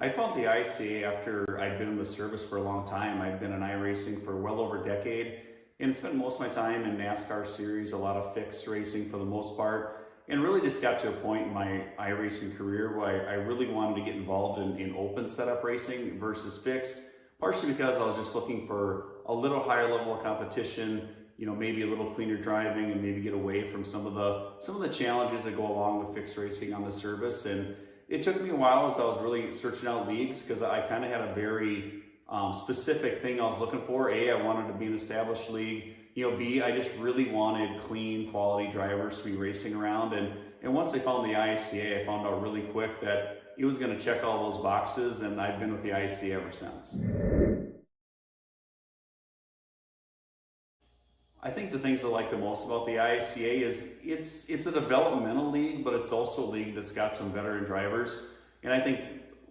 I found the ISCA after I'd been in the service for a long time. I'd been in iRacing for well over a decade and spent most of my time in NASCAR series, a lot of fixed racing for the most part, and really just got to a point in my iRacing career where I really wanted to get involved in open setup racing versus fixed, partially because I was just looking for a little higher level of competition, maybe a little cleaner driving and maybe get away from some of the challenges that go along with fixed racing on the service. And it took me a while as I was really searching out leagues because I kind of had a very specific thing I was looking for. A, I wanted to be an established league. B, I just really wanted clean, quality drivers to be racing around. And once I found the ISCA, I found out really quick that it was going to check all those boxes, and I've been with the ISCA ever since. I think the things I like the most about the ISCA is it's a developmental league, but it's also a league that's got some veteran drivers. And I think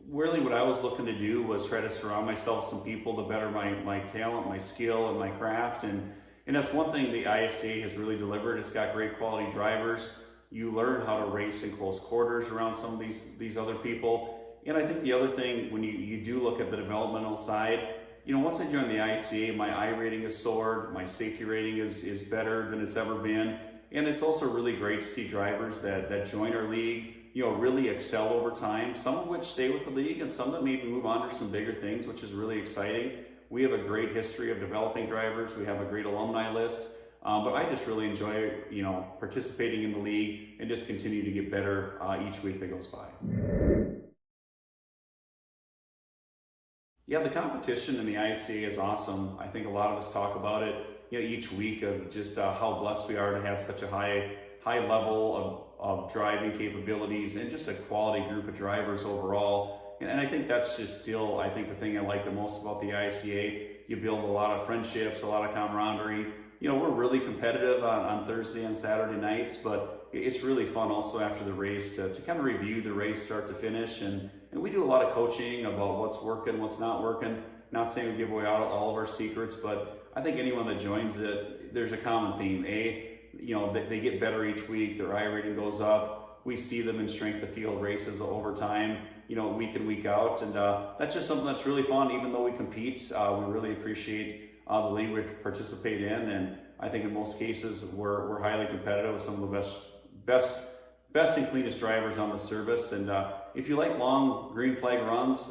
really what I was looking to do was try to surround myself with some people to better my talent, my skill, and my craft. And that's one thing the ISCA has really delivered. It's got great quality drivers. You learn how to race in close quarters around some of these other people. And I think the other thing, when you do look at the developmental side, once I joined the ICA, my I rating has soared, my safety rating is better than it's ever been. And it's also really great to see drivers that join our league, really excel over time, some of which stay with the league and some that maybe move on to some bigger things, which is really exciting. We have a great history of developing drivers. We have a great alumni list. But I just really enjoy, participating in the league and just continue to get better each week that goes by. Yeah, the competition in the ISCA is awesome. I think a lot of us talk about it, each week of just how blessed we are to have such a high level of driving capabilities and just a quality group of drivers overall. And I think that's just still, I think the thing I like the most about the ISCA. You build a lot of friendships, a lot of camaraderie. We're really competitive on Thursday and Saturday nights, but it's really fun also after the race to kind of review the race start to finish. And we do a lot of coaching about what's working, what's not working. Not saying we give away all of our secrets, but I think anyone that joins it, there's a common theme. They get better each week, their I rating goes up. We see them in strength of field races over time, week in, week out. And that's just something that's really fun. Even though we compete, we really appreciate the league we participate in. And I think in most cases, we're highly competitive with some of the best and cleanest drivers on the service. And if you like long green flag runs,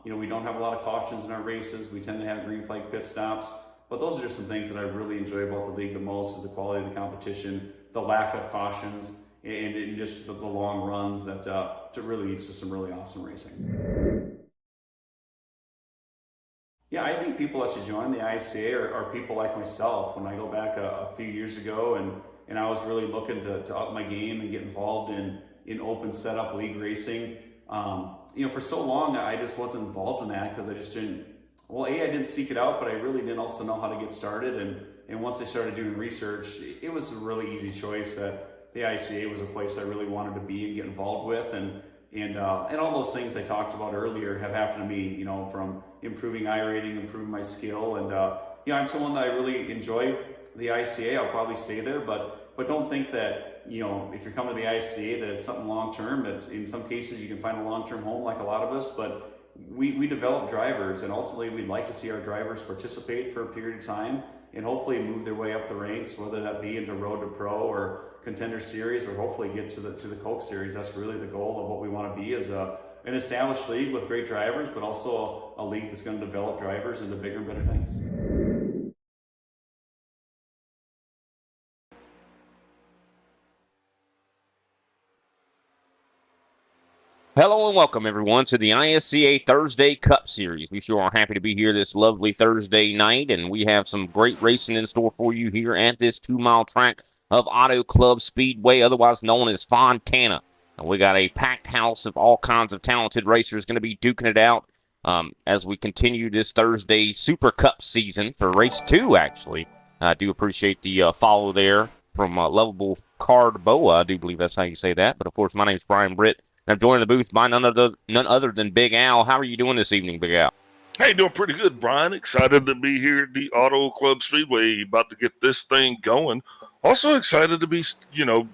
we don't have a lot of cautions in our races. We tend to have green flag pit stops. But those are just some things that I really enjoy about the league the most, is the quality of the competition, the lack of cautions, and just the long runs that really leads to some really awesome racing. Yeah, I think people that should join the ISCA are people like myself. When I go back a few years ago and I was really looking to up my game and get involved in open setup league racing, for so long I just wasn't involved in that because I just didn't, I didn't seek it out, but I really didn't also know how to get started. And once I started doing research, it was a really easy choice that the ICA was a place I really wanted to be and get involved with. And all those things I talked about earlier have happened to me, from improving I rating, improving my skill. And, I'm someone that I really enjoy the ICA. I'll probably stay there, but don't think that, if you're coming to the ICA, that it's something long-term. That in some cases you can find a long-term home like a lot of us, but we develop drivers, and ultimately we'd like to see our drivers participate for a period of time and hopefully move their way up the ranks, whether that be into Road to Pro or Contender Series, or hopefully get to the Coke Series. That's really the goal of what we want to be, is an established league with great drivers, but also a league that's going to develop drivers into bigger and better things. Hello and welcome, everyone, to the ISCA Thursday Cup Series. We sure are happy to be here this lovely Thursday night, and we have some great racing in store for you here at this 2-mile track of Auto Club Speedway, otherwise known as Fontana. And we got a packed house of all kinds of talented racers going to be duking it out as we continue this Thursday Super Cup season for Race 2, actually. I do appreciate the follow there from Lovable Card Boa. I do believe that's how you say that. But, of course, my name is Brian Britt. I'm joined in the booth by none other than Big Al. How are you doing this evening, Big Al? Hey, doing pretty good, Brian. Excited to be here at the Auto Club Speedway, about to get this thing going. Also excited to be,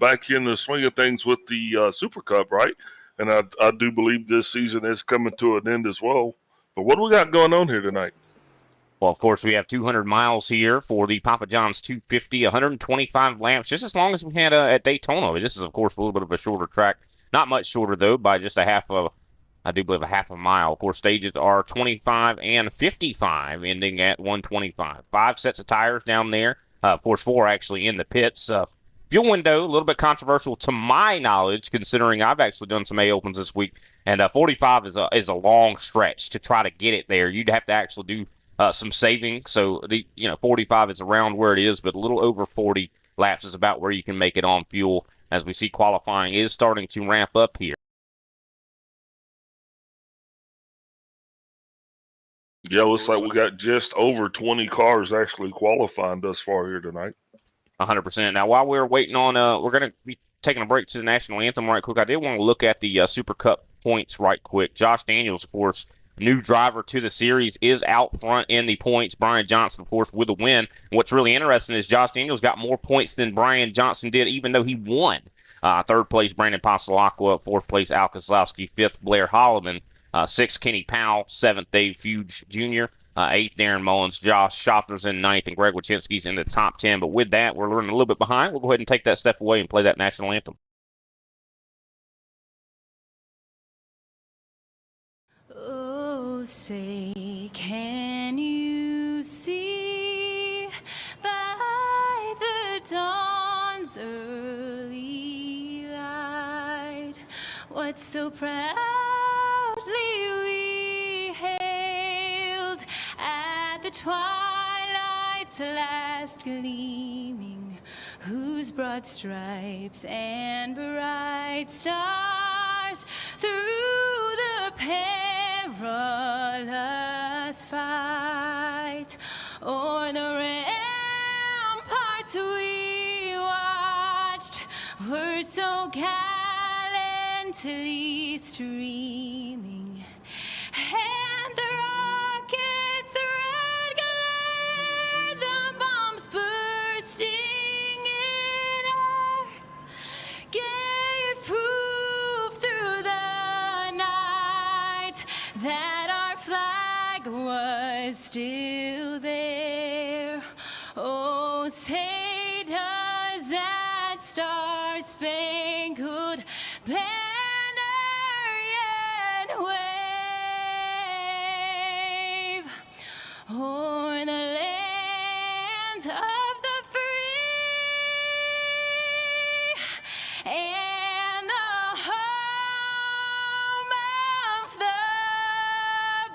back in the swing of things with the Super Cup, right? and I do believe this season is coming to an end as well. But what do we got going on here tonight? Well, of course, we have 200 miles here for the Papa John's 250, 125 laps, just as long as we had at Daytona. This is, of course, a little bit of a shorter track. Not much shorter, though, by just I do believe a half a mile. Of course, stages are 25 and 55, ending at 125. 5 sets of tires down there. Of course, 4 actually in the pits. Fuel window, a little bit controversial to my knowledge, considering I've actually done some A-Opens this week. And 45 is a long stretch to try to get it there. You'd have to actually do some saving. So, 45 is around where it is, but a little over 40 laps is about where you can make it on fuel. As we see, qualifying is starting to ramp up here. Yeah, looks like we got just over 20 cars actually qualifying thus far here tonight. 100%. Now, while we're waiting on, we're going to be taking a break to the national anthem right quick. I did want to look at the Super Cup points right quick. Josh Daniels, of course, new driver to the series, is out front in the points. Brian Johnson, of course, with a win. What's really interesting is Josh Daniels got more points than Brian Johnson did, even though he won. Third place, Brandon Passalacqua. Fourth place, Al Kozlowski. Fifth, Blair Holloman. Sixth, Kenny Powell. Seventh, Dave Fuge Jr. Eighth, Darren Mullins. Josh Schaffner's in ninth, and Greg Wachinski's in the top 10. But with that, we're running a little bit behind. We'll go ahead and take that step away and play that national anthem. Oh, say, can you see by the dawn's early light what so proudly we hailed at the twilight's last gleaming, whose broad stripes and bright stars through the perilous fight o'er the ramparts we watched were so gallantly streaming, and the rockets' red glare, the bombs bursting in air, gave proof through the night that our flag was still there. Oh, say does that star-spangled banner yet wave o'er the land of the free and the home of the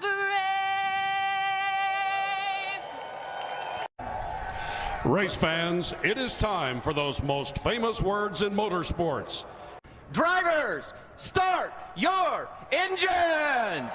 brave. Race fans, it is time for those most famous words in motorsports. Drivers, start your engines!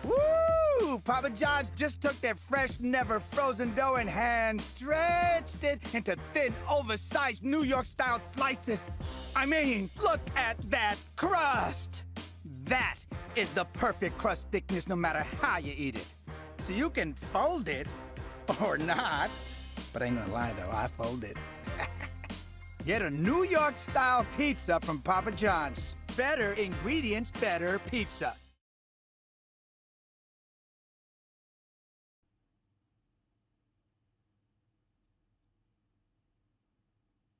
Woo! Papa John's just took their fresh, never frozen dough and hand stretched it into thin, oversized New York-style slices. I mean, look at that crust! That is the perfect crust thickness no matter how you eat it. So you can fold it, or not. But I ain't gonna lie though, I fold it. Get a New York-style pizza from Papa John's. Better ingredients, better pizza.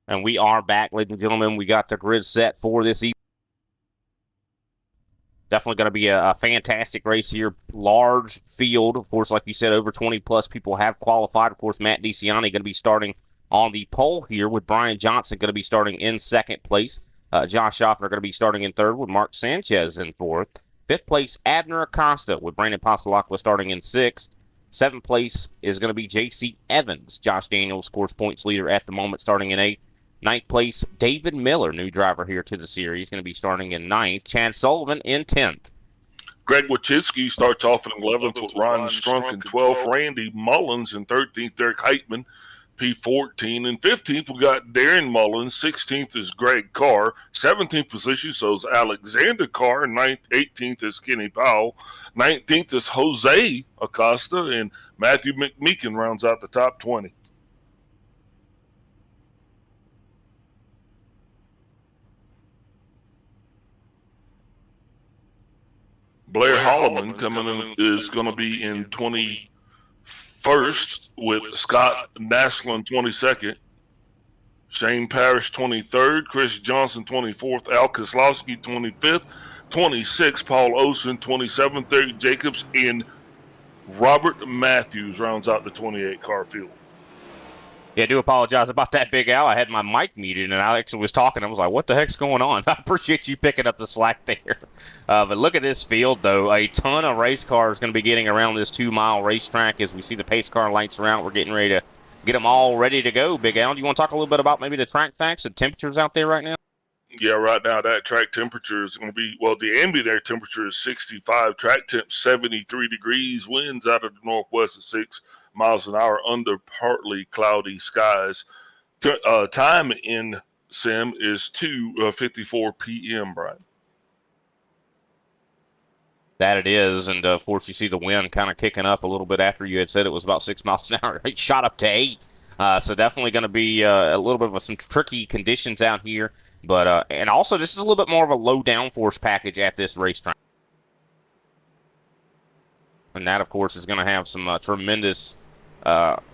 And we are back, ladies and gentlemen. We got the grid set for this evening. Definitely going to be a fantastic race here. Large field. Of course, like you said, over 20-plus people have qualified. Of course, Matt DeCiani going to be starting on the pole here with Brian Johnson going to be starting in second place. Josh Schaffner going to be starting in third with Mark Sanchez in fourth. Fifth place, Abner Acosta with Brandon Passalacqua starting in sixth. Seventh place is going to be J.C. Evans. Josh Daniels, of course, points leader at the moment, starting in eighth. Ninth place, David Miller, new driver here to the series, going to be starting in ninth. Chad Sullivan in 10th. Greg Wachitsky starts off in 11th with Ron Strunk in 12th. Randy Mullins in 13th. Derek Heitman, P14. In 15th, we got Darren Mullins. 16th is Greg Carr. 17th position shows Alexander Carr. 18th is Kenny Powell. 19th is Jose Acosta. And Matthew McMeekin rounds out the top 20. Blair Holloman coming in is going to be in 21st with Scott Naslin 22nd, Shane Parrish 23rd, Chris Johnson 24th, Al Kozlowski 25th, 26th, Paul Olsen 27th, Derek Jacobs, and Robert Matthews rounds out the 28 car field. Yeah, I do apologize about that, Big Al. I had my mic muted, and I actually was talking. I was like, what the heck's going on? I appreciate you picking up the slack there. But look at this field, though. A ton of race cars going to be getting around this 2-mile racetrack as we see the pace car lights around. We're getting ready to get them all ready to go, Big Al. Do you want to talk a little bit about maybe the track facts and temperatures out there right now? Yeah, right now that track temperature is going to be, well, the ambient air temperature is 65, track temp 73 degrees, winds out of the northwest at 6 miles an hour under partly cloudy skies. Time in sim is 2:54 p.m., Brian. That it is, and of course you see the wind kind of kicking up a little bit after you had said it was about 6 miles an hour. It shot up to 8, so definitely going to be a little bit of some tricky conditions out here. But and also this is a little bit more of a low downforce package at this racetrack, and that of course is going to have some tremendous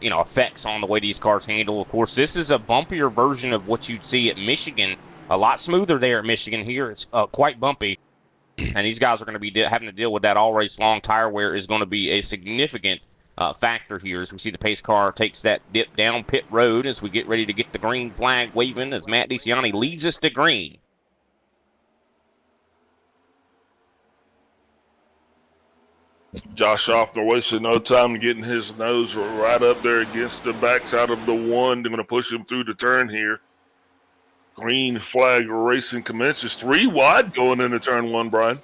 effects on the way these cars handle. Of course, this is a bumpier version of what you'd see at Michigan. A lot smoother there at Michigan. Here it's quite bumpy. And these guys are going to be having to deal with that all race long. Tire wear is going to be a significant factor here as we see the pace car takes that dip down pit road as we get ready to get the green flag waving as Matt DeCiani leads us to green. Josh Schaffner wasted no time getting his nose right up there against the backside of the one. They're going to push him through the turn here. Green flag racing commences. 3 wide going into turn 1, Brian.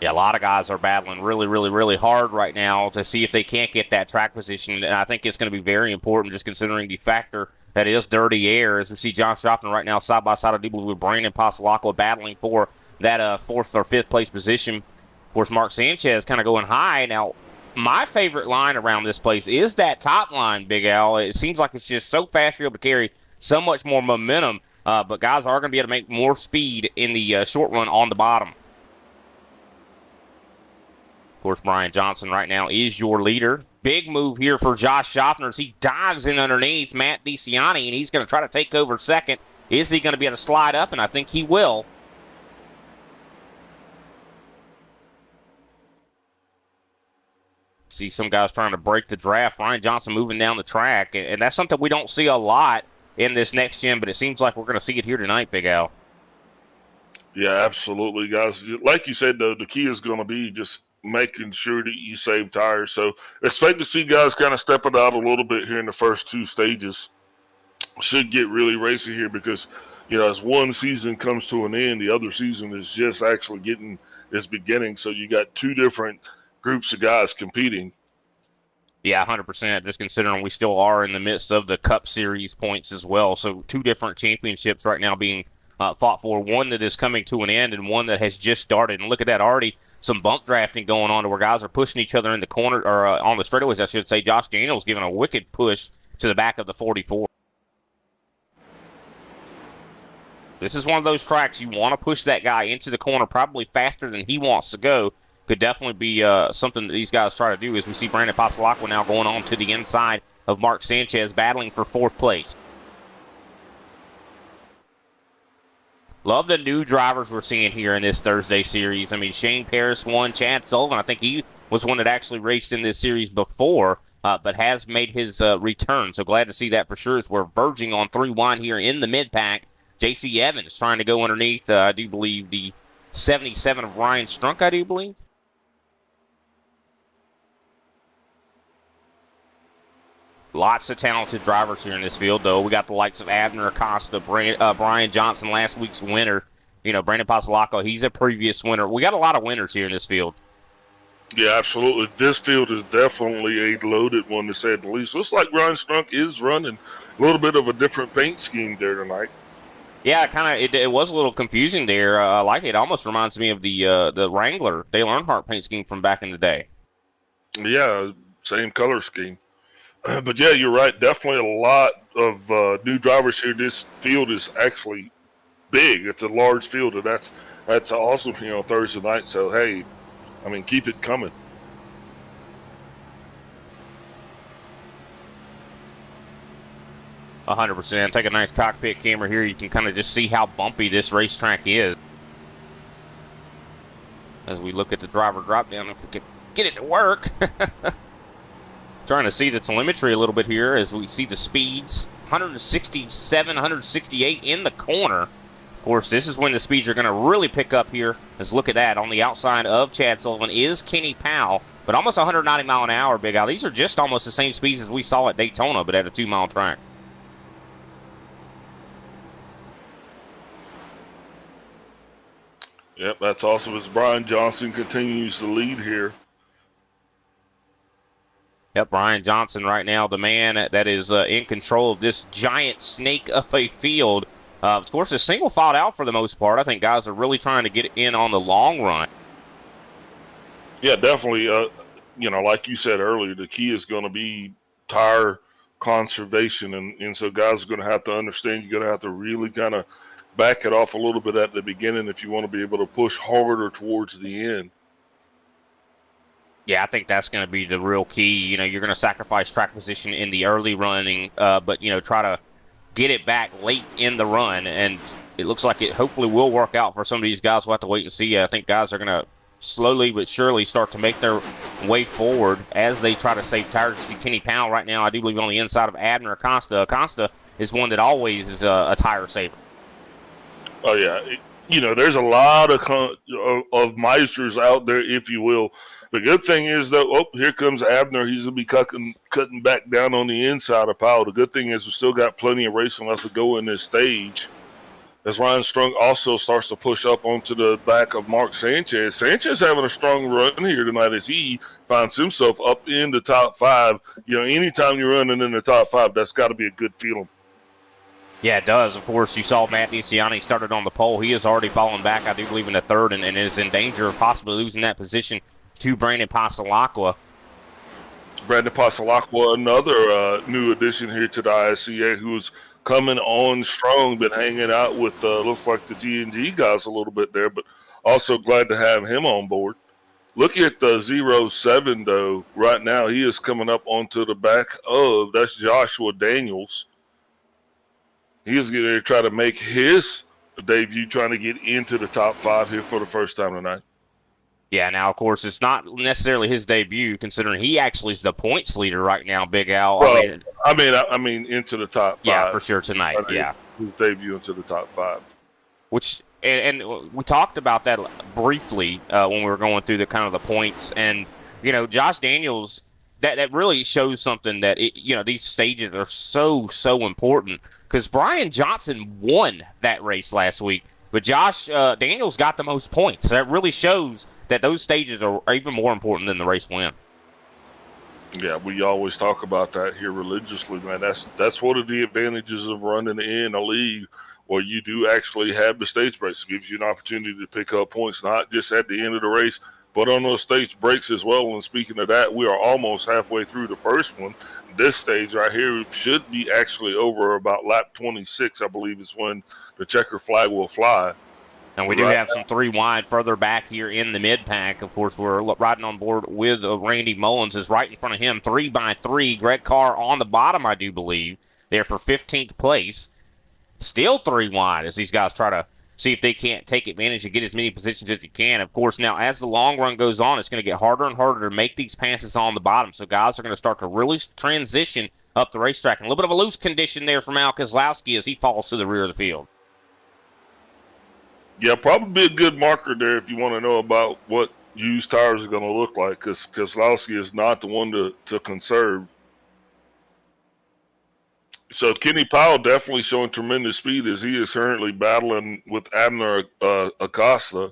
Yeah, a lot of guys are battling really, really, really hard right now to see if they can't get that track position. And I think it's going to be very important just considering the factor that is dirty air. As we see Josh Schaffner right now side by side, I do believe, with Brandon Passalacqua battling for that 4th or 5th place position. Of course, Mark Sanchez kind of going high. Now, my favorite line around this place is that top line, Big Al. It seems like it's just so fast you're able to carry so much more momentum, but guys are going to be able to make more speed in the short run on the bottom. Of course, Brian Johnson right now is your leader. Big move here for Josh Schaffner as he dives in underneath Matt DeCiani, and he's going to try to take over second. Is he going to be able to slide up? And I think he will. See some guys trying to break the draft. Brian Johnson moving down the track, and that's something we don't see a lot in this next gen, but it seems like we're going to see it here tonight, Big Al. Yeah, absolutely, guys. Like you said, though, the key is going to be just making sure that you save tires. So expect to see guys kind of step it out a little bit here in the first 2 stages. Should get really racy here because, as one season comes to an end, the other season is just actually getting its beginning. So you got 2 different groups of guys competing. Yeah, 100%. Just considering we still are in the midst of the Cup Series points as well. So 2 different championships right now being fought for. One that is coming to an end and one that has just started. And look at that, already some bump drafting going on to where guys are pushing each other in the corner, or on the straightaways, I should say. Josh Daniels giving a wicked push to the back of the 44. This is one of those tracks you want to push that guy into the corner probably faster than he wants to go. Could definitely be something that these guys try to do as we see Brandon Passalacqua now going on to the inside of Mark Sanchez battling for 4th place. Love the new drivers we're seeing here in this Thursday series. I mean, Shane Parrish won. Chad Sullivan, I think he was one that actually raced in this series before, but has made his return. So glad to see that for sure as we're verging on 3 wide here in the mid-pack. J.C. Evans trying to go underneath, I do believe, the 77 of Ryan Strunk, I do believe. Lots of talented drivers here in this field, though. We got the likes of Abner Acosta, Brian Johnson, last week's winner. You know, Brandon Pasalaco, he's a previous winner. We got a lot of winners here in this field. Yeah, absolutely. This field is definitely a loaded one, to say the least. Looks like Ryan Strunk is running a little bit of a different paint scheme there tonight. Yeah, it was a little confusing there. I like it. It almost reminds me of the Wrangler, Dale Earnhardt paint scheme from back in the day. Yeah, same color scheme. But yeah, you're right. Definitely a lot of new drivers here. This field is actually big. It's a large field, and that's awesome here on Thursday night. So hey, I mean, keep it coming. %. Take a nice cockpit camera here. You can kind of just see how bumpy this racetrack is. As we look at the driver drop down, if we can get it to work. Trying to see the telemetry a little bit here as we see the speeds. 167, 168 in the corner. Of course, this is when the speeds are going to really pick up here. Let's look at that. On the outside of Chad Sullivan is Kenny Powell, but almost 190 mile an hour, Big Al. These are just almost the same speeds as we saw at Daytona, but at a 2-mile track. Yep, that's awesome as Brian Johnson continues to lead here. Yep, Brian Johnson right now, the man that is in control of this giant snake of a field. Of course, it's single filed out for the most part. I think guys are really trying to get in on the long run. Yeah, definitely. You know, like you said earlier, the key is going to be tire conservation. And so guys are going to have to understand you're going to have to really kind of back it off a little bit at the beginning if you want to be able to push harder towards the end. Yeah, I think that's going to be the real key. You know, you're going to sacrifice track position in the early running, but, you know, try to get it back late in the run. And it looks like it hopefully will work out for some of these guys. We'll have to wait and see. I think guys are going to slowly but surely start to make their way forward as they try to save tires. You see Kenny Powell right now, I do believe, on the inside of Abner Acosta. Acosta is one that always is a tire saver. Oh, yeah. You know, there's a lot of Meisters out there, if you will. The good thing is, though, oh, here comes Abner. He's going to be cutting back down on the inside of Powell. The good thing is we still got plenty of racing left to go in this stage. As Ryan Strunk also starts to push up onto the back of Mark Sanchez. Sanchez having a strong run here tonight as he finds himself up in the top 5. You know, anytime you're running in the top 5, that's got to be a good feeling. Yeah, it does. Of course, you saw Matt DeCiani started on the pole. He has already fallen back, I do believe, in the third and is in danger of possibly losing that position to Brandon Passalacqua. Brandon Passalacqua, another new addition here to the ISCA, who's coming on strong, been hanging out with, looks like the G&G guys a little bit there, but also glad to have him on board. Look at the 07, though. Right now, he is coming up onto the back of, that's Joshua Daniels. He is going to try to make his debut, trying to get into the top 5 here for the first time tonight. Yeah, now, of course, it's not necessarily his debut, considering he actually is the points leader right now, Big Al. Well, I mean, into the top 5. Yeah, for sure tonight, yeah. His debut into the top 5. Which, and we talked about that briefly when we were going through the kind of the points. And, you know, Josh Daniels, that really shows something that, you know, these stages are so important. Because Brian Johnson won that race last week, but Josh Daniels got the most points. So that really shows that those stages are even more important than the race win. Yeah, we always talk about that here religiously, man. That's one of the advantages of running in a league where you do actually have the stage breaks. It gives you an opportunity to pick up points, not just at the end of the race, but on those stage breaks as well. And speaking of that, we are almost halfway through the first one. This stage right here should be actually over about lap 26, I believe, is when the checker flag will fly. And we do have some 3 wide further back here in the mid-pack. Of course, we're riding on board with Randy Mullins is right in front of him, 3 by 3. Greg Carr on the bottom, I do believe, there for 15th place. Still 3 wide as these guys try to see if they can't take advantage and get as many positions as you can. Of course, now as the long run goes on, it's going to get harder and harder to make these passes on the bottom. So guys are going to start to really transition up the racetrack. And a little bit of a loose condition there from Al Kozlowski as he falls to the rear of the field. Yeah, probably a good marker there if you want to know about what used tires are going to look like, because Kozlowski is not the one to conserve. So Kenny Powell definitely showing tremendous speed as he is currently battling with Abner Acosta.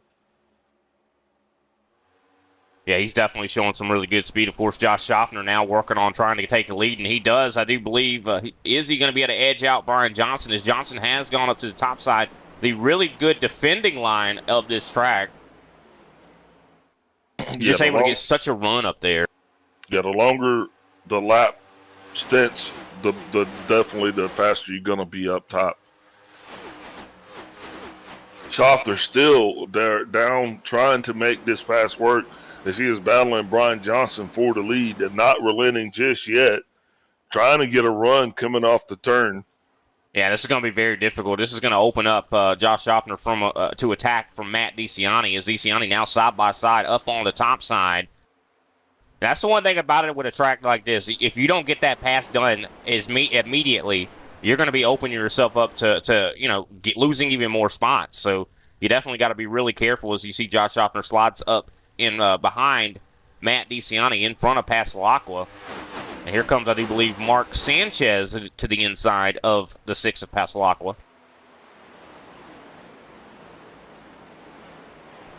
Yeah, he's definitely showing some really good speed. Of course, Josh Schaffner now working on trying to take the lead, and he does. I do believe, is he going to be able to edge out Brian Johnson, as Johnson has gone up to the top side, the really good defending line of this track. Just able to get such a run up there. Yeah, the longer the lap stints, the definitely the faster you're going to be up top. Schaffner still there down trying to make this pass work as he is battling Brian Johnson for the lead and not relenting just yet, trying to get a run coming off the turn. Yeah, this is going to be very difficult. This is going to open up Josh Schaffner from to attack from Matt DeCiani, as DeCiani now side by side up on the top side. That's the one thing about it with a track like this. If you don't get that pass done immediately, you're going to be opening yourself up to losing even more spots. So you definitely got to be really careful as you see Josh Schaffner slides up in behind Matt DeCiani in front of Passalacqua. And here comes, I do believe, Mark Sanchez to the inside of the 6 of Passalacqua.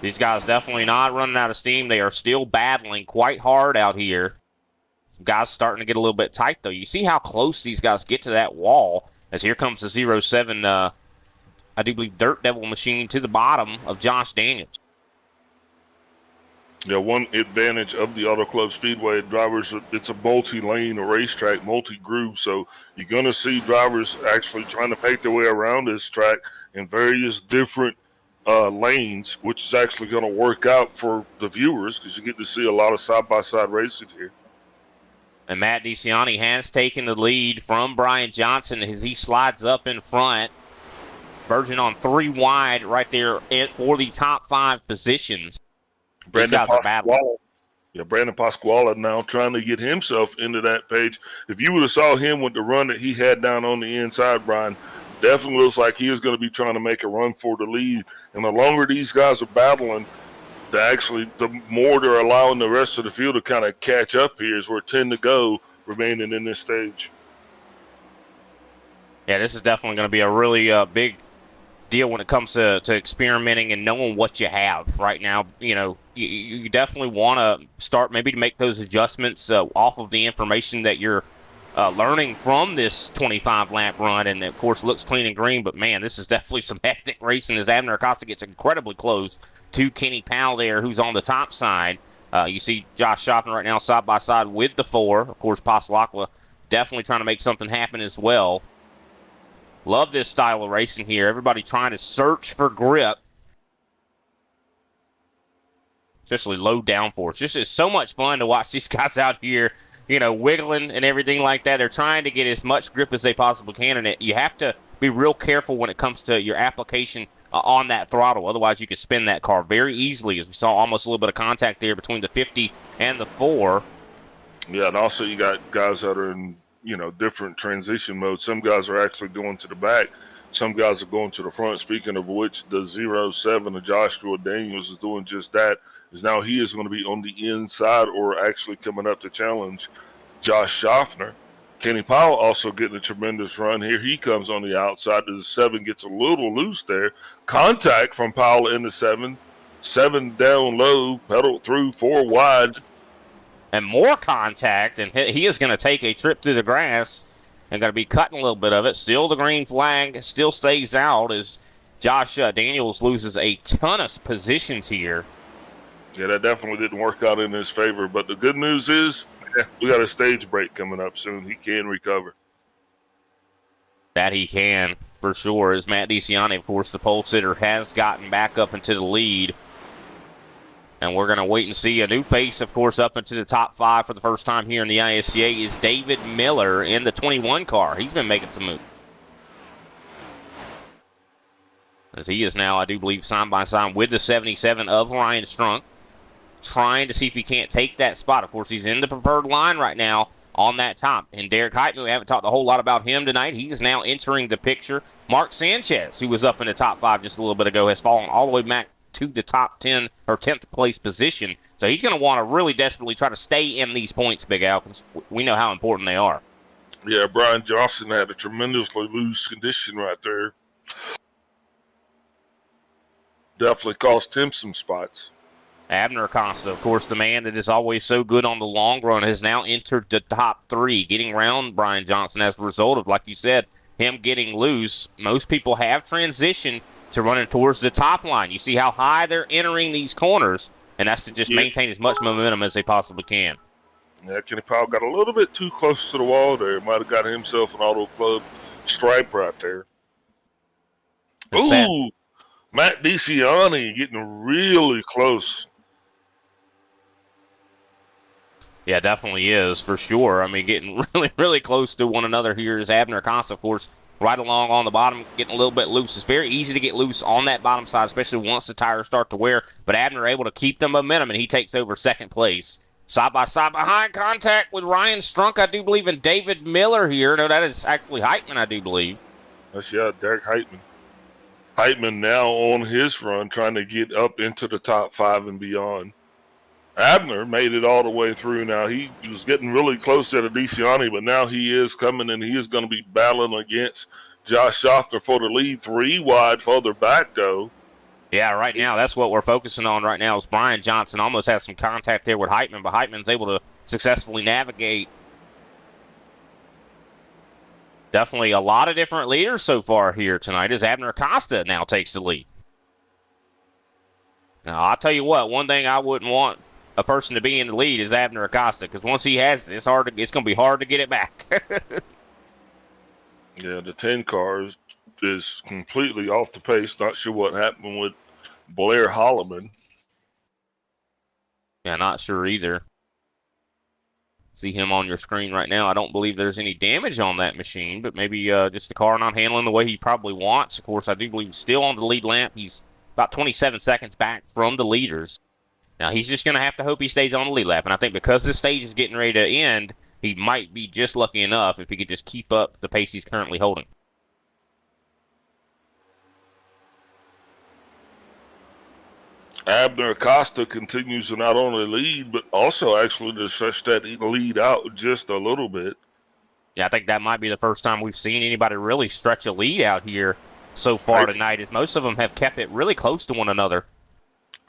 These guys definitely not running out of steam. They are still battling quite hard out here. Guys starting to get a little bit tight, though. You see how close these guys get to that wall, as here comes the 07, I do believe, Dirt Devil machine to the bottom of Josh Daniels. Yeah, one advantage of the Auto Club Speedway drivers, it's a multi-lane racetrack, multi-groove, so you're going to see drivers actually trying to make their way around this track in various different lanes, which is actually going to work out for the viewers because you get to see a lot of side-by-side racing here. And Matt DeCiani has taken the lead from Brian Johnson as he slides up in front, verging on 3 wide right there for the top 5 positions. These guys are battling. Yeah, Brandon Pasquale now trying to get himself into that page. If you would have saw him with the run that he had down on the inside, Brian, definitely looks like he is going to be trying to make a run for the lead. And the longer these guys are battling, the more they're allowing the rest of the field to kind of catch up here is where 10 to go remaining in this stage. Yeah, this is definitely going to be a really big deal when it comes to experimenting and knowing what you have right now. You definitely want to start maybe to make those adjustments off of the information that you're learning from this 25-lap run, and of course looks clean and green, but man, this is definitely some hectic racing as Abner Acosta gets incredibly close to Kenny Powell there, who's on the top side. You see Josh Schaffner right now side by side with the 4. Of course, Passalacqua definitely trying to make something happen as well. Love this style of racing here. Everybody trying to search for grip, especially low downforce. Just is so much fun to watch these guys out here, wiggling and everything like that. They're trying to get as much grip as they possibly can, and you have to be real careful when it comes to your application on that throttle. Otherwise, you could spin that car very easily, as we saw almost a little bit of contact there between the 50 and the 4. Yeah, and also you got guys that are in different transition modes. Some guys are actually going to the back. Some guys are going to the front. Speaking of which, the 07 of Joshua Daniels is doing just that. Is now he is going to be on the inside or actually coming up to challenge Josh Schaffner. Kenny Powell also getting a tremendous run here. He comes on the outside. The 7 gets a little loose there. Contact from Powell in the 7. 7 down low, pedal through 4 wide. And more contact, and he is going to take a trip through the grass and going to be cutting a little bit of it. Still the green flag still stays out as Josh Daniels loses a ton of positions here. Yeah, that definitely didn't work out in his favor. But the good news is we got a stage break coming up soon. He can recover. That he can, for sure, as Matt DeCiani, of course, the pole sitter, has gotten back up into the lead. And we're going to wait and see. A new face, of course, up into the top 5 for the first time here in the ISCA is David Miller in the 21 car. He's been making some moves, as he is now, I do believe, side by side with the 77 of Ryan Strunk, trying to see if he can't take that spot. Of course, he's in the preferred line right now on that top. And Derek Heitman, we haven't talked a whole lot about him tonight. He's now entering the picture. Mark Sanchez, who was up in the top 5 just a little bit ago, has fallen all the way back to the top 10 or 10th place position. So he's going to want to really desperately try to stay in these points, Big Al, because we know how important they are. Yeah, Brian Johnson had a tremendously loose condition right there. Definitely cost him some spots. Abner Acosta, of course, the man that is always so good on the long run, has now entered the top 3, getting around Brian Johnson as a result of, like you said, him getting loose. Most people have transitioned to running towards the top line. You see how high they're entering these corners, and that's to just maintain as much momentum as they possibly can. Yeah, Kenny Powell got a little bit too close to the wall there. Might have got himself an Auto Club stripe right there. It's Ooh, sad. Matt DeCiani getting really close. Yeah, definitely is, for sure. I mean, getting really, really close to one another here is Abner Acosta, of course, right along on the bottom, getting a little bit loose. It's very easy to get loose on that bottom side, especially once the tires start to wear. But Abner able to keep the momentum, and he takes over second place. Side by side behind contact with Ryan Strunk, I do believe, and David Miller here. No, that is actually Heitman, I do believe. That's, yeah, Derek Heitman. Heitman now on his run, trying to get up into the top 5 and beyond. Abner made it all the way through. Now he was getting really close to the DeCiani, but now he is coming, and he is going to be battling against Josh Schaffner for the lead. 3 wide further back, though. Yeah, right now, that's what we're focusing on right now is Brian Johnson almost has some contact there with Heitman, but Heitman's able to successfully navigate. Definitely a lot of different leaders so far here tonight as Abner Acosta now takes the lead. Now, I'll tell you what, one thing I wouldn't want a person to be in the lead is Abner Acosta, because once he has it, it's going to be hard to get it back. Yeah, the 10 car is completely off the pace. Not sure what happened with Blair Holloman. Yeah, not sure either. See him on your screen right now. I don't believe there's any damage on that machine, but maybe just the car not handling the way he probably wants. Of course, I do believe he's still on the lead lap. He's about 27 seconds back from the leaders. Now, he's just going to have to hope he stays on the lead lap, and I think because this stage is getting ready to end, he might be just lucky enough if he could just keep up the pace he's currently holding. Abner Acosta continues to not only lead, but also actually to stretch that lead out just a little bit. Yeah, I think that might be the first time we've seen anybody really stretch a lead out here so far tonight, as most of them have kept it really close to one another.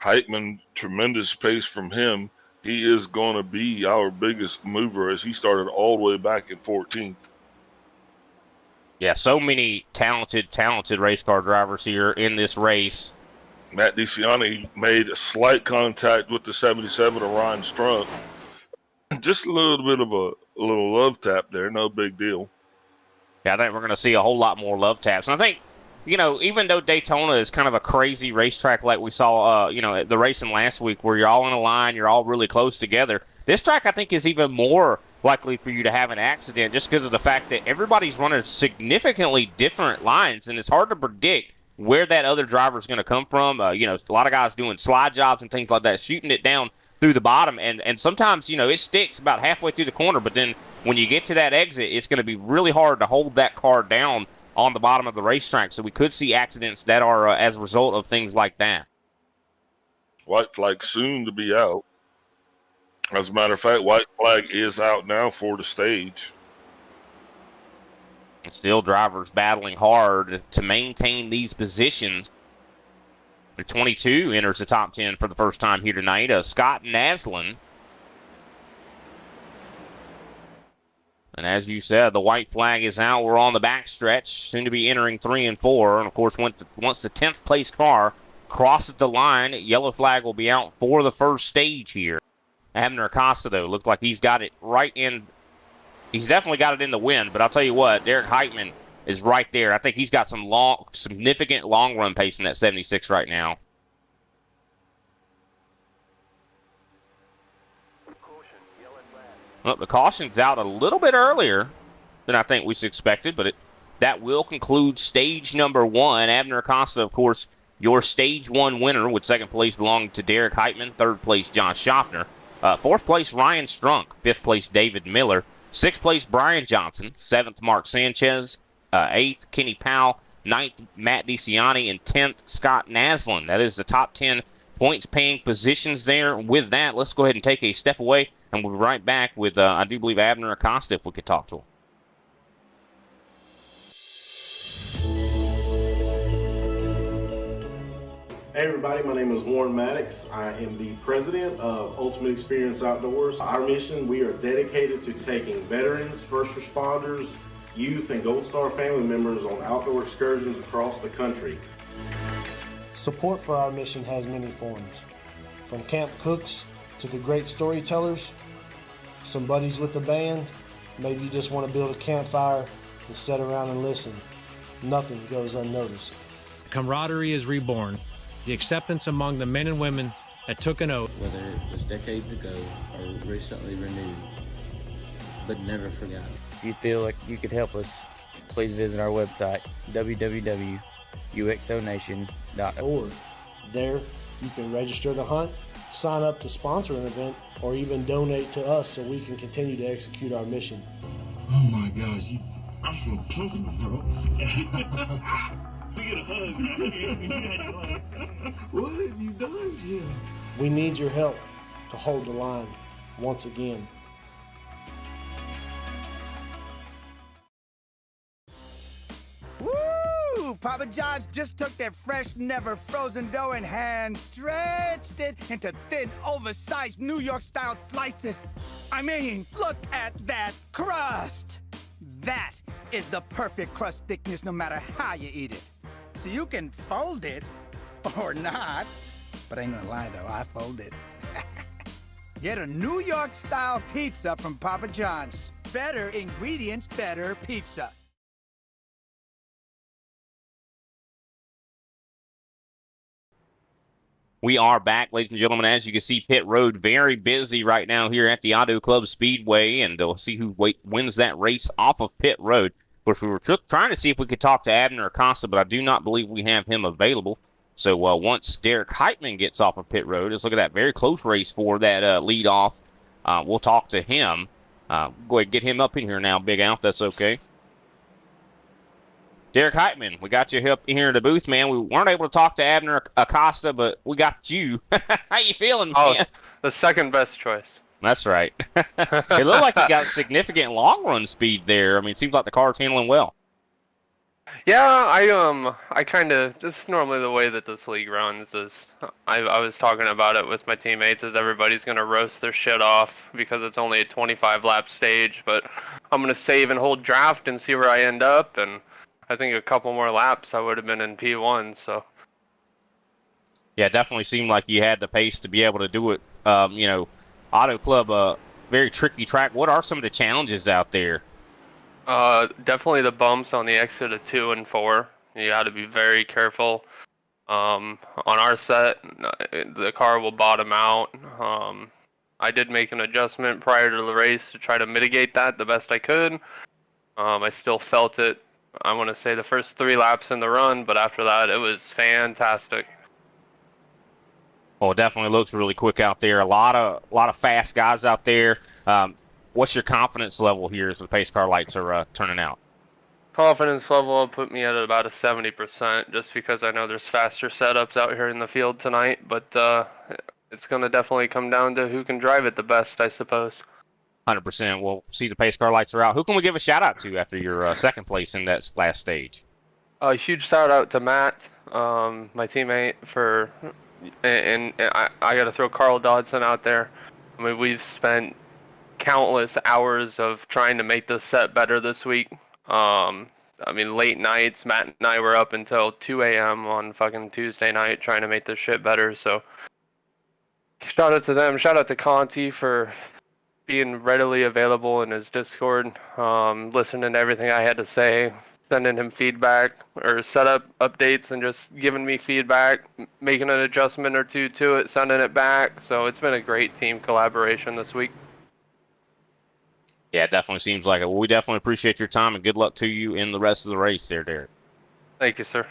Heitman, tremendous pace from him. He is going to be our biggest mover as he started all the way back in 14th. Yeah, so many talented race car drivers here in this race. Matt DeCiani made a slight contact with the 77 of Ryan Strunk. Just a little bit of a little love tap there, no big deal. Yeah, I think we're going to see a whole lot more love taps. And I think, you know, even though Daytona is kind of a crazy racetrack like we saw, the racing last week where you're all in a line, you're all really close together, this track I think is even more likely for you to have an accident just because of the fact that everybody's running significantly different lines, and it's hard to predict where that other driver is going to come from. A lot of guys doing slide jobs and things like that, shooting it down through the bottom, and sometimes, it sticks about halfway through the corner, but then when you get to that exit, it's going to be really hard to hold that car down on the bottom of the racetrack, so we could see accidents that are as a result of things like that. White flag soon to be out. As a matter of fact, white flag is out now for the stage. And still drivers battling hard to maintain these positions. The 22 enters the top 10 for the first time here tonight. Scott Naslin. And as you said, the white flag is out. We're on the backstretch, soon to be entering 3 and 4. And, of course, once the 10th place car crosses the line, yellow flag will be out for the first stage here. Abner Acosta, though, looked like he's got it right in. He's definitely got it in the wind, but I'll tell you what, Derek Heitman is right there. I think he's got some significant long-run pace in that 76 right now. Well, the caution's out a little bit earlier than I think we expected, but that will conclude stage number 1. Abner Acosta, of course, your stage 1 winner, with second place belonging to Derek Heitman, third place John Schaffner, fourth place Ryan Strunk, fifth place David Miller, sixth place Brian Johnson, seventh Mark Sanchez, eighth Kenny Powell, ninth Matt DeCiani, and 10th Scott Naslin. That is the top 10 points-paying positions there. With that, let's go ahead and take a step away, and we'll be right back with, I do believe, Abner Acosta, if we could talk to him. Hey everybody, my name is Warren Maddox. I am the president of Ultimate Experience Outdoors. Our mission, we are dedicated to taking veterans, first responders, youth, and Gold Star family members on outdoor excursions across the country. Support for our mission has many forms, from camp cooks to the great storytellers, some buddies with the band, maybe you just want to build a campfire and sit around and listen. Nothing goes unnoticed. Camaraderie is reborn. The acceptance among the men and women that took an oath. Whether it was decades ago or recently renewed, but never forgotten. If you feel like you could help us, please visit our website, www.uxonation.org. There, you can register to hunt, sign up to sponsor an event, or even donate to us so we can continue to execute our mission. Oh my gosh, I'm so comfortable, bro. We get a hug. What have you done, Jim? We need your help to hold the line once again. Woo! Papa John's just took that fresh, never frozen dough and hand stretched it into thin, oversized New York-style slices. I mean, look at that crust. That is the perfect crust thickness no matter how you eat it. So you can fold it or not. But I ain't gonna lie though, I fold it. Get a New York-style pizza from Papa John's. Better ingredients, better pizza. We are back, ladies and gentlemen. As you can see, pit road very busy right now here at the Auto Club Speedway, and we'll see who wins that race off of pit road. Of course, we were trying to see if we could talk to Abner Acosta, but I do not believe we have him available. So once Derek Heitman gets off of pit road, let's look at that very close race for that lead off. We'll talk to him. Go ahead and get him up in here now, Big Al, if that's okay. Derek Heitman, we got you up here in the booth, man. We weren't able to talk to Abner Acosta, but we got you. How you feeling, man? Oh, the second best choice. That's right. It looked like you got significant long run speed there. I mean, it seems like the car's handling well. Yeah, I kind of, this is normally the way that this league runs. Is I was talking about it with my teammates, is everybody's going to roast their shit off because it's only a 25 lap stage, but I'm going to save and hold draft and see where I end up, and I think a couple more laps I would have been in P1, so. Yeah, it definitely seemed like you had the pace to be able to do it. You know, Auto Club, very tricky track. What are some of the challenges out there? Definitely the bumps on the exit of 2 and 4. You got to be very careful. On our set, the car will bottom out. I did make an adjustment prior to the race to try to mitigate that the best I could. I still felt it, I want to say, the first 3 laps in the run, but after that, it was fantastic. Well, it definitely looks really quick out there. A lot of fast guys out there. What's your confidence level here as the pace car lights are turning out? Confidence level will put me at about a 70%, just because I know there's faster setups out here in the field tonight, but it's going to definitely come down to who can drive it the best, I suppose. 100%. We'll see the pace car lights are out. Who can we give a shout out to after your second place in that last stage? A huge shout out to Matt, my teammate, and I got to throw Carl Dodson out there. I mean, we've spent countless hours of trying to make this set better this week. I mean, late nights, Matt and I were up until 2 a.m. on fucking Tuesday night trying to make this shit better. So shout out to them. Shout out to Conti for being readily available in his Discord, listening to everything I had to say, sending him feedback or setup updates and just giving me feedback, making an adjustment or two to it, sending it back. So it's been a great team collaboration this week. Yeah, it definitely seems like it. Well, we definitely appreciate your time, and good luck to you in the rest of the race there, Derek. Thank you, sir.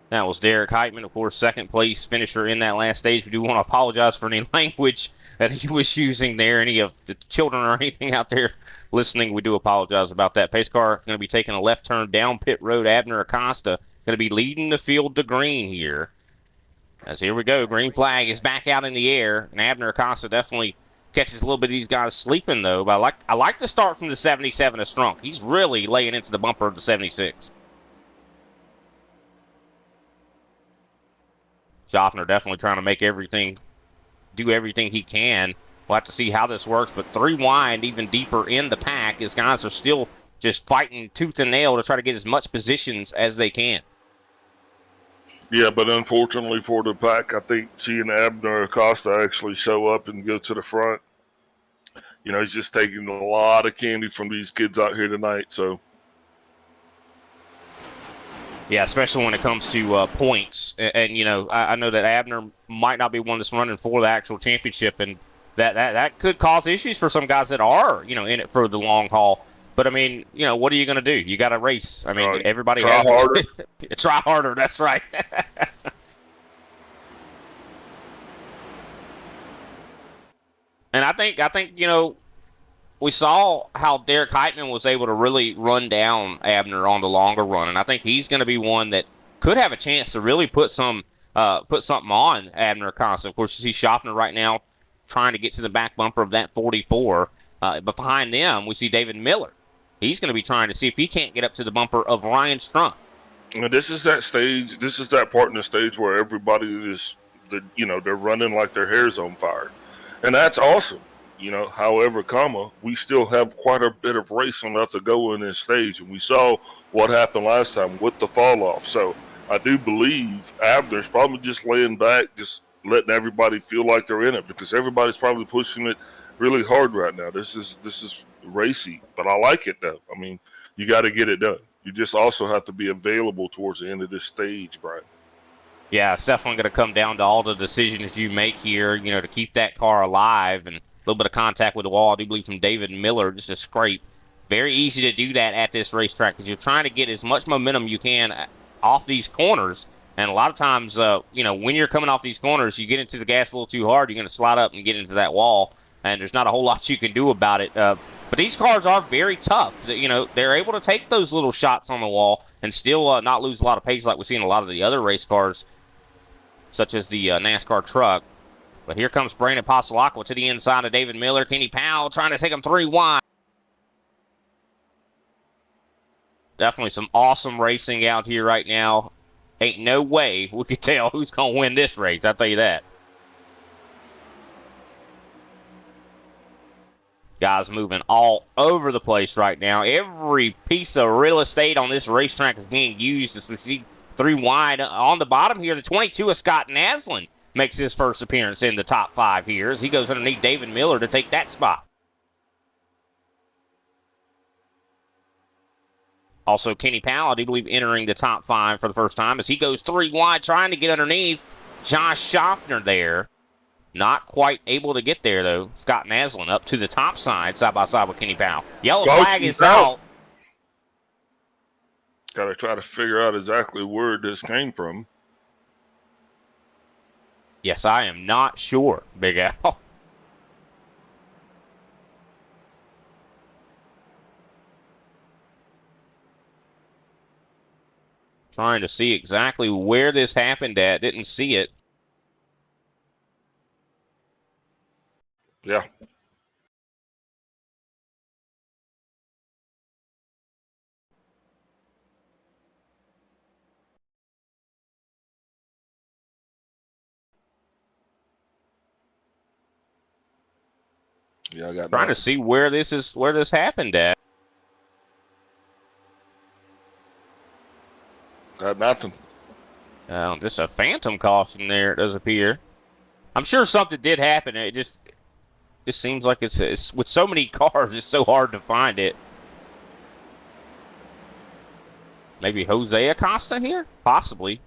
That was Derek Heitman, of course, second place finisher in that last stage. We do want to apologize for any language that he was using there. Any of the children or anything out there listening, we do apologize about that. Pace car going to be taking a left turn down pit road. Abner Acosta going to be leading the field to green here. As here we go, green flag is back out in the air, and Abner Acosta definitely catches a little bit of these guys sleeping, though. But I like to start from the 77 of Strunk. He's really laying into the bumper of the 76. Schaffner definitely trying to do everything he can. We'll have to see how this works, but 3 wide, even deeper in the pack, his guys are still just fighting tooth and nail to try to get as much positions as they can. Yeah, but unfortunately for the pack, I think seeing Abner Acosta actually show up and go to the front, you know, he's just taking a lot of candy from these kids out here tonight. So, yeah, especially when it comes to points. And you know, I know that Abner might not be one that's running for the actual championship, and that could cause issues for some guys that are, you know, in it for the long haul. But I mean, you know, what are you going to do? You got to race. I mean, everybody try has harder. to try harder. That's right. And I think you know, we saw how Derek Heitman was able to really run down Abner on the longer run, and I think he's going to be one that could have a chance to really put something on Abner Acosta. Of course, you see Schaffner right now trying to get to the back bumper of that 44, but behind them we see David Miller. He's going to be trying to see if he can't get up to the bumper of Ryan Strunk. And this is that stage. This is that part in the stage where everybody is, you know, they're running like their hair's on fire, and that's awesome. You know, however, we still have quite a bit of racing left to go in this stage, and we saw what happened last time with the fall off. So I do believe Abner's probably just laying back, just letting everybody feel like they're in it, because everybody's probably pushing it really hard right now. This is racy, but I like it though. I mean, you got to get it done. You just also have to be available towards the end of this stage, Brian. Yeah, it's definitely going to come down to all the decisions you make here, you know, to keep that car alive, and a little bit of contact with the wall, I do believe, from David Miller, just a scrape. Very easy to do that at this racetrack because you're trying to get as much momentum you can off these corners. And a lot of times, you know, when you're coming off these corners, you get into the gas a little too hard, you're going to slide up and get into that wall, and there's not a whole lot you can do about it. But these cars are very tough. You know, they're able to take those little shots on the wall and still not lose a lot of pace like we see in a lot of the other race cars, such as the NASCAR truck. But here comes Brandon Pasalacqua to the inside of David Miller. Kenny Powell trying to take him 3 wide. Definitely some awesome racing out here right now. Ain't no way we could tell who's going to win this race, I'll tell you that. Guys moving all over the place right now. Every piece of real estate on this racetrack is being used. As we see 3 wide on the bottom here. The 22 of Scott Naslin makes his first appearance in the top 5 here as he goes underneath David Miller to take that spot. Also, Kenny Powell, I do believe, entering the top 5 for the first time as he goes 3 wide, trying to get underneath Josh Schaffner there. Not quite able to get there, though. Scott Naslin up to the top side by side with Kenny Powell. Yellow flag is out. Got to try to figure out exactly where this came from. Yes, I am not sure, Big Al. Trying to see exactly where this happened at. Didn't see it. Yeah. Yeah, I got trying to see where this happened at. Got nothing. Just a phantom caution there, it does appear. I'm sure something did happen. It just seems like it's with so many cars, it's so hard to find it. Maybe Jose Acosta here? Possibly.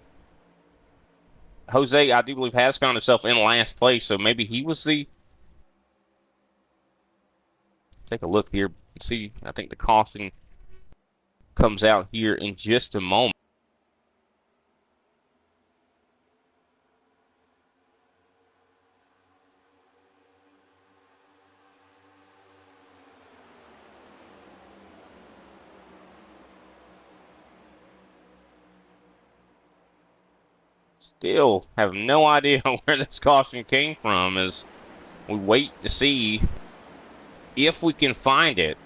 Jose, I do believe, has found himself in last place, so maybe he was the... Take a look here and see. I think the caution comes out here in just a moment. Still have no idea where this caution came from as we wait to see if we can find it.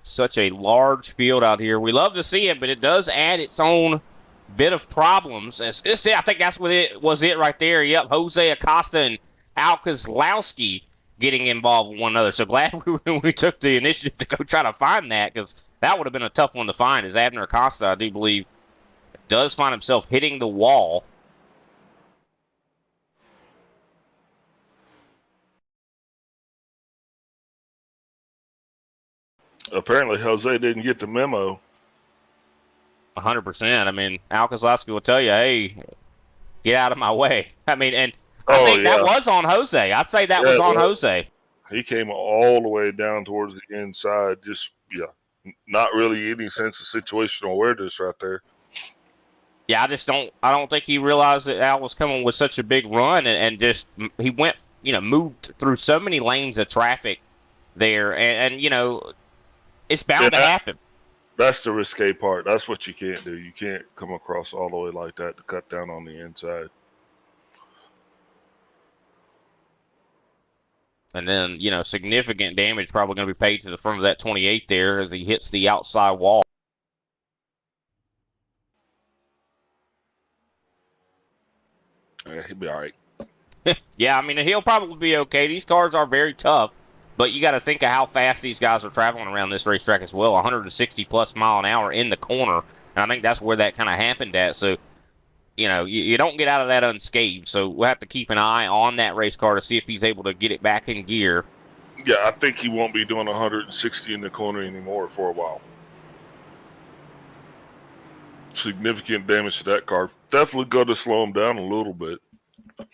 Such a large field out here. We love to see it, but it does add its own bit of problems. I think that's what it was right there. Yep, Jose Acosta and Al Kozlowski getting involved with one another. So glad we took the initiative to go try to find that, because that would have been a tough one to find, as Abner Acosta, I do believe, does find himself hitting the wall. Apparently, Jose didn't get the memo. 100%. I mean, Al Kozlowski will tell you, hey, get out of my way. I mean, and I think that was on Jose. I'd say that was on Jose. He came all the way down towards the inside. Just, not really any sense of situational awareness right there. Yeah, I don't think he realized that Al was coming with such a big run, and just, he went, moved through so many lanes of traffic there, and it's bound to happen. That's the risque part. That's what you can't do. You can't come across all the way like that to cut down on the inside. And then, significant damage probably going to be paid to the front of that 28 there as he hits the outside wall. He'll be all right. Yeah, I mean, he'll probably be okay. These cars are very tough, but you got to think of how fast these guys are traveling around this racetrack as well. 160-plus mile an hour in the corner, and I think that's where that kind of happened at. So, you don't get out of that unscathed. So we'll have to keep an eye on that race car to see if he's able to get it back in gear. Yeah, I think he won't be doing 160 in the corner anymore for a while. Significant damage to that car. Definitely going to slow him down a little bit. Of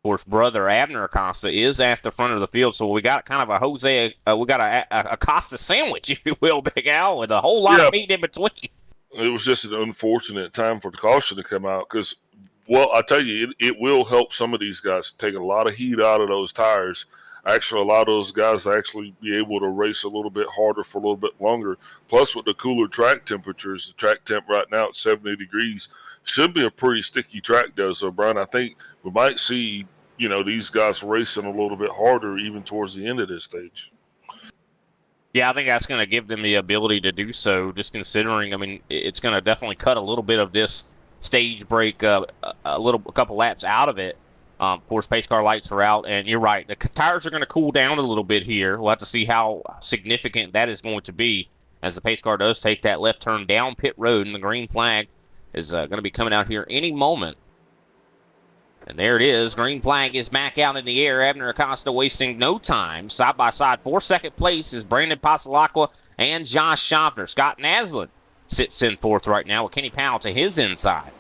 course, brother Abner Acosta is at the front of the field, so we got kind of a Acosta sandwich, if you will, Big Al, with a whole lot of meat in between. It was just an unfortunate time for the caution to come out because, I tell you, it will help some of these guys take a lot of heat out of those tires. Actually, allow those guys to actually be able to race a little bit harder for a little bit longer. Plus, with the cooler track temperatures, the track temp right now at 70 degrees should be a pretty sticky track, though. So, Brian, I think we might see, these guys racing a little bit harder even towards the end of this stage. Yeah, I think that's going to give them the ability to do so, just considering, I mean, it's going to definitely cut a little bit of this stage break, a couple laps out of it. Of course, pace car lights are out, and you're right. The tires are going to cool down a little bit here. We'll have to see how significant that is going to be as the pace car does take that left turn down pit road, and the green flag is going to be coming out here any moment. And there it is. Green flag is back out in the air. Abner Acosta wasting no time. Side by side for second place is Brandon Pasalacqua and Josh Schaffner. Scott Naslin sits in fourth right now with Kenny Powell to his inside.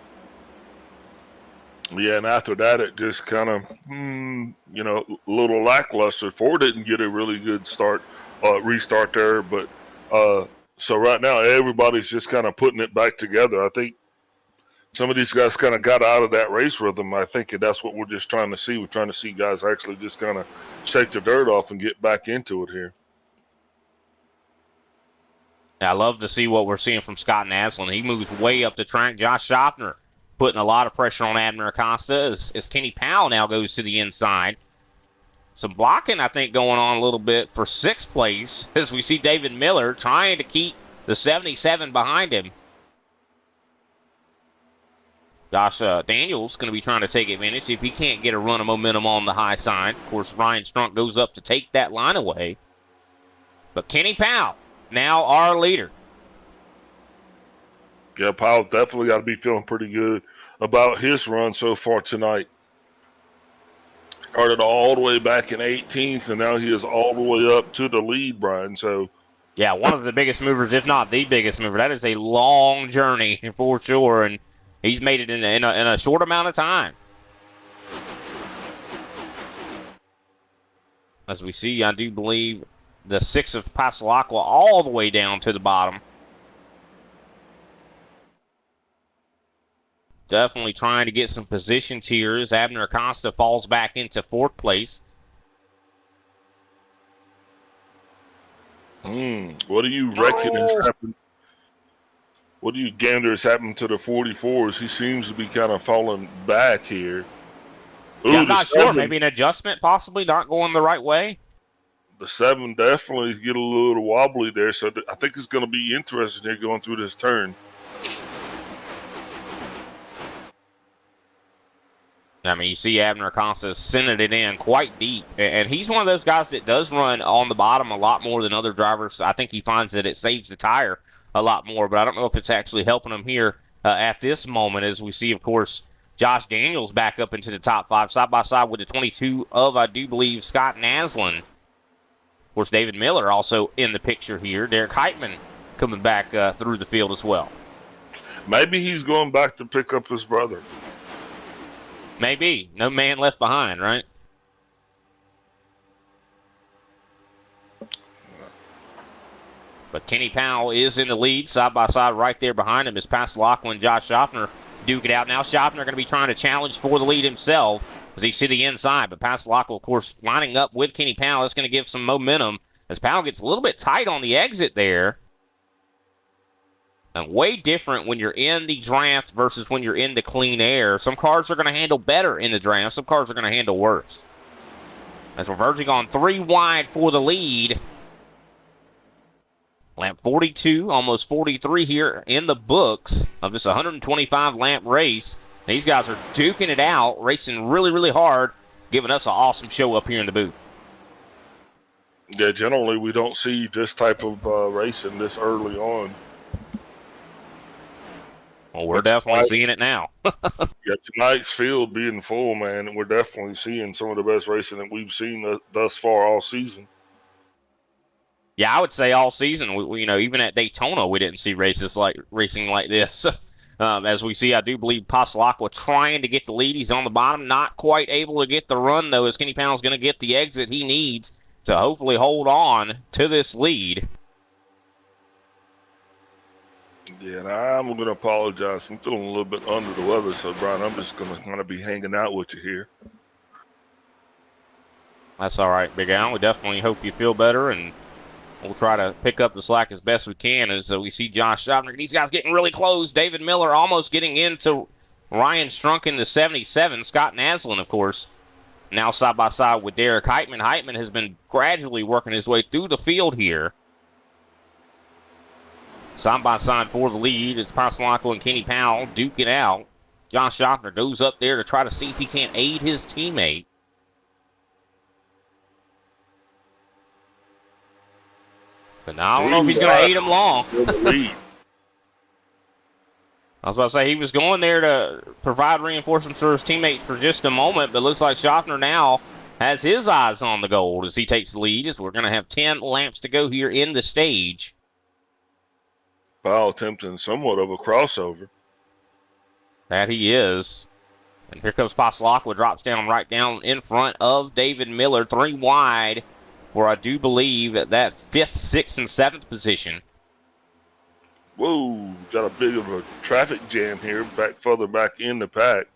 Yeah, and after that, it just kind of, a little lackluster. Ford didn't get a really good restart there. But so right now, everybody's just kind of putting it back together. I think some of these guys kind of got out of that race rhythm. I think that's what we're just trying to see. We're trying to see guys actually just kind of shake the dirt off and get back into it here. I love to see what we're seeing from Scott Naslin. He moves way up the track. Josh Schaffner putting a lot of pressure on Abner Acosta as Kenny Powell now goes to the inside. Some blocking, I think, going on a little bit for sixth place as we see David Miller trying to keep the 77 behind him. Josh Daniels going to be trying to take advantage, see if he can't get a run of momentum on the high side. Of course, Ryan Strunk goes up to take that line away. But Kenny Powell, now our leader. Yeah, Powell definitely got to be feeling pretty good about his run so far tonight. Started all the way back in 18th, and now he is all the way up to the lead, Brian. So, yeah, one of the biggest movers, if not the biggest mover. That is a long journey for sure, and he's made it in a short amount of time. As we see, I do believe the 6 of Pasalacqua all the way down to the bottom. Definitely trying to get some positions here as Abner Acosta falls back into fourth place. What do you reckon has happened? What do you gander has happened to the 44s? He seems to be kind of falling back here. Yeah, I'm not sure. Maybe an adjustment, possibly not going the right way. the 7 definitely get a little wobbly there. So I think it's going to be interesting here going through this turn. I mean, you see Abner Acosta sending it in quite deep, and he's one of those guys that does run on the bottom a lot more than other drivers. I think he finds that it saves the tire a lot more, but I don't know if it's actually helping him here at this moment, as we see, of course, Josh Daniels back up into the top 5, side by side with the 22 of, I do believe, Scott Naslin. Of course, David Miller also in the picture here. Derek Heitman coming back through the field as well. Maybe he's going back to pick up his brother. Maybe. No man left behind, right? But Kenny Powell is in the lead, side by side right there behind him is Passalacqua and Josh Schaffner duke it out. Now Schaffner going to be trying to challenge for the lead himself as he's to the inside. But Passalacqua, of course, lining up with Kenny Powell. That's going to give some momentum as Powell gets a little bit tight on the exit there. And way different when you're in the draft versus when you're in the clean air. Some cars are going to handle better in the draft. Some cars are going to handle worse. As we're verging on 3 wide for the lead. Lap 42, almost 43 here in the books of this 125-lap race. These guys are duking it out, racing really, really hard, giving us an awesome show up here in the booth. Yeah, generally we don't see this type of racing this early on. Well, we're definitely seeing it now. Yeah, tonight's field being full, man, and we're definitely seeing some of the best racing that we've seen thus far all season. Yeah, I would say all season. We even at Daytona, we didn't see racing like this. As we see, I do believe Passalacqua trying to get the lead. He's on the bottom, not quite able to get the run, though, as Kenny Powell's going to get the exit he needs to hopefully hold on to this lead. Yeah, and I'm going to apologize. I'm feeling a little bit under the weather, so, Brian, I'm just going to kind of be hanging out with you here. That's all right, Big Al. We definitely hope you feel better, and we'll try to pick up the slack as best we can as we see Josh Schaffner. These guys getting really close. David Miller almost getting into Ryan Strunk in the 77. Scott Naslin, of course, now side by side with Derek Heitman. Heitman has been gradually working his way through the field here. Side by side for the lead is Passalacqua and Kenny Powell duke it out. Josh Schaffner goes up there to try to see if he can't aid his teammate. But now I don't know if he's going to aid him long. I was about to say he was going there to provide reinforcements for his teammates for just a moment, but it looks like Schaffner now has his eyes on the gold as he takes the lead, as we're going to have 10 laps to go here in the stage. Powell attempting somewhat of a crossover. That he is. And here comes Passalacqua, drops down right down in front of David Miller, 3 wide for, I do believe, that 5th, 6th, and 7th position. Whoa, got a bit of a traffic jam here, further back in the pack.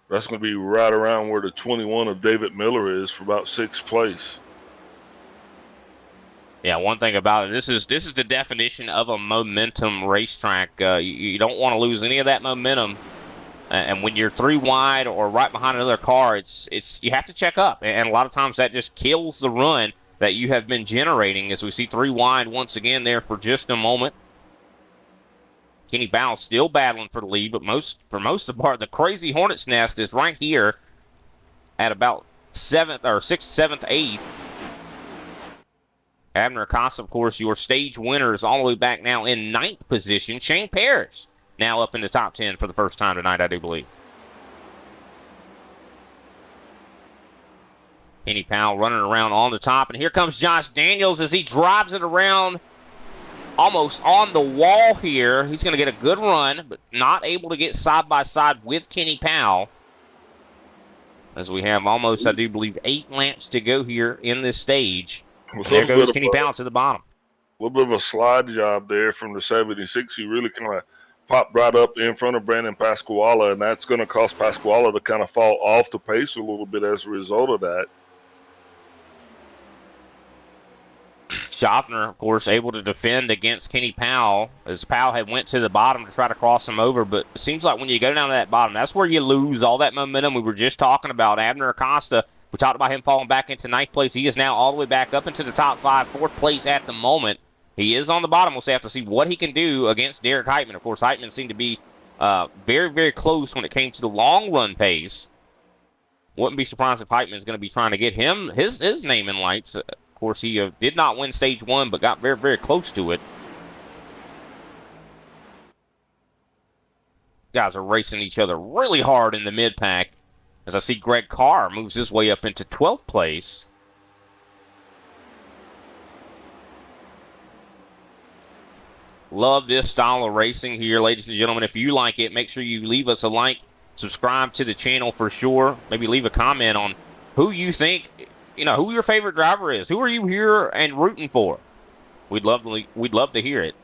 That's going to be right around where the 21 of David Miller is for about 6th place. Yeah, one thing about it, this is the definition of a momentum racetrack. You don't want to lose any of that momentum. And when you're 3 wide or right behind another car, it's you have to check up. And a lot of times that just kills the run that you have been generating, as we see 3 wide once again there for just a moment. Kenny Powell still battling for the lead, but for most of the part, the crazy Hornet's Nest is right here at about 7th or 6th, 7th, 8th. Abner Acosta, of course, your stage winner, is all the way back now in 9th position. Shane Parrish now up in the top 10 for the first time tonight, I do believe. Kenny Powell running around on the top, and here comes Josh Daniels as he drives it around almost on the wall here. He's going to get a good run, but not able to get side by side with Kenny Powell, as we have almost, I do believe, 8 laps to go here in this stage. There goes Kenny Powell to the bottom. A little bit of a slide job there from the 76. He really kind of popped right up in front of Brandon Pasquale, and that's going to cause Pasquale to kind of fall off the pace a little bit as a result of that. Schaffner, of course, able to defend against Kenny Powell, as Powell had went to the bottom to try to cross him over, but it seems like when you go down to that bottom, that's where you lose all that momentum we were just talking about. Abner Acosta We talked about him falling back into ninth place. He is now all the way back up into the top 5, fourth place at the moment. He is on the bottom. We'll have to see what he can do against Derek Heitman. Of course, Heitman seemed to be very, very close when it came to the long run pace. Wouldn't be surprised if Heitman's going to be trying to get him his name in lights. Of course, he did not win stage 1, but got very, very close to it. Guys are racing each other really hard in the mid-pack. As I see Greg Carr moves his way up into 12th place. Love this style of racing here, ladies and gentlemen. If you like it, make sure you leave us a like, subscribe to the channel for sure. Maybe leave a comment on who you think, who your favorite driver is. Who are you here and rooting for? We'd love to hear it.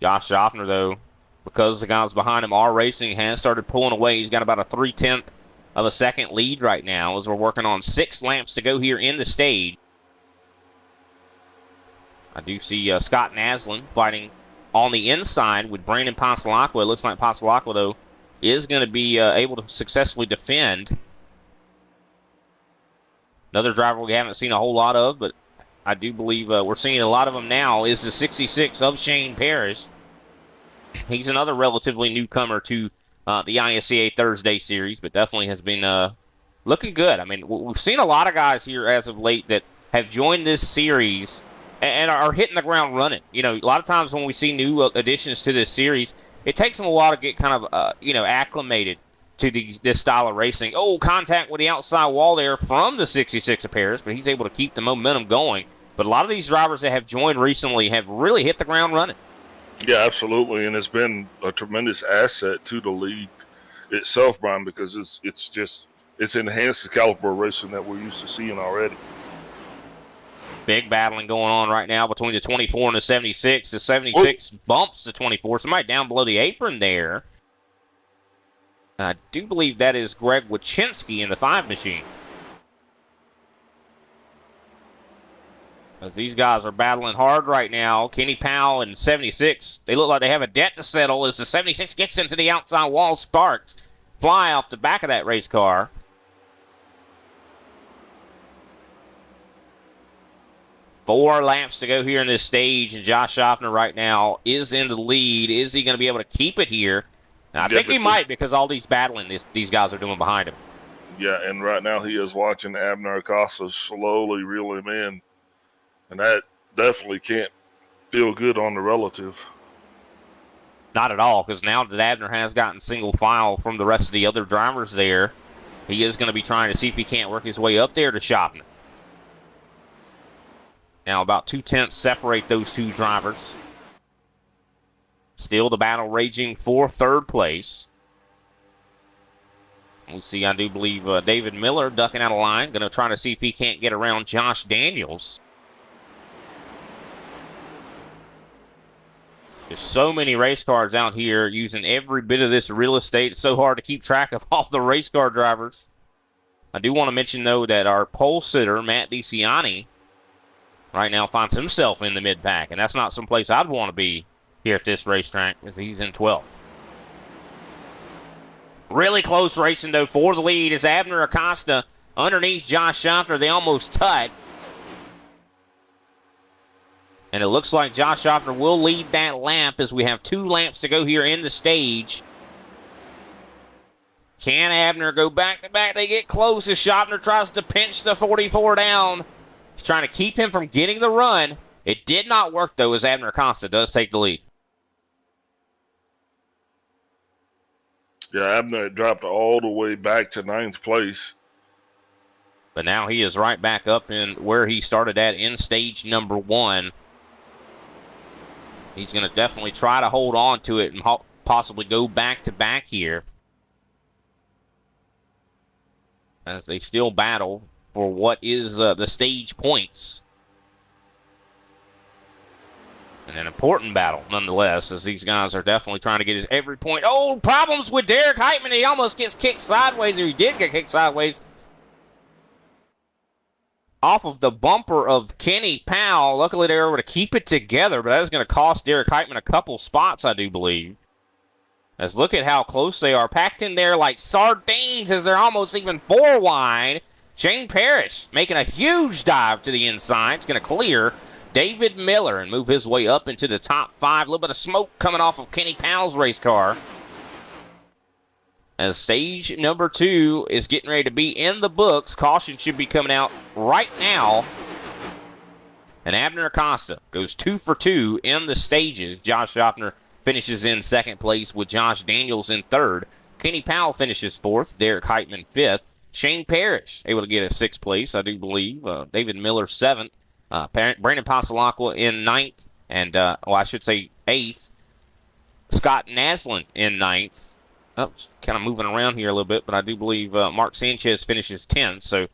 Josh Schaffner, though, because the guys behind him are racing, has started pulling away. He's got about a 0.3 of a second lead right now as we're working on 6 laps to go here in the stage. I do see Scott Naslin fighting on the inside with Brandon Pasalacqua. It looks like Pasalacqua, though, is going to be able to successfully defend. Another driver we haven't seen a whole lot of, but I do believe we're seeing a lot of them now, is the 66 of Shane Parrish. He's another relatively newcomer to the ISCA Thursday Series, but definitely has been looking good. I mean, we've seen a lot of guys here as of late that have joined this series and are hitting the ground running. A lot of times when we see new additions to this series, it takes them a while to get kind of, acclimated to this style of racing. Oh, contact with the outside wall there from the 66 of Paris, but he's able to keep the momentum going. But a lot of these drivers that have joined recently have really hit the ground running. Yeah, absolutely, and it's been a tremendous asset to the league itself, Brian, because it's enhanced the caliber of racing that we're used to seeing already. Big battling going on right now between the 24 and the 76. The 76 bumps the 24. Somebody down below the apron there. I do believe that is Greg Wachinski in the 5 machine. As these guys are battling hard right now, Kenny Powell and 76, they look like they have a debt to settle as the 76 gets into the outside wall. Sparks fly off the back of that race car. Four laps to go here in this stage, and Josh Schaffner right now is in the lead. Is he going to be able to keep it here? And I think he might, because all these battling these guys are doing behind him. Yeah, and right now he is watching Abner Acosta slowly reel him in. And that definitely can't feel good on the relative. Not at all, because now that Abner has gotten single file from the rest of the other drivers there, he is going to be trying to see if he can't work his way up there to Schaffner. Now about 2/10 separate those two drivers. Still the battle raging for third place. We'll see, I do believe David Miller ducking out of line. Going to try to see if he can't get around Josh Daniels. There's so many race cars out here using every bit of this real estate. It's so hard to keep track of all the race car drivers. I do want to mention, though, that our pole sitter, Matt DiCiani, right now finds himself in the mid-pack, and that's not someplace I'd want to be here at this racetrack, as he's in 12th. Really close racing, though, for the lead is Abner Acosta underneath Josh Schaffner. They almost touch. And it looks like Josh Schaffner will lead that lap as we have 2 laps to go here in the stage. Can Abner go back to back? They get close as Schaffner tries to pinch the 44 down. He's trying to keep him from getting the run. It did not work, though, as Abner Acosta does take the lead. Yeah, Abner dropped all the way back to 9th place. But now he is right back up in where he started at in stage number 1. He's going to definitely try to hold on to it and possibly go back-to-back here, as they still battle for what is the stage points. And an important battle, nonetheless, as these guys are definitely trying to get his every point. Oh, problems with Derek Heitman. He almost gets kicked sideways, or he did get kicked sideways off of the bumper of Kenny Powell. Luckily, they were able to keep it together, but that is going to cost Derek Heitman a couple spots, I do believe. As look at how close they are, packed in there like sardines as they're almost even 4 wide. Shane Parrish making a huge dive to the inside. It's going to clear David Miller and move his way up into the top 5. A little bit of smoke coming off of Kenny Powell's race car. As stage number 2 is getting ready to be in the books. Caution should be coming out right now. And Abner Acosta goes 2 for 2 in the stages. Josh Schaffner finishes in second place with Josh Daniels in third. Kenny Powell finishes fourth. Derek Heitman fifth. Shane Parrish able to get a 6th place, I do believe. David Miller 7th. Brandon Pasalacqua in 9th. And, I should say 8th. Scott Naslin in 9th. Oh, kind of moving around here a little bit, but I do believe Mark Sanchez finishes 10th. So a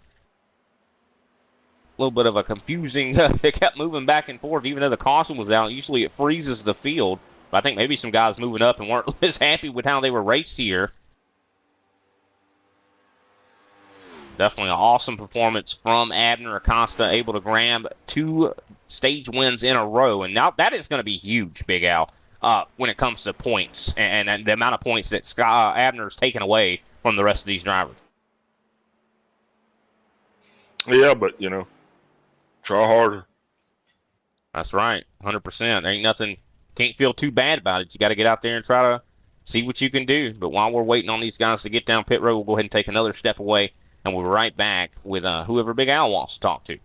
little bit of a confusing. They kept moving back and forth, even though the caution was out. Usually it freezes the field. But I think maybe some guys moving up and weren't as happy with how they were raced here. Definitely an awesome performance from Abner Acosta, able to grab 2 stage wins in a row. And now that is going to be huge, Big Al, when it comes to points and the amount of points that Abner's taken away from the rest of these drivers. Yeah, but, try harder. That's right, 100%. There ain't nothing, can't feel too bad about it. You got to get out there and try to see what you can do. But while we're waiting on these guys to get down pit road, we'll go ahead and take another step away. And we'll be right back with whoever Big Al wants to talk to.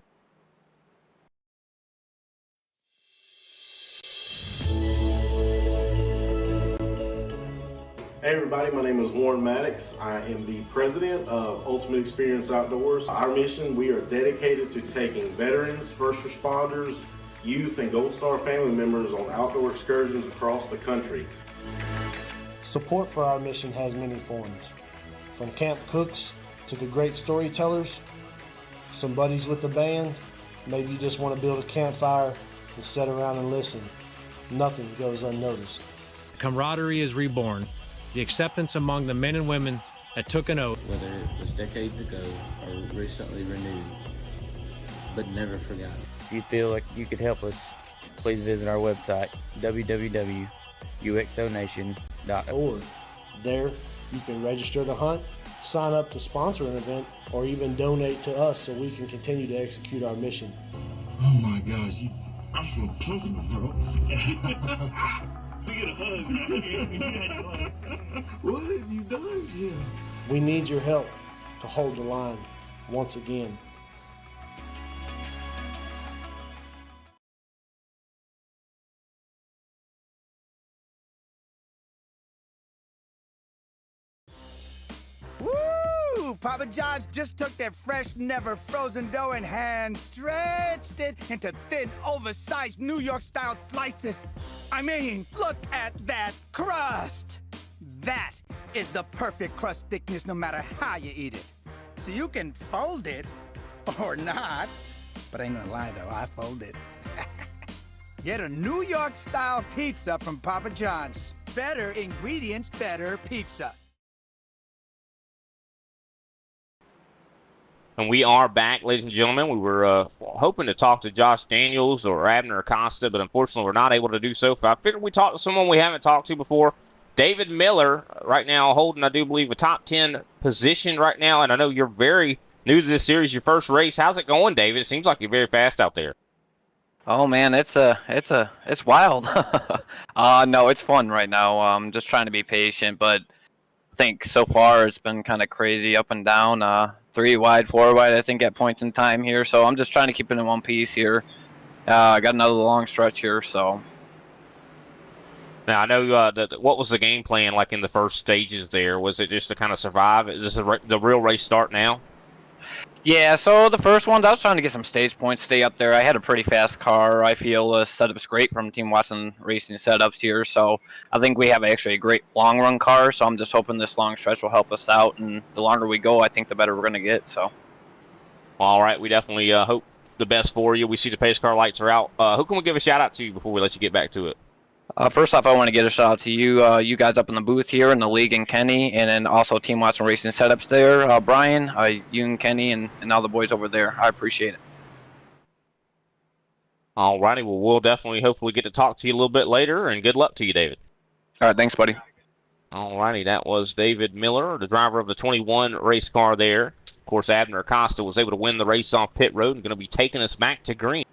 Hey everybody, my name is Warren Maddox. I am the president of Ultimate Experience Outdoors. Our mission, we are dedicated to taking veterans, first responders, youth, and Gold Star family members on outdoor excursions across the country. Support for our mission has many forms. From camp cooks to the great storytellers, some buddies with the band, maybe you just want to build a campfire and sit around and listen. Nothing goes unnoticed. Camaraderie is reborn. The acceptance among the men and women that took an oath. Whether it was decades ago or recently renewed, but never forgotten. If you feel like you could help us, please visit our website, www.uxonation.org. There, you can register to hunt, sign up to sponsor an event, or even donate to us so we can continue to execute our mission. Oh my gosh, I'm so talking, bro. We get a hug, man. What have you done, Jim? We need your help to hold the line once again. Woo! Papa John's just took their fresh, never frozen dough and hand stretched it into thin, oversized New York-style slices. I mean, look at that crust! That is the perfect crust thickness no matter how you eat it. So you can fold it or not. But I ain't gonna lie though, I fold it. Get a New York-style pizza from Papa John's. Better ingredients, better pizza. And we are back, ladies and gentlemen. We were hoping to talk to Josh Daniels or Abner Acosta, but unfortunately we're not able to do so. I figured we talked to someone we haven't talked to before. David Miller, right now holding, I do believe, a top 10 position right now. And I know you're very new to this series, your first race. How's it going, David? It seems like you're very fast out there. Oh man, it's wild. No, it's fun right now. Just trying to be patient, but I think so far it's been kind of crazy up and down. 3 wide, 4 wide, I think, at points in time here. So I'm just trying to keep it in one piece here. I got another long stretch here, so. Now, I know what was the game plan like in the first stages there? Was it just to kind of survive? Is the real race start now? Yeah, so the first ones, I was trying to get some stage points, stay up there. I had a pretty fast car. I feel the setup's great from Team Watson Racing setups here. So I think we have actually a great long run car. So I'm just hoping this long stretch will help us out. And the longer we go, I think the better we're going to get. So. All right, we definitely hope the best for you. We see the pace car lights are out. Who can we give a shout out to before we let you get back to it? First off, I want to get a shout out to you, you guys up in the booth here in the league, and Kenny, and then also Team Watson Racing setups there, Brian, you and Kenny, and all the boys over there. I appreciate it. All righty, well, we'll definitely hopefully get to talk to you a little bit later, and good luck to you, David. All right, thanks, buddy. Alrighty, that was David Miller, the driver of the 21 race car there. Of course, Abner Acosta was able to win the race off pit road and going to be taking us back to green.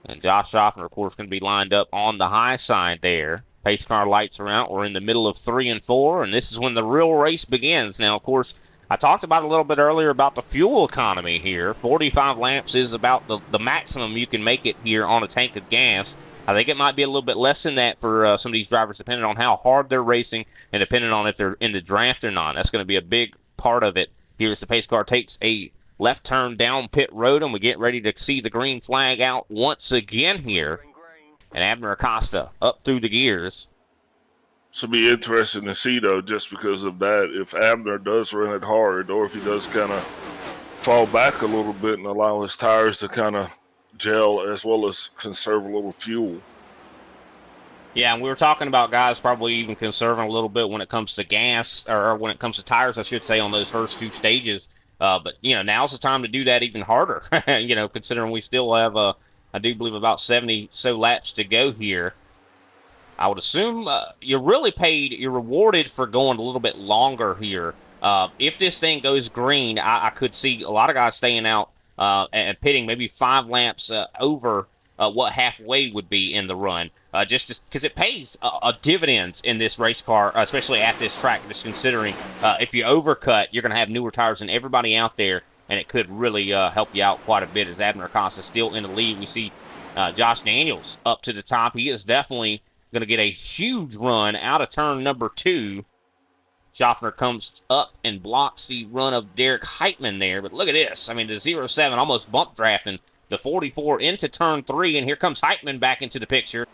And Josh Schaffner, of course, going to be lined up on the high side there. Pace car lights are out. We're in the middle of 3 and 4, and this is when the real race begins. Now, of course, I talked about a little bit earlier about the fuel economy here. 45 laps is about the maximum you can make it here on a tank of gas. I think it might be a little bit less than that for some of these drivers, depending on how hard they're racing and depending on if they're in the draft or not. That's going to be a big part of it here as the pace car takes a left turn down pit road, and we get ready to see the green flag out once again here. And Abner Acosta up through the gears. This will be interesting to see, though, just because of that. If Abner does run it hard, or if he does kind of fall back a little bit and allow his tires to kind of gel, as well as conserve a little fuel. Yeah, and we were talking about guys probably even conserving a little bit when it comes to gas, or when it comes to tires, I should say, on those first 2 stages. But, you know, now's the time to do that even harder, you know, considering we still have, I do believe, about 70 so laps to go here. I would assume you're really paid, you're rewarded for going a little bit longer here. If this thing goes green, I could see a lot of guys staying out and pitting maybe 5 laps over what halfway would be in the run. Just because it pays dividends in this race car, especially at this track, just considering if you overcut, you're going to have newer tires than everybody out there, and it could really help you out quite a bit as Abner Acosta still in the lead. We see Josh Daniels up to the top. He is definitely going to get a huge run out of turn number 2. Schaffner comes up and blocks the run of Derek Heitman there. But look at this. I mean, the 07 almost bump drafting the 44 into turn 3, and here comes Heitman back into the picture.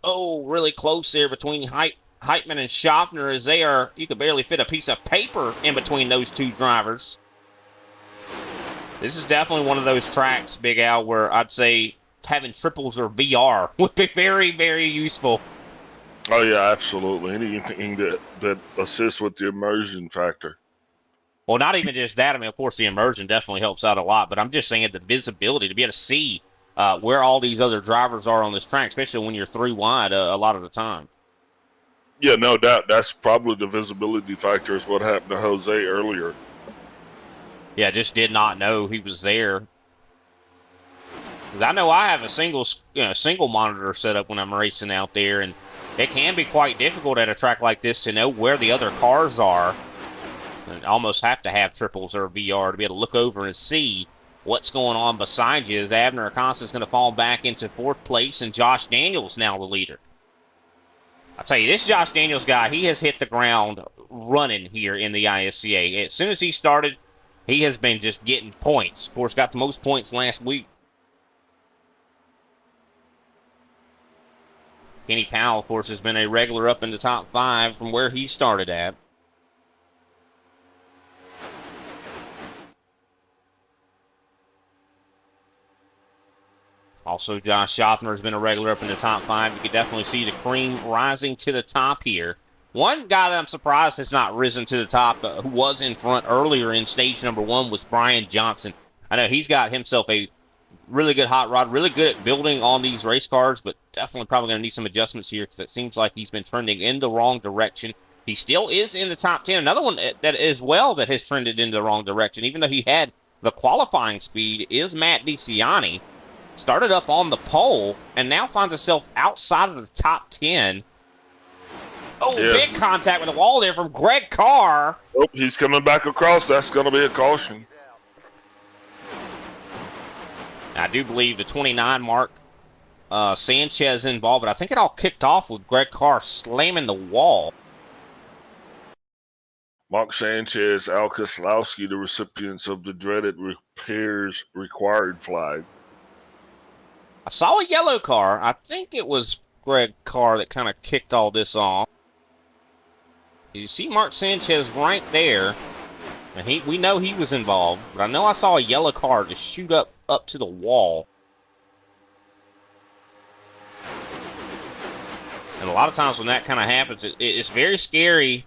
Oh, really close there between Heitman and Schaffner as they are, you could barely fit a piece of paper in between those 2 drivers. This is definitely one of those tracks, Big Al, where I'd say having triples or VR would be very, very useful. Oh, yeah, absolutely. Anything that assists with the immersion factor. Well, not even just that. I mean, of course, the immersion definitely helps out a lot, but I'm just saying the visibility, to be able to see where all these other drivers are on this track, especially when you're 3 wide a lot of the time. Yeah, no doubt. That's probably the visibility factor is what happened to Jose earlier. Yeah, just did not know he was there. I know I have a single monitor set up when I'm racing out there, and it can be quite difficult at a track like this to know where the other cars are. And almost have to have triples or VR to be able to look over and see what's going on beside you as Abner Acosta is going to fall back into 4th place, and Josh Daniels now the leader. I'll tell you, this Josh Daniels guy, he has hit the ground running here in the ISCA. As soon as he started, he has been just getting points. Of course, got the most points last week. Kenny Powell, of course, has been a regular up in the top 5 from where he started at. Also, Josh Schaffner has been a regular up in the top 5. You can definitely see the cream rising to the top here. One guy that I'm surprised has not risen to the top, who was in front earlier in stage number 1, was Brian Johnson. I know he's got himself a really good hot rod, really good at building on these race cars, but definitely probably going to need some adjustments here because it seems like he's been trending in the wrong direction. He still is in the top 10. Another one that as well that has trended in the wrong direction, even though he had the qualifying speed, is Matt DiCiani. Started up on the pole and now finds himself outside of the top 10. Oh, yeah. Big contact with the wall there from Greg Carr. Oh, he's coming back across. That's going to be a caution. I do believe the 29 Mark Sanchez involved, but I think it all kicked off with Greg Carr slamming the wall. Mark Sanchez, Al Koslowski, the recipients of the dreaded repairs required flag. I saw a yellow car. I think it was Greg Carr that kind of kicked all this off. You see Mark Sanchez right there. And we know he was involved, but I know I saw a yellow car just shoot up to the wall. And a lot of times when that kind of happens, it's very scary,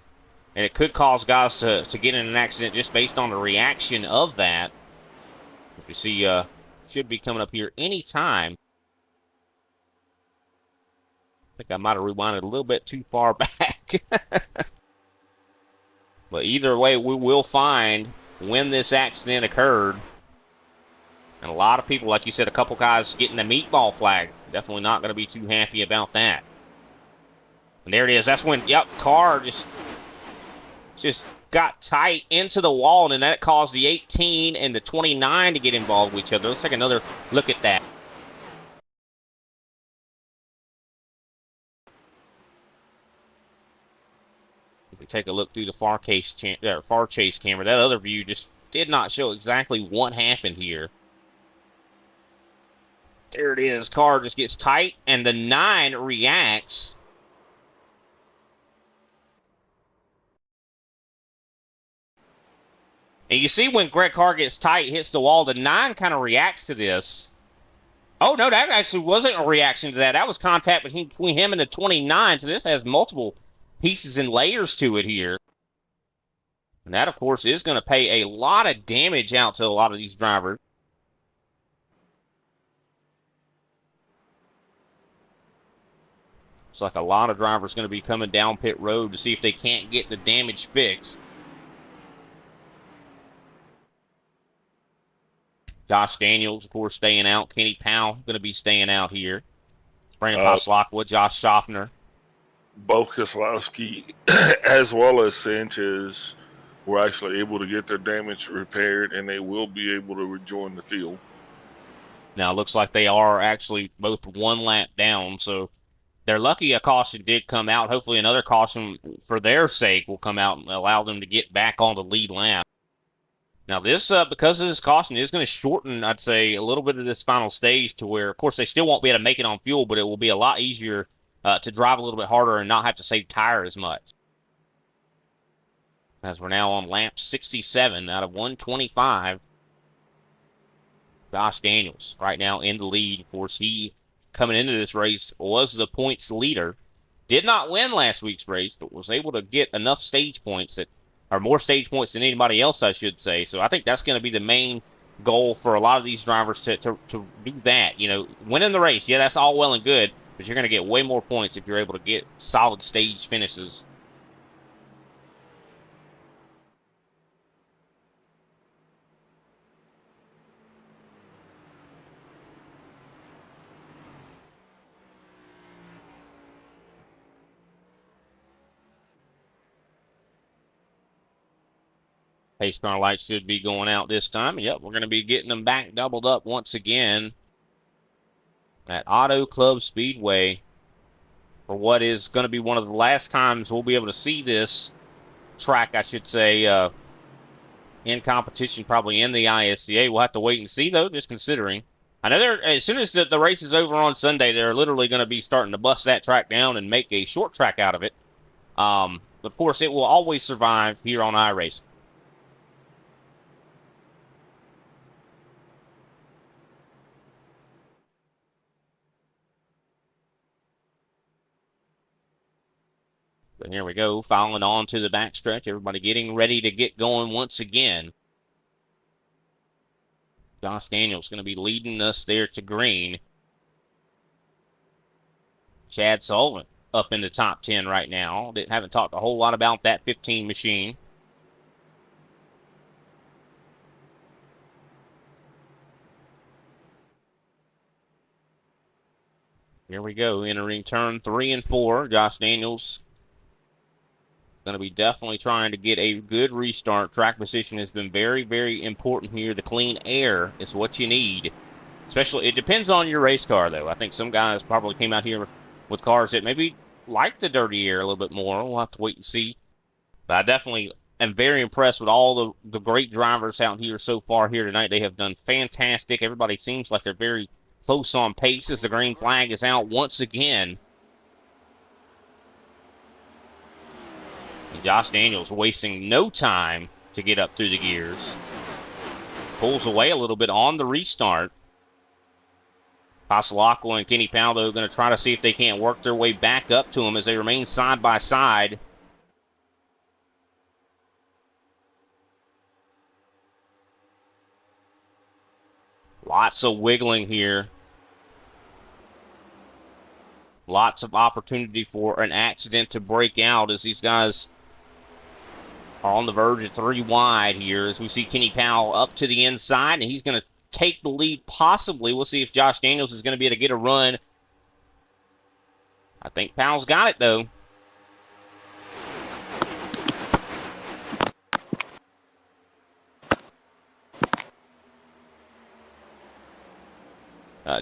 and it could cause guys to get in an accident just based on the reaction of that. If you see should be coming up here anytime. I think I might have rewinded a little bit too far back. But either way, we will find when this accident occurred. And a lot of people, like you said, a couple guys getting the meatball flag. Definitely not going to be too happy about that. And there it is. That's when, yep, car just got tight into the wall, and then that caused the 18 and the 29 to get involved with each other. Let's take another look at that. If we take a look through the far chase camera, that other view just did not show exactly what happened here. There it is. Car just gets tight, and the 9 reacts. And you see when Greg Carr gets tight, hits the wall, the 9 kind of reacts to this. Oh, no, that actually wasn't a reaction to that. That was contact between him and the 29, so this has multiple pieces and layers to it here. And that, of course, is going to pay a lot of damage out to a lot of these drivers. Looks like a lot of drivers going to be coming down pit road to see if they can't get the damage fixed. Josh Daniels, of course, staying out. Kenny Powell going to be staying out here. Brandon Paslakwa, Josh Schaffner. Both Keselowski as well as Sanchez were actually able to get their damage repaired, and they will be able to rejoin the field. Now, it looks like they are actually both one lap down, so they're lucky a caution did come out. Hopefully another caution for their sake will come out and allow them to get back on the lead lap. Now, this, because of this caution, is going to shorten, I'd say, a little bit of this final stage to where, of course, they still won't be able to make it on fuel, but it will be a lot easier to drive a little bit harder and not have to save tire as much. As we're now on lap 67 out of 125. Josh Daniels right now in the lead. Of course, he, coming into this race, was the points leader. Did not win last week's race, but was able to get enough stage points that are more stage points than anybody else, I should say. So I think that's going to be the main goal for a lot of these drivers to do that. You know, winning the race, yeah, that's all well and good, but you're going to get way more points if you're able to get solid stage finishes. Pace car lights should be going out this time. Yep, we're going to be getting them back doubled up once again at Auto Club Speedway for what is going to be one of the last times we'll be able to see this track, I should say, in competition, probably in the ISCA. We'll have to wait and see, though, just considering. I know as soon as the race is over on Sunday, they're literally going to be starting to bust that track down and make a short track out of it. But of course, it will always survive here on iRacing. But here we go, following on to the backstretch. Everybody getting ready to get going once again. Josh Daniels going to be leading us there to green. Chad Sullivan up in the top 10 right now. Haven't talked a whole lot about that 15 machine. Here we go, entering turn 3 and 4. Josh Daniels going to be definitely trying to get a good restart. Track position has been very, very important here. The clean air is what you need. Especially, it depends on your race car, though. I think some guys probably came out here with cars that maybe like the dirty air a little bit more. We'll have to wait and see. But I definitely am very impressed with all the great drivers out here so far here tonight. They have done fantastic. Everybody seems like they're very close on pace as the green flag is out once again. And Josh Daniels wasting no time to get up through the gears. Pulls away a little bit on the restart. Pasalakwa and Kenny Powell going to try to see if they can't work their way back up to him as they remain side by side. Lots of wiggling here. Lots of opportunity for an accident to break out as these guys are on the verge of 3 wide here as we see Kenny Powell up to the inside, and he's going to take the lead possibly. We'll see if Josh Daniels is going to be able to get a run. I think Powell's got it, though.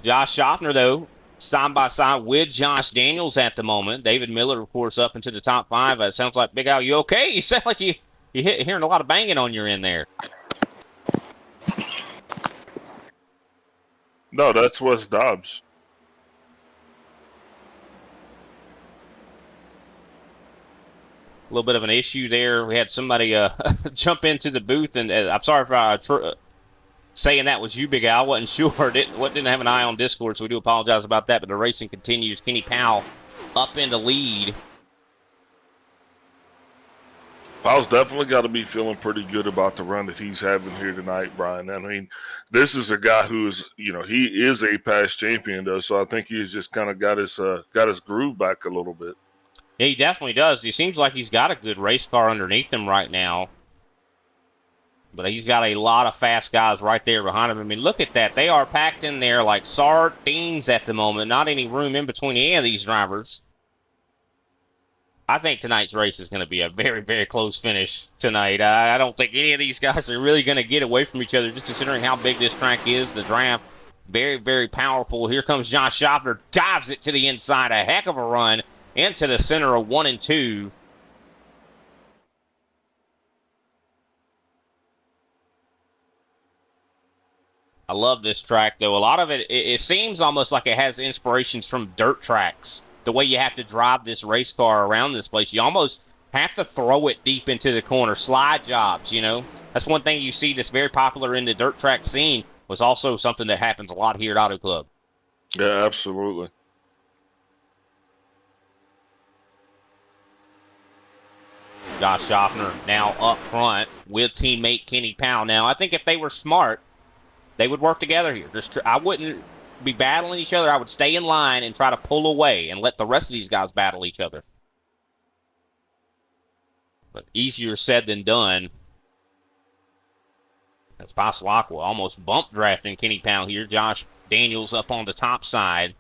Josh Schaffner, though, side by side with Josh Daniels at the moment. David Miller, of course, up into the top 5. It sounds like, Big Al, you okay? You sound like you're hearing a lot of banging on your end there. No, that's Wes Dobbs. A little bit of an issue there. We had somebody jump into the booth, and I'm sorry for saying that was you, Big Al. I wasn't sure. Didn't have an eye on Discord, so we do apologize about that. But the racing continues. Kenny Powell up in the lead. Powell's definitely got to be feeling pretty good about the run that he's having here tonight, Brian. I mean, this is a guy who is, he is a past champion, though, so I think he's just kind of got his groove back a little bit. Yeah, he definitely does. He seems like he's got a good race car underneath him right now. But he's got a lot of fast guys right there behind him. I mean, look at that. They are packed in there like sardines at the moment. Not any room in between any of these drivers. I think tonight's race is going to be a very, very close finish tonight. I don't think any of these guys are really going to get away from each other, just considering how big this track is. The draft, very, very powerful. Here comes Josh Schaffner, dives it to the inside. A heck of a run into the center of 1 and 2. I love this track, though. A lot of it seems almost like it has inspirations from dirt tracks. The way you have to drive this race car around this place, you almost have to throw it deep into the corner. Slide jobs, That's one thing you see that's very popular in the dirt track scene, was also something that happens a lot here at Auto Club. Yeah, absolutely. Josh Schaffner now up front with teammate Kenny Powell. Now, I think if they were smart, they would work together here. I wouldn't be battling each other. I would stay in line and try to pull away and let the rest of these guys battle each other. But easier said than done. That's Pasalacqua almost bump drafting Kenny Powell here. Josh Daniels up on the top side.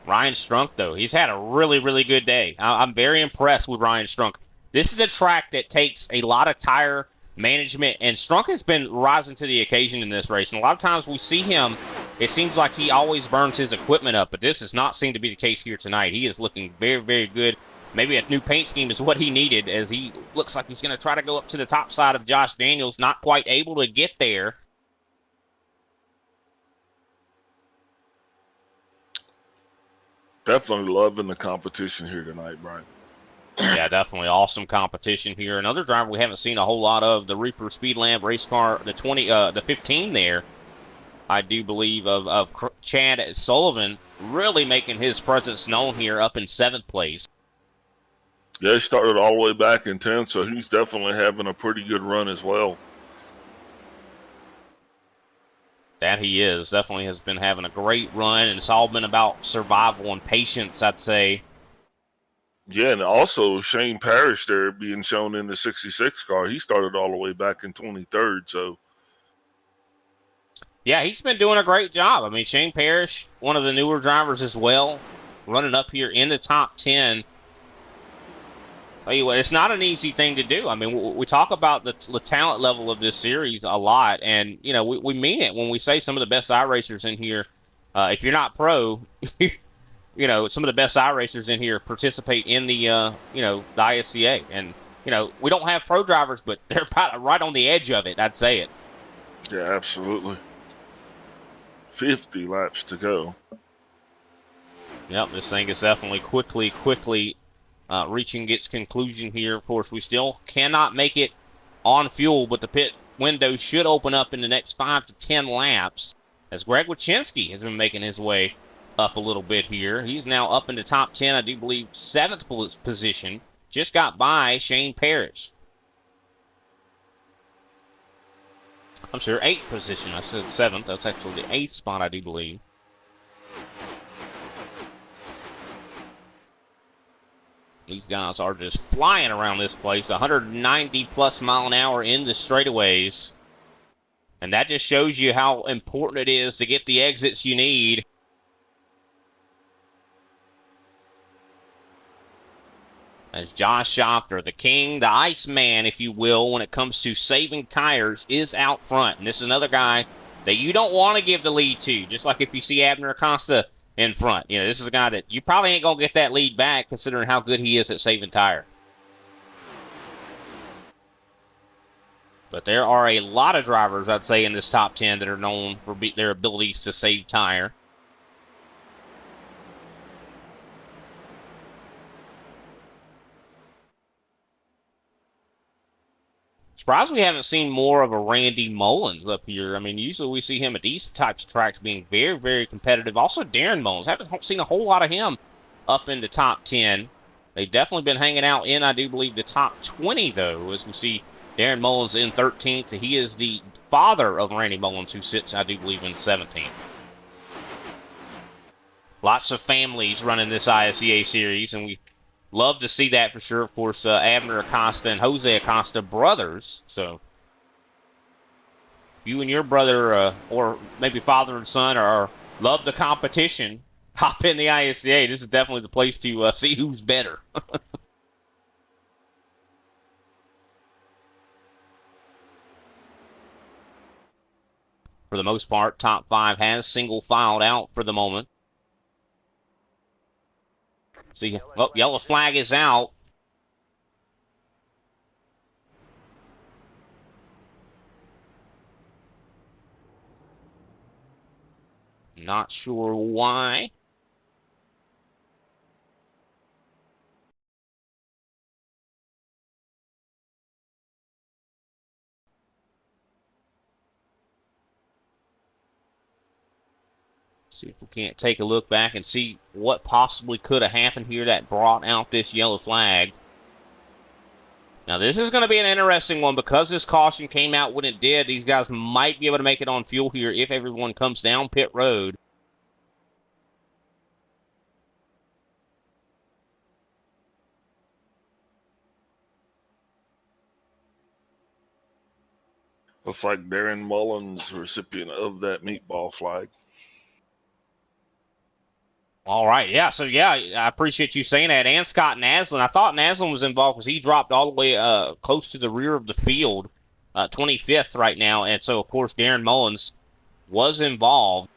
Ryan Strunk, though, he's had a really, really good day. I'm very impressed with Ryan Strunk. This is a track that takes a lot of tire management, and Strunk has been rising to the occasion in this race. And a lot of times we see him, it seems like he always burns his equipment up, but this does not seem to be the case here tonight. He is looking very, very good. Maybe a new paint scheme is what he needed, as he looks like he's going to try to go up to the top side of Josh Daniels, not quite able to get there. Definitely loving the competition here tonight, Brian. Yeah, definitely awesome competition here. Another driver we haven't seen a whole lot of, the Reaper Speed Lab race car, the 15 there, I do believe, of Chad Sullivan, really making his presence known here up in 7th place. Yeah, he started all the way back in 10th, so he's definitely having a pretty good run as well. That he is. Definitely has been having a great run, and it's all been about survival and patience, I'd say. Yeah, and also Shane Parrish there being shown in the 66 car. He started all the way back in 23rd, so. Yeah, he's been doing a great job. I mean, Shane Parrish, one of the newer drivers as well, running up here in the top 10. Tell you what, it's not an easy thing to do. I mean, we talk about the talent level of this series a lot, and, we mean it when we say some of the best iRacers in here. If you're not pro, some of the best iRacers in here participate in the, the ISCA. And, we don't have pro drivers, but they're right on the edge of it, I'd say it. Yeah, absolutely. 50 laps to go. Yep, this thing is definitely quickly reaching its conclusion here. Of course, we still cannot make it on fuel, but the pit window should open up in the next 5 to 10 laps, as Greg Wachinski has been making his way up a little bit here. He's now up in the top 10, I do believe, 7th position. Just got by Shane Parrish. I'm sure 8th position. I said 7th. That's actually the 8th spot, I do believe. These guys are just flying around this place. 190 plus mile an hour in the straightaways. And that just shows you how important it is to get the exits you need. As Josh Shofter, the king, the Iceman, if you will, when it comes to saving tires, is out front. And this is another guy that you don't want to give the lead to. Just like if you see Abner Acosta in front. You know, this is a guy that you probably ain't going to get that lead back considering how good he is at saving tire. But there are a lot of drivers, I'd say, in this top 10 that are known for their abilities to save tire. Surprised we haven't seen more of a Randy Mullins up here. I mean, usually we see him at these types of tracks being very, very competitive. Also, Darren Mullins. Haven't seen a whole lot of him up in the top 10. They've definitely been hanging out in, I do believe, the top 20, though, as we see Darren Mullins in 13th. He is the father of Randy Mullins, who sits, I do believe, in 17th. Lots of families running this ISCA series, and we love to see that for sure. Of course, Abner Acosta and Jose Acosta, brothers. So, you and your brother, or maybe father and son, love the competition, hop in the ISCA. This is definitely the place to see who's better. For the most part, top 5 has single filed out for the moment. See, well, yellow flag is out. Not sure why. See if we can't take a look back and see what possibly could have happened here that brought out this yellow flag. Now, this is going to be an interesting one because this caution came out when it did. These guys might be able to make it on fuel here if everyone comes down pit road. Looks like Darren Mullins, recipient of that meatball flag. All right, yeah, so yeah, I appreciate you saying that. And Scott Naslin. I thought Naslin was involved because he dropped all the way close to the rear of the field, 25th right now. And so, of course, Darren Mullins was involved.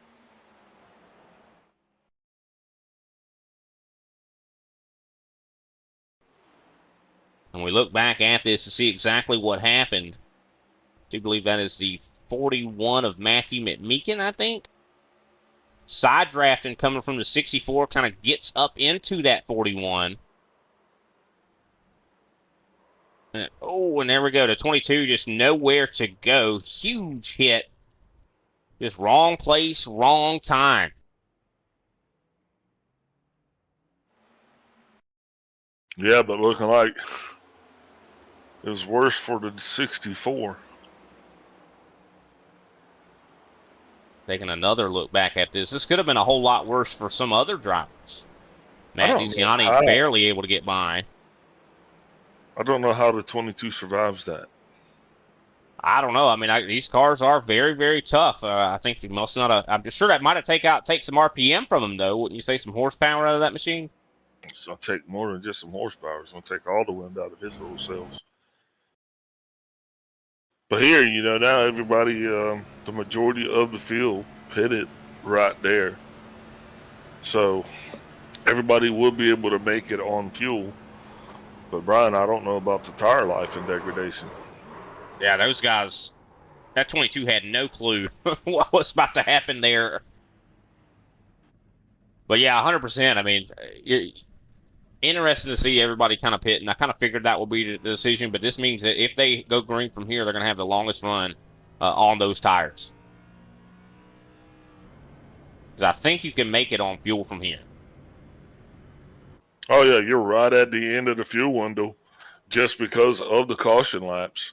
And we look back at this to see exactly what happened. I do believe that is the 41 of Matthew McMeekin, I think. Side drafting coming from the 64 kind of gets up into that 41. And there we go. The 22 just nowhere to go. Huge hit. Just wrong place, wrong time. Yeah, but looking like it was worse for the 64. Taking another look back at this. This could have been a whole lot worse for some other drivers. Matt DeCiani barely able to get by. I don't know how the 22 survives that. I don't know. I mean, these cars are very, very tough. I think you must not. I'm just sure that might have take some RPM from them, though. Wouldn't you say some horsepower out of that machine? It's going to take more than just some horsepower. It's going to take all the wind out of his little cells. But here, now everybody, the majority of the field pitted right there. So everybody will be able to make it on fuel. But Brian, I don't know about the tire life and degradation. Yeah, those guys, that 22 had no clue what was about to happen there. But yeah, 100%. I mean, interesting to see everybody kind of pit, and I kind of figured that would be the decision, but this means that if they go green from here, they're going to have the longest run on those tires. Because I think you can make it on fuel from here. Oh, yeah, you're right at the end of the fuel window just because of the caution laps.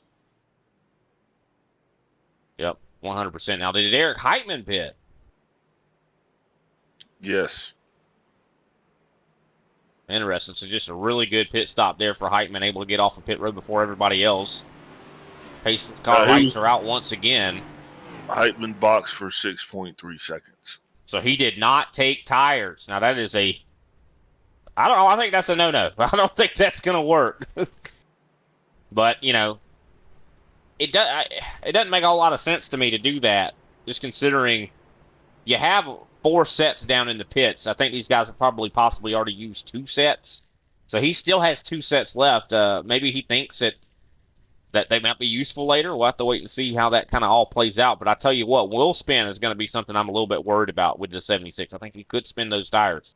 100%. Now, did Eric Heitman pit? Yes. Interesting. So just a really good pit stop there for Heitman, able to get off the pit road before everybody else. Pace car lights are out once again. Heitman boxed for 6.3 seconds. So he did not take tires. Now that is I don't know. I think that's a no-no. I don't think that's going to work. But, you know, it doesn't make a whole lot of sense to me to do that, just considering you have 4 sets down in the pits. I think these guys have probably possibly already used 2 sets. So he still has 2 sets left. Maybe he thinks that they might be useful later. We'll have to wait and see how that kind of all plays out. But I tell you what, wheel spin is going to be something I'm a little bit worried about with the 76. I think he could spin those tires.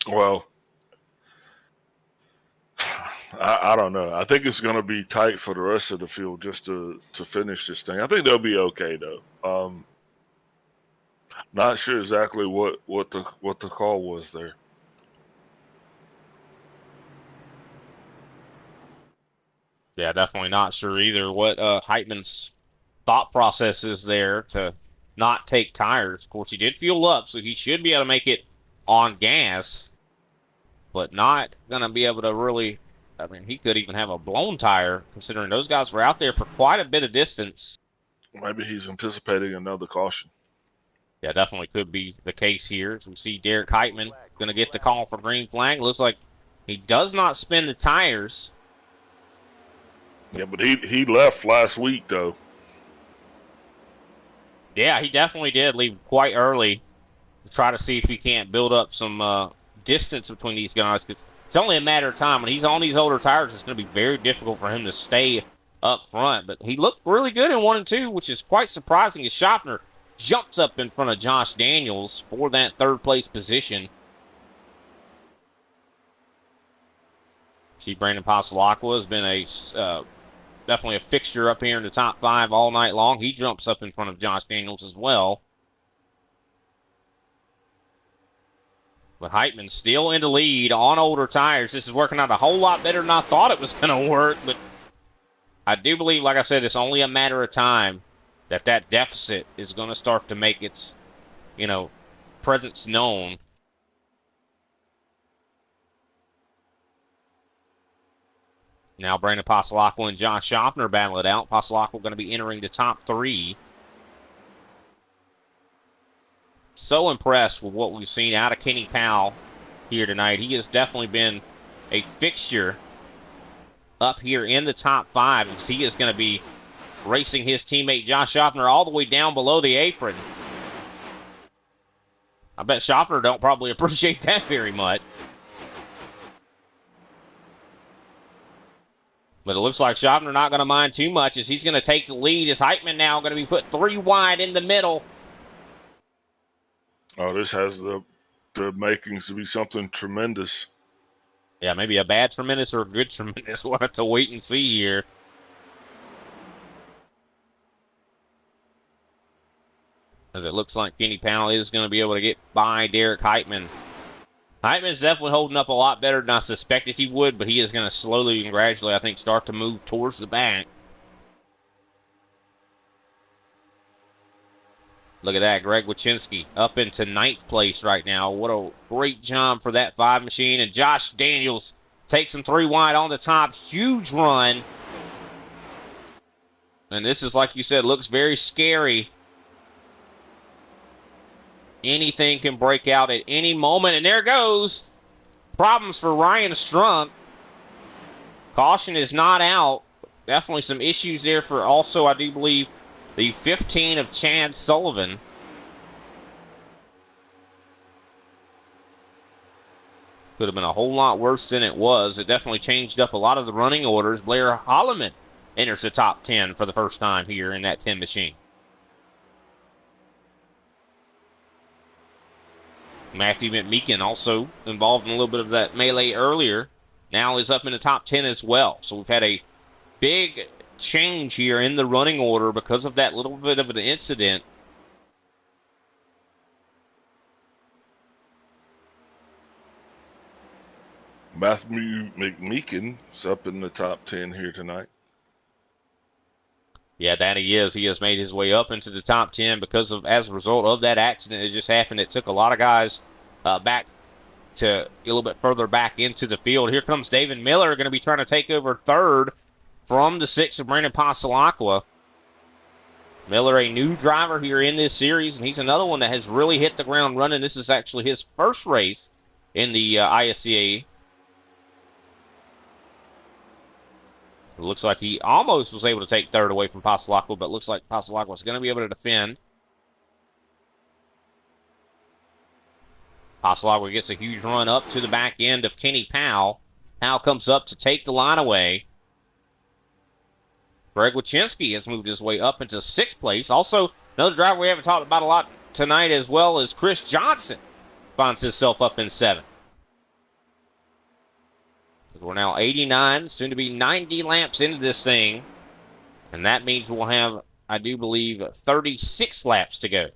Well, I don't know. I think it's going to be tight for the rest of the field just to finish this thing. I think they'll be okay though. Not sure exactly what the call was there. Yeah, definitely not sure either what Heitman's thought process is there to not take tires. Of course, he did fuel up, so he should be able to make it on gas, but not going to be able to really, I mean, he could even have a blown tire, considering those guys were out there for quite a bit of distance. Maybe he's anticipating another caution. Yeah, definitely could be the case here. As we see Derek Heitman going to get the call for green flag. Looks like he does not spin the tires. Yeah, but he left last week, though. Yeah, he definitely did leave quite early to try to see if he can't build up some distance between these guys. It's only a matter of time. When he's on these older tires, it's going to be very difficult for him to stay up front. But he looked really good in 1 and 2, which is quite surprising as Schaffner jumps up in front of Josh Daniels for that 3rd place position. See, Brandon Pasalacqua has been definitely a fixture up here in the top 5 all night long. He jumps up in front of Josh Daniels as well. But Heitman still in the lead on older tires. This is working out a whole lot better than I thought it was going to work. But I do believe, like I said, it's only a matter of time that deficit is going to start to make its, presence known. Now Brandon Pasalacqua and Josh Schaffner battle it out. Pasalacqua going to be entering the top 3. So impressed with what we've seen out of Kenny Powell here tonight. He has definitely been a fixture up here in the top 5, as he is going to be racing his teammate Josh Schaffner all the way down below the apron. I bet Schaffner don't probably appreciate that very much. But it looks like Schaffner not going to mind too much, as he's going to take the lead. As Heitman now going to be put 3 wide in the middle. Oh, this has the makings to be something tremendous. Yeah, maybe a bad tremendous or a good tremendous. We'll have to wait and see here. As it looks like Kenny Powell is going to be able to get by Derek Heitman. Heitman's definitely holding up a lot better than I suspected he would, but he is going to slowly and gradually, I think, start to move towards the back. Look at that, Greg Wachinski up into 9th place right now. What a great job for that 5 machine. And Josh Daniels takes him 3 wide on the top. Huge run. And this is, like you said, looks very scary. Anything can break out at any moment. And there goes. Problems for Ryan Strunk. Caution is not out. Definitely some issues there for also, I do believe, the 15 of Chad Sullivan. Could have been a whole lot worse than it was. It definitely changed up a lot of the running orders. Blair Holloman enters the top 10 for the first time here in that 10 machine. Matthew McMeekin also involved in a little bit of that melee earlier. Now is up in the top 10 as well. So we've had a big change here in the running order because of that little bit of an incident. Matthew McMeekin is up in the top 10 here tonight. Yeah, that he is. He has made his way up into the top 10 as a result of that accident that just happened. It took a lot of guys back to a little bit further back into the field. Here comes David Miller, going to be trying to take over third from the 6 of Brandon Pasalacqua. Miller, a new driver here in this series, and he's another one that has really hit the ground running. This is actually his first race in the ISCA. It looks like he almost was able to take third away from Pasalacqua, but looks like Pasalacqua is going to be able to defend. Pasalacqua gets a huge run up to the back end of Kenny Powell. Powell comes up to take the line away. Greg Wachinski has moved his way up into 6th place. Also, another driver we haven't talked about a lot tonight as well is Chris Johnson. Finds himself up in 7th. We're now 89, soon to be 90 laps into this thing. And that means we'll have, I do believe, 36 laps to go.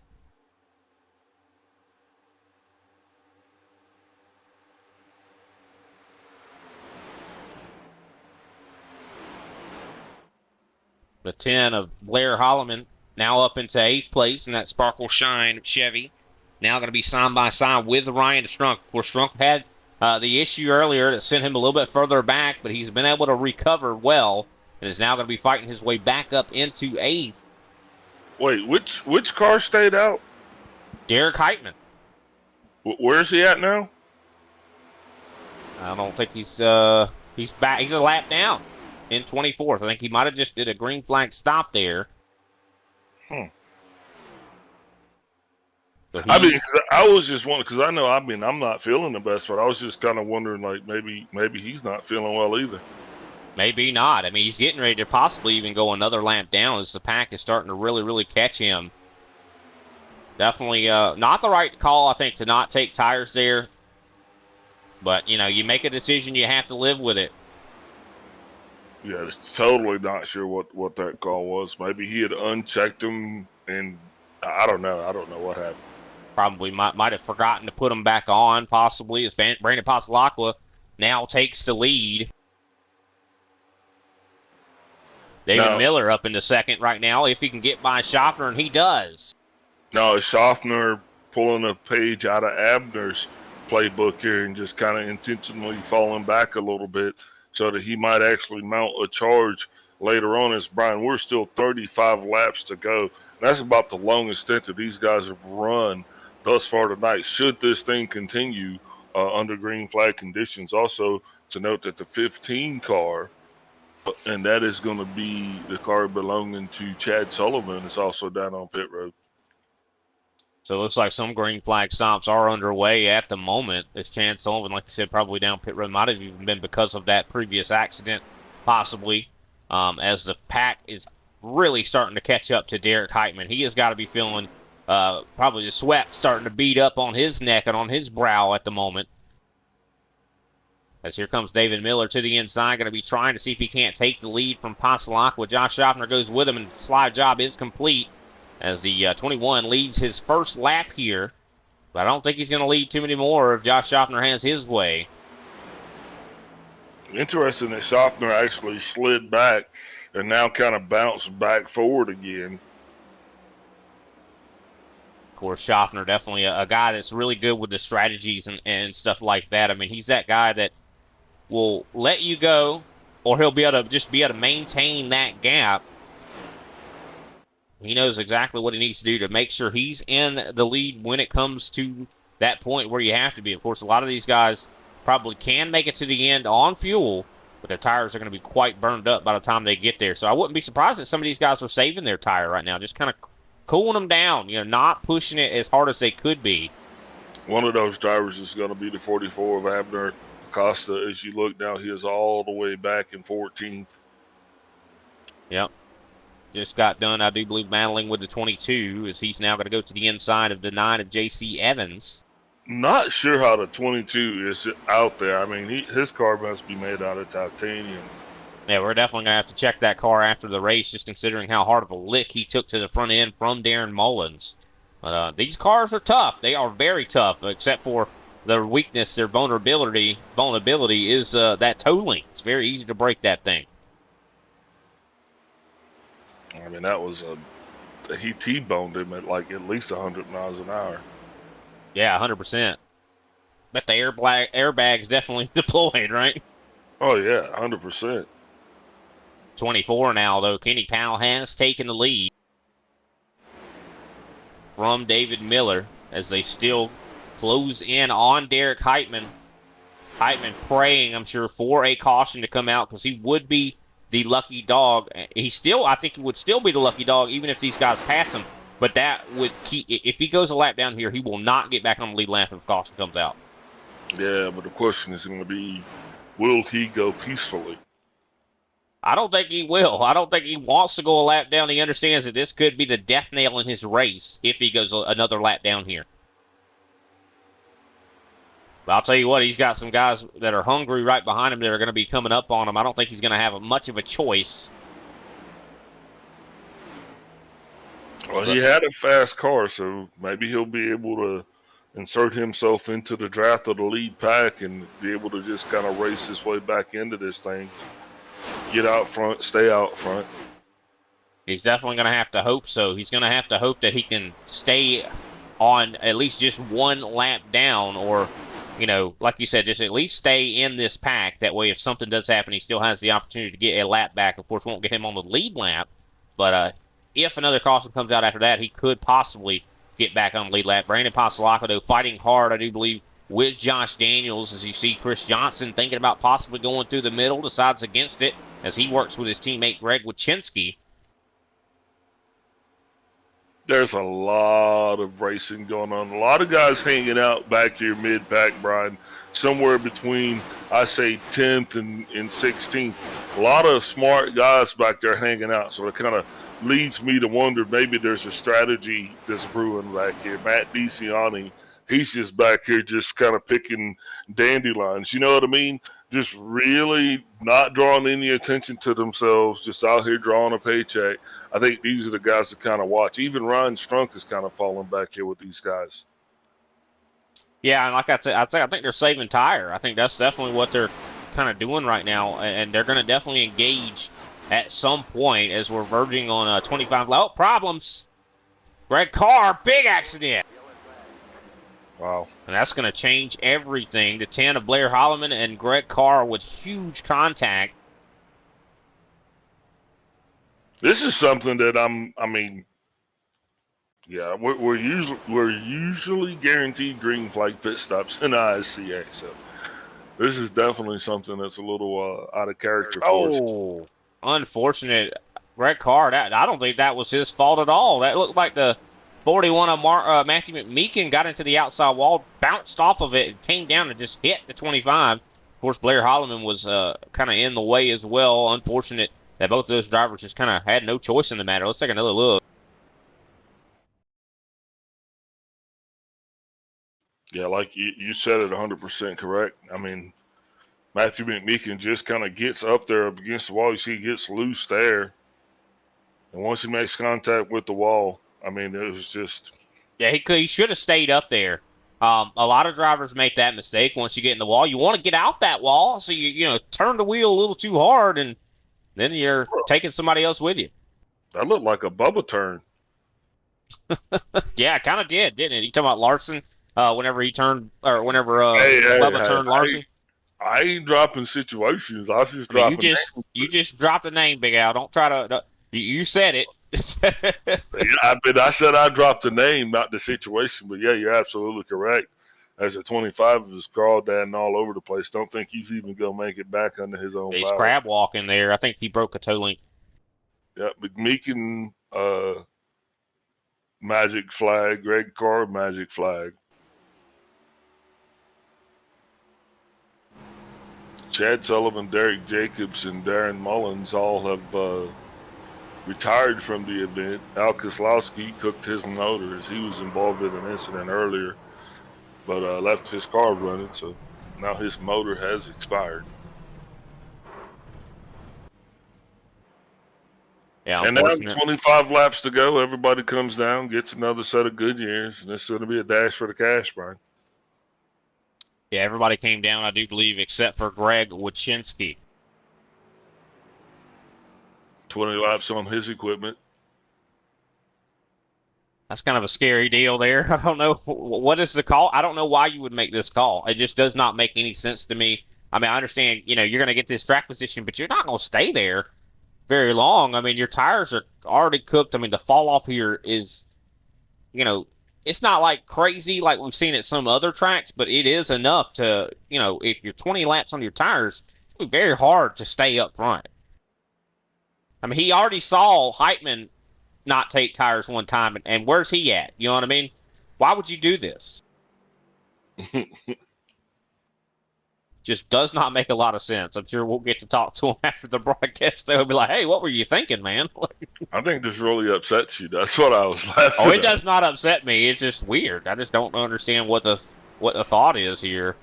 The 10 of Blair Holloman now up into 8th place in that Sparkle Shine Chevy. Now going to be side by side with Ryan Strunk. Of course, Strunk had the issue earlier that sent him a little bit further back, but he's been able to recover well and is now going to be fighting his way back up into 8th. Wait, which car stayed out? Derek Heitman. Where's he at now? I don't think he's back. He's a lap down in 24th. I think he might have just did a green flag stop there. I mean, I was just wondering, because I know, I'm not feeling the best, but I was just kind of wondering, like, maybe he's not feeling well either. Maybe not. I mean, he's getting ready to possibly even go another lap down as the pack is starting to really, really catch him. Definitely not the right call, I think, to not take tires there. But, you know, you make a decision, you have to live with it. Yeah, totally not sure what that call was. Maybe he had unchecked him, and I don't know. I don't know what happened. Probably might have forgotten to put him back on, possibly, as Brandon Pasalacqua now takes the lead. David Miller up into 2nd right now, if he can get by Schaffner, and he does. No, Schaffner pulling a page out of Abner's playbook here and just kind of intentionally falling back a little bit so that he might actually mount a charge later on. As Brian, we're still 35 laps to go. That's about the longest stint that these guys have run thus far tonight. Should this thing continue under green flag conditions, also to note that the 15 car, and that is going to be the car belonging to Chad Sullivan, is also down on pit road. So it looks like some green flag stops are underway at the moment. As Chad Sullivan, like you said, probably down pit road. Might have even been because of that previous accident, possibly, as the pack is really starting to catch up to Derek Heitman. He has got to be feeling probably the sweat starting to beat up on his neck and on his brow at the moment. As here comes David Miller to the inside, going to be trying to see if he can't take the lead from Pasalacqua. Josh Schaffner goes with him, and the slide job is complete as the 21 leads his first lap here. But I don't think he's going to lead too many more if Josh Schaffner has his way. Interesting that Schaffner actually slid back and now kind of bounced back forward again. Of course, Schaffner definitely a guy that's really good with the strategies and stuff like that. I mean, he's that guy that will let you go, or he'll be able to maintain that gap. He knows exactly what he needs to do to make sure he's in the lead when it comes to that point where you have to be. Of course, a lot of these guys probably can make it to the end on fuel, but their tires are going to be quite burned up by the time they get there. So I wouldn't be surprised if some of these guys are saving their tire right now, just kind of cooling them down, not pushing it as hard as they could be. One of those drivers is going to be the 44 of Abner Acosta. As you look now, he is all the way back in 14th. Yep. Just got done, I do believe, battling with the 22, as he's now going to go to the inside of the 9 of J.C. Evans. Not sure how the 22 is out there. I mean, his car must be made out of titanium. Yeah, we're definitely going to have to check that car after the race, just considering how hard of a lick he took to the front end from Darren Mullins. But these cars are tough. They are very tough, except for their weakness, their vulnerability is that toe link. It's very easy to break that thing. I mean, that was he T-boned him at like at least 100 miles an hour. Yeah, 100%. Bet the airbag's definitely deployed, right? Oh yeah, 100%. 24 now, though. Kenny Powell has taken the lead from David Miller as they still close in on Derek Heitman. Heitman praying, I'm sure, for a caution to come out because he would be the lucky dog. I think he would still be the lucky dog even if these guys pass him. But that would keep, if he goes a lap down here, he will not get back on the lead lap if caution comes out. Yeah, but the question is going to be, will he go peacefully? I don't think he will. I don't think he wants to go a lap down. He understands that this could be the death nail in his race if he goes another lap down here. But I'll tell you what, he's got some guys that are hungry right behind him that are going to be coming up on him. I don't think he's going to have much of a choice. Well, he had a fast car, so maybe he'll be able to insert himself into the draft of the lead pack and be able to just kind of race his way back into this thing. Get out front, stay out front. He's definitely going to have to hope so. He's going to have to hope that he can stay on at least just one lap down or, you know, like you said, just at least stay in this pack. That way if something does happen, he still has the opportunity to get a lap back. Of course, won't get him on the lead lap, but if another caution comes out after that, he could possibly get back on the lead lap. Brandon Pasolaco, though, fighting hard, I do believe, with Josh Daniels, as you see Chris Johnson thinking about possibly going through the middle, decides against it as he works with his teammate Greg Wachinski. There's a lot of racing going on. A lot of guys hanging out back here mid-pack, Brian, somewhere between, I say, 10th and 16th. A lot of smart guys back there hanging out, so it kind of leads me to wonder maybe there's a strategy that's brewing back here. Matt DeCiani, he's just back here just kind of picking dandelions. You know what I mean? Just really not drawing any attention to themselves, just out here drawing a paycheck. I think these are the guys to kind of watch. Even Ryan Strunk is kind of falling back here with these guys. Yeah, and like I said, I think they're saving tire. I think that's definitely what they're kind of doing right now, and they're going to definitely engage at some point as we're verging on 25. Oh, problems. Greg Carr, big accident. Wow. And that's going to change everything. The 10 of Blair Holloman and Greg Carr with huge contact. This is something that we're usually guaranteed green flag pit stops in ISCA. So this is definitely something that's a little out of character for us. Oh, unfortunate. Greg Carr, I don't think that was his fault at all. That looked like the 41 of Matthew McMeekin got into the outside wall, bounced off of it, and came down and just hit the 25. Of course, Blair Holloman was kind of in the way as well. Unfortunate that both of those drivers just kind of had no choice in the matter. Let's take another look. Yeah, like you said it 100% correct. I mean, Matthew McMeekin just kind of gets up there up against the wall. You see he gets loose there. And once he makes contact with the wall, I mean, it was just... Yeah, he should have stayed up there. A lot of drivers make that mistake once you get in the wall. You want to get out that wall, so you turn the wheel a little too hard, and then you're taking somebody else with you. That looked like a Bubba turn. Yeah, it kind of did, didn't it? You talking about Larson whenever he turned, or whenever Bubba turned Larson? I ain't dropping situations. I was just dropping names. You just dropped a name, Big Al. Don't try to... You said it. Yeah, I said I dropped the name, not the situation. But yeah, you're absolutely correct. As a 25, he was crawdadding all over the place. Don't think he's even going to make it back under his own He's power. crab walking there. I think he broke a toe link. Yeah, McMeekin, magic flag. Greg Carr, magic flag. Chad Sullivan, Derek Jacobs, and Darren Mullins all have retired from the event. Al Koslowski cooked his motor as he was involved in an incident earlier, but left his car running, so now his motor has expired. Yeah, and now 25 laps to go. Everybody comes down, gets another set of good years, and it's going to be a dash for the cash, Brian. Yeah, everybody came down, I do believe, except for Greg Wachinski. 20 laps on his equipment. That's kind of a scary deal there. I don't know. What is the call? I don't know why you would make this call. It just does not make any sense to me. I mean, I understand, you're going to get this track position, but you're not going to stay there very long. I mean, your tires are already cooked. I mean, the fall off here is, it's not like crazy like we've seen at some other tracks, but it is enough to, if you're 20 laps on your tires, it's going to be very hard to stay up front. I mean, he already saw Heitman not take tires one time, and where's he at? You know what I mean? Why would you do this? Just does not make a lot of sense. I'm sure we'll get to talk to him after the broadcast. They'll be like, hey, what were you thinking, man? I think this really upsets you. That's what I was laughing Oh, it at. does not upset me. It's just weird. I just don't understand what the thought is here.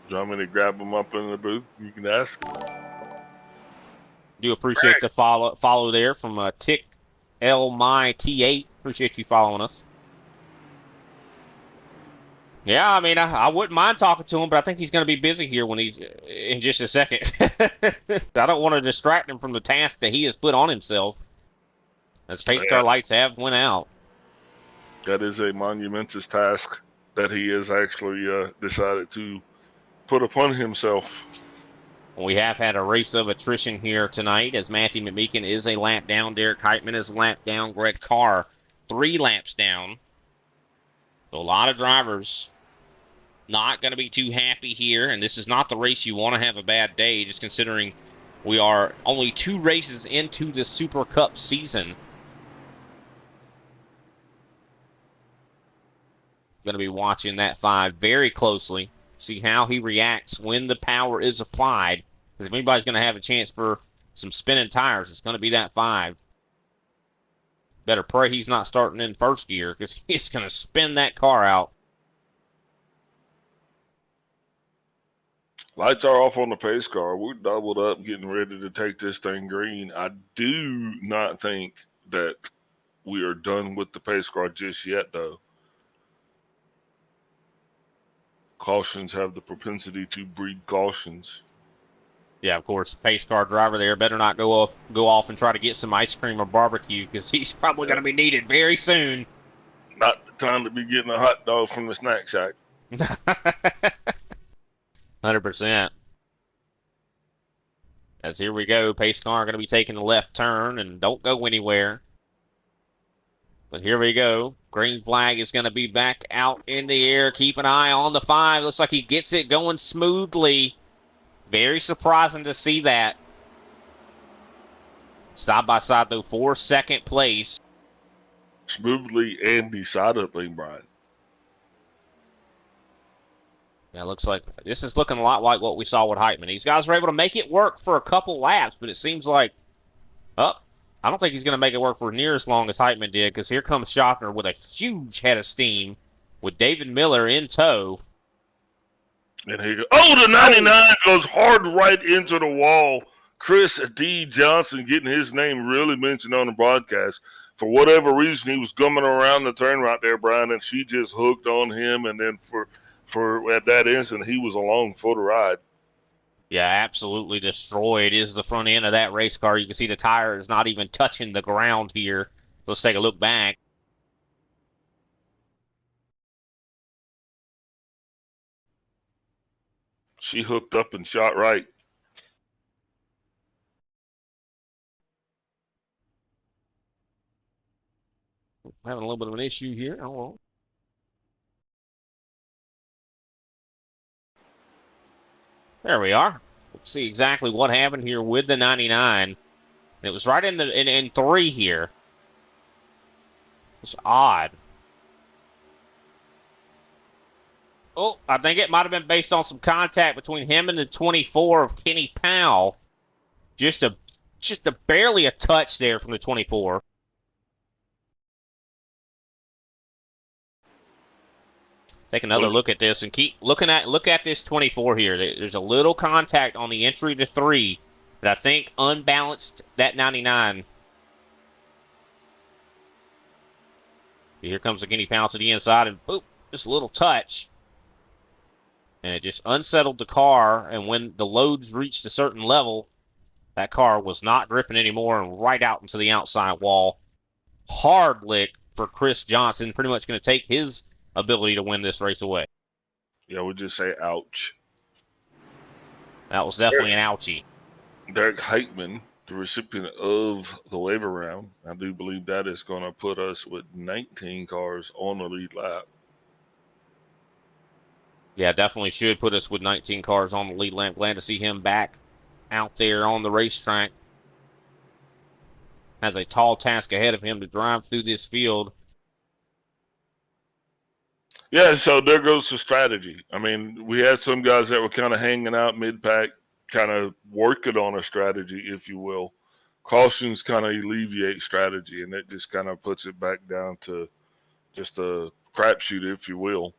Do you want me to grab him up in the booth? You can ask him. Do appreciate the follow there from Tick L-My-T-8. Appreciate you following us. Yeah, I mean, I wouldn't mind talking to him, but I think he's going to be busy here when he's in just a second. I don't want to distract him from the task that he has put on himself, as pace car lights have went out. That is a monumentous task that he has actually decided to put upon himself. We have had a race of attrition here tonight, as Matthew McMeekin is a lap down. Derek Heitman is a lap down. Greg Carr 3 laps down. So a lot of drivers not going to be too happy here, and this is not the race you want to have a bad day, just considering we are only 2 races into the Super Cup season. Going to be watching that 5 very closely, see how he reacts when the power is applied, because if anybody's going to have a chance for some spinning tires, it's going to be that 5. Better pray he's not starting in first gear, because he's going to spin that car out. Lights are off on the pace car. We're doubled up getting ready to take this thing green. I do not think that we are done with the pace car just yet, though. Cautions have the propensity to breed cautions. Yeah, of course, pace car driver there better not go off and try to get some ice cream or barbecue, because he's probably going to be needed very soon. Not the time to be getting a hot dog from the snack shack. 100%. As here we go, pace car going to be taking the left turn, and don't go anywhere. But here we go. Green flag is going to be back out in the air. Keep an eye on the 5. Looks like he gets it going smoothly. Very surprising to see that. Side by side, though, for second place. Smoothly and decidedly, Brian. Yeah, looks like this is looking a lot like what we saw with Heitman. These guys were able to make it work for a couple laps, but it seems like, I don't think he's going to make it work for near as long as Heitman did, because here comes Schochner with a huge head of steam with David Miller in tow. And he goes, the 99 goes hard right into the wall. Chris D. Johnson getting his name really mentioned on the broadcast. For whatever reason, he was gumming around the turn right there, Brian, and she just hooked on him, and then for at that instant, he was along for the ride. Yeah, absolutely destroyed is the front end of that race car. You can see the tire is not even touching the ground here. Let's take a look back. She hooked up and shot right. Having a little bit of an issue here. Oh, well. There we are. Let's see exactly what happened here with the 99. It was right in 3 here. It's odd. Oh, I think it might have been based on some contact between him and the 24 of Kenny Powell. Just a barely a touch there from the 24. Take another look at this and look at this 24 here. There's a little contact on the entry to 3 that I think unbalanced that 99. Here comes the Kenny Powell to the inside, and boop, just a little touch. And it just unsettled the car, and when the loads reached a certain level, That car was not gripping anymore and right out into the outside wall. Hard lick for Chris Johnson. Pretty much going to take his ability to win this race away. Yeah, we'll just say ouch. That was definitely an ouchie. Derek Heitman, the recipient of the waiver round, I do believe that is going to put us with 19 cars on the lead lap. Yeah, definitely should put us with 19 cars on the lead lap. Glad to see him back out there on the racetrack. Has a tall task ahead of him to drive through this field. Yeah, so there goes the strategy. I mean, we had some guys that were kind of hanging out mid-pack, kind of working on a strategy, if you will. Cautions kind of alleviate strategy, and it just kind of puts it back down to just a crapshoot, if you will.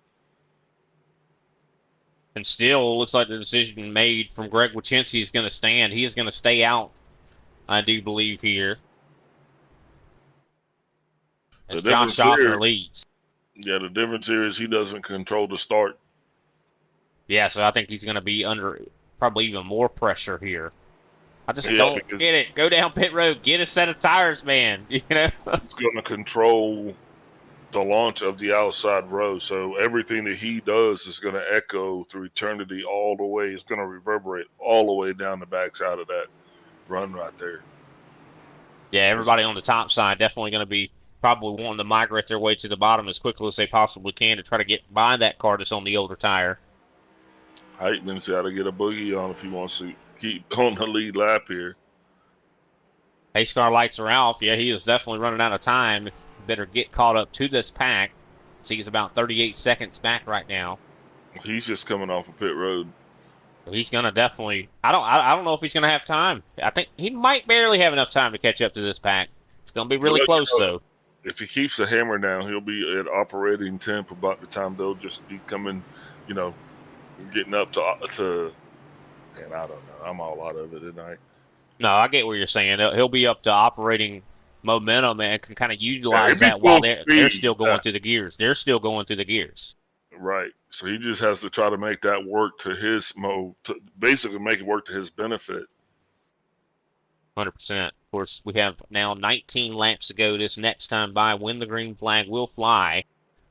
And still looks like the decision made from Greg Wachinski is going to stand. He is going to stay out, I do believe, here. As Josh Schaffner leads. Yeah, the difference here is he doesn't control the start. Yeah, so I think he's going to be under probably even more pressure here. I just don't get it. Go down pit road. Get a set of tires, man. You know? He's going to control the launch of the outside row. So everything that he does is going to echo through eternity all the way. It's going to reverberate all the way down the backside of that run right there. Yeah, everybody on the top side definitely going to be probably wanting to migrate their way to the bottom as quickly as they possibly can to try to get by that car that's on the older tire. Heitman's got to get a boogie on if he wants to keep on the lead lap here. Pace car lights are off. Yeah, he is definitely running out of time. Better get caught up to this pack. See, he's about 38 seconds back right now. He's just coming off of pit road. He's gonna definitely. I don't know if he's gonna have time. I think he might barely have enough time to catch up to this pack. It's gonna be really close though. If he keeps the hammer down, he'll be at operating temp about the time they'll just be coming, getting up to. And I don't know. I'm all out of it tonight. No, I get what you're saying. He'll be up to operating momentum and can kind of utilize that while they're still going through the gears. They're still going through the gears. Right. So he just has to try to make that work to his basically make it work to his benefit. 100%. Of course, we have now 19 laps to go this next time by when the green flag will fly.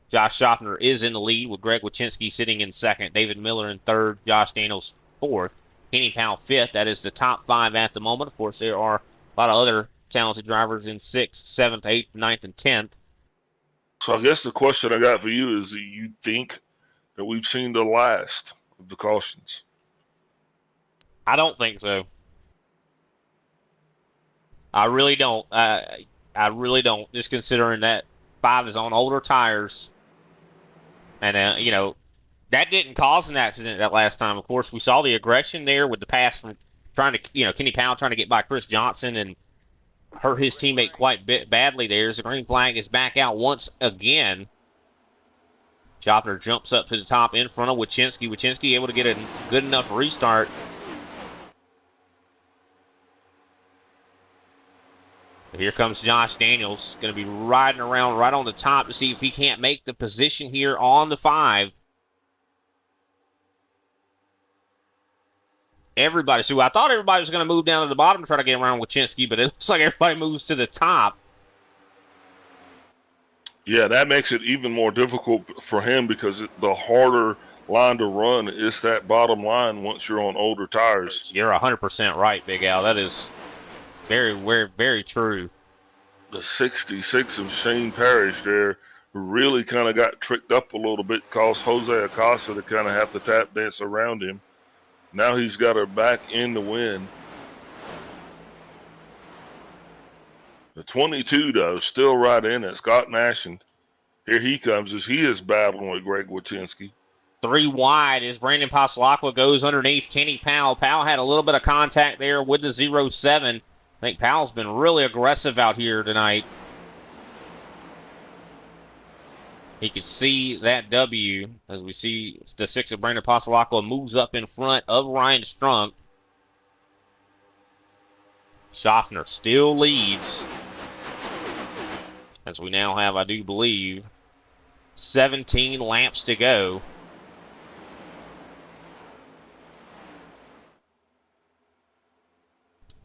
Josh Schaffner is in the lead with Greg Wachinski sitting in second, David Miller in third, Josh Daniels fourth, Kenny Powell fifth. That is the top five at the moment. Of course, there are a lot of other talented drivers in 6th, 7th, 8th, 9th, and 10th. So I guess the question I got for you is, do you think that we've seen the last of the cautions? I don't think so. I really don't. I really don't. Just considering that 5 is on older tires. And, that didn't cause an accident that last time. Of course, we saw the aggression there with the pass from trying to, Kenny Powell trying to get by Chris Johnson and hurt his teammate quite badly there. As the green flag is back out once again. Schaffner jumps up to the top in front of Wachinski. Wachinski able to get a good enough restart. Here comes Josh Daniels. Going to be riding around right on the top to see if he can't make the position here on the 5. Everybody. So I thought everybody was going to move down to the bottom to try to get around Wachinski, but it looks like everybody moves to the top. Yeah, that makes it even more difficult for him because the harder line to run is that bottom line once you're on older tires. You're 100% right, Big Al. That is very, very, very true. The 66 of Shane Parrish there really kind of got tricked up a little bit, caused Jose Acosta to kind of have to tap dance around him. Now he's got her back in the win. The 22, though, still right in it. Scott Nashon. Here he comes as he is battling with Greg Wachinski. 3 wide as Brandon Pasalacqua goes underneath Kenny Powell. Powell had a little bit of contact there with the 0-7. I think Powell's been really aggressive out here tonight. He could see that W as we see the 6 of Brandon Pasalacqua moves up in front of Ryan Strunk. Schaffner still leads as we now have, I do believe, 17 laps to go.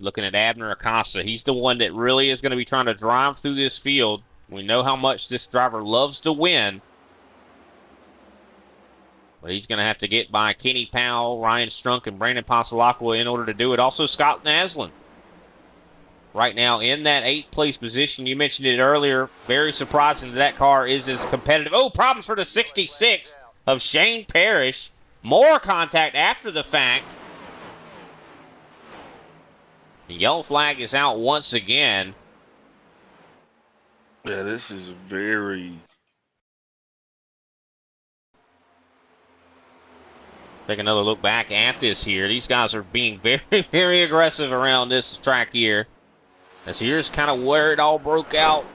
Looking at Abner Acosta. He's the one that really is going to be trying to drive through this field. We know how much this driver loves to win. But he's going to have to get by Kenny Powell, Ryan Strunk, and Brandon Pasalacqua in order to do it. Also, Scott Naslin. Right now in that 8th place position. You mentioned it earlier. Very surprising that car is as competitive. Oh, problems for the 66 of Shane Parrish. More contact after the fact. The yellow flag is out once again. Yeah, this is very... Take another look back at this here. These guys are being very, very aggressive around this track here. As here's kind of where it all broke out.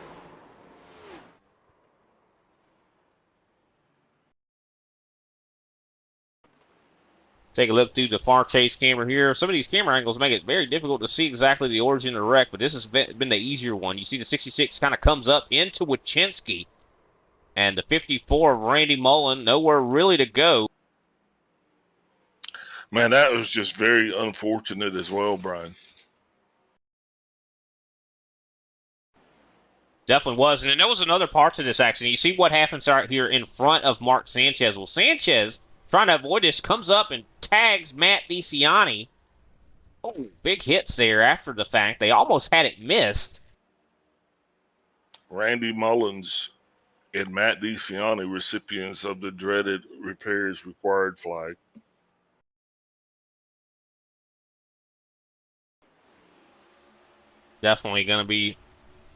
Take a look through the far chase camera here. Some of these camera angles make it very difficult to see exactly the origin of the wreck, but this has been the easier one. You see the 66 kind of comes up into Wachinski. And the 54 of Randy Mullen, nowhere really to go. Man, that was just very unfortunate as well, Brian. Definitely was. And there was another part to this accident. You see what happens right here in front of Mark Sanchez. Well, Sanchez, trying to avoid this, comes up and tags Matt DeCiani. Oh, big hits there after the fact. They almost had it missed. Randy Mullins and Matt DeCiani, recipients of the dreaded repairs required flag. Definitely going to be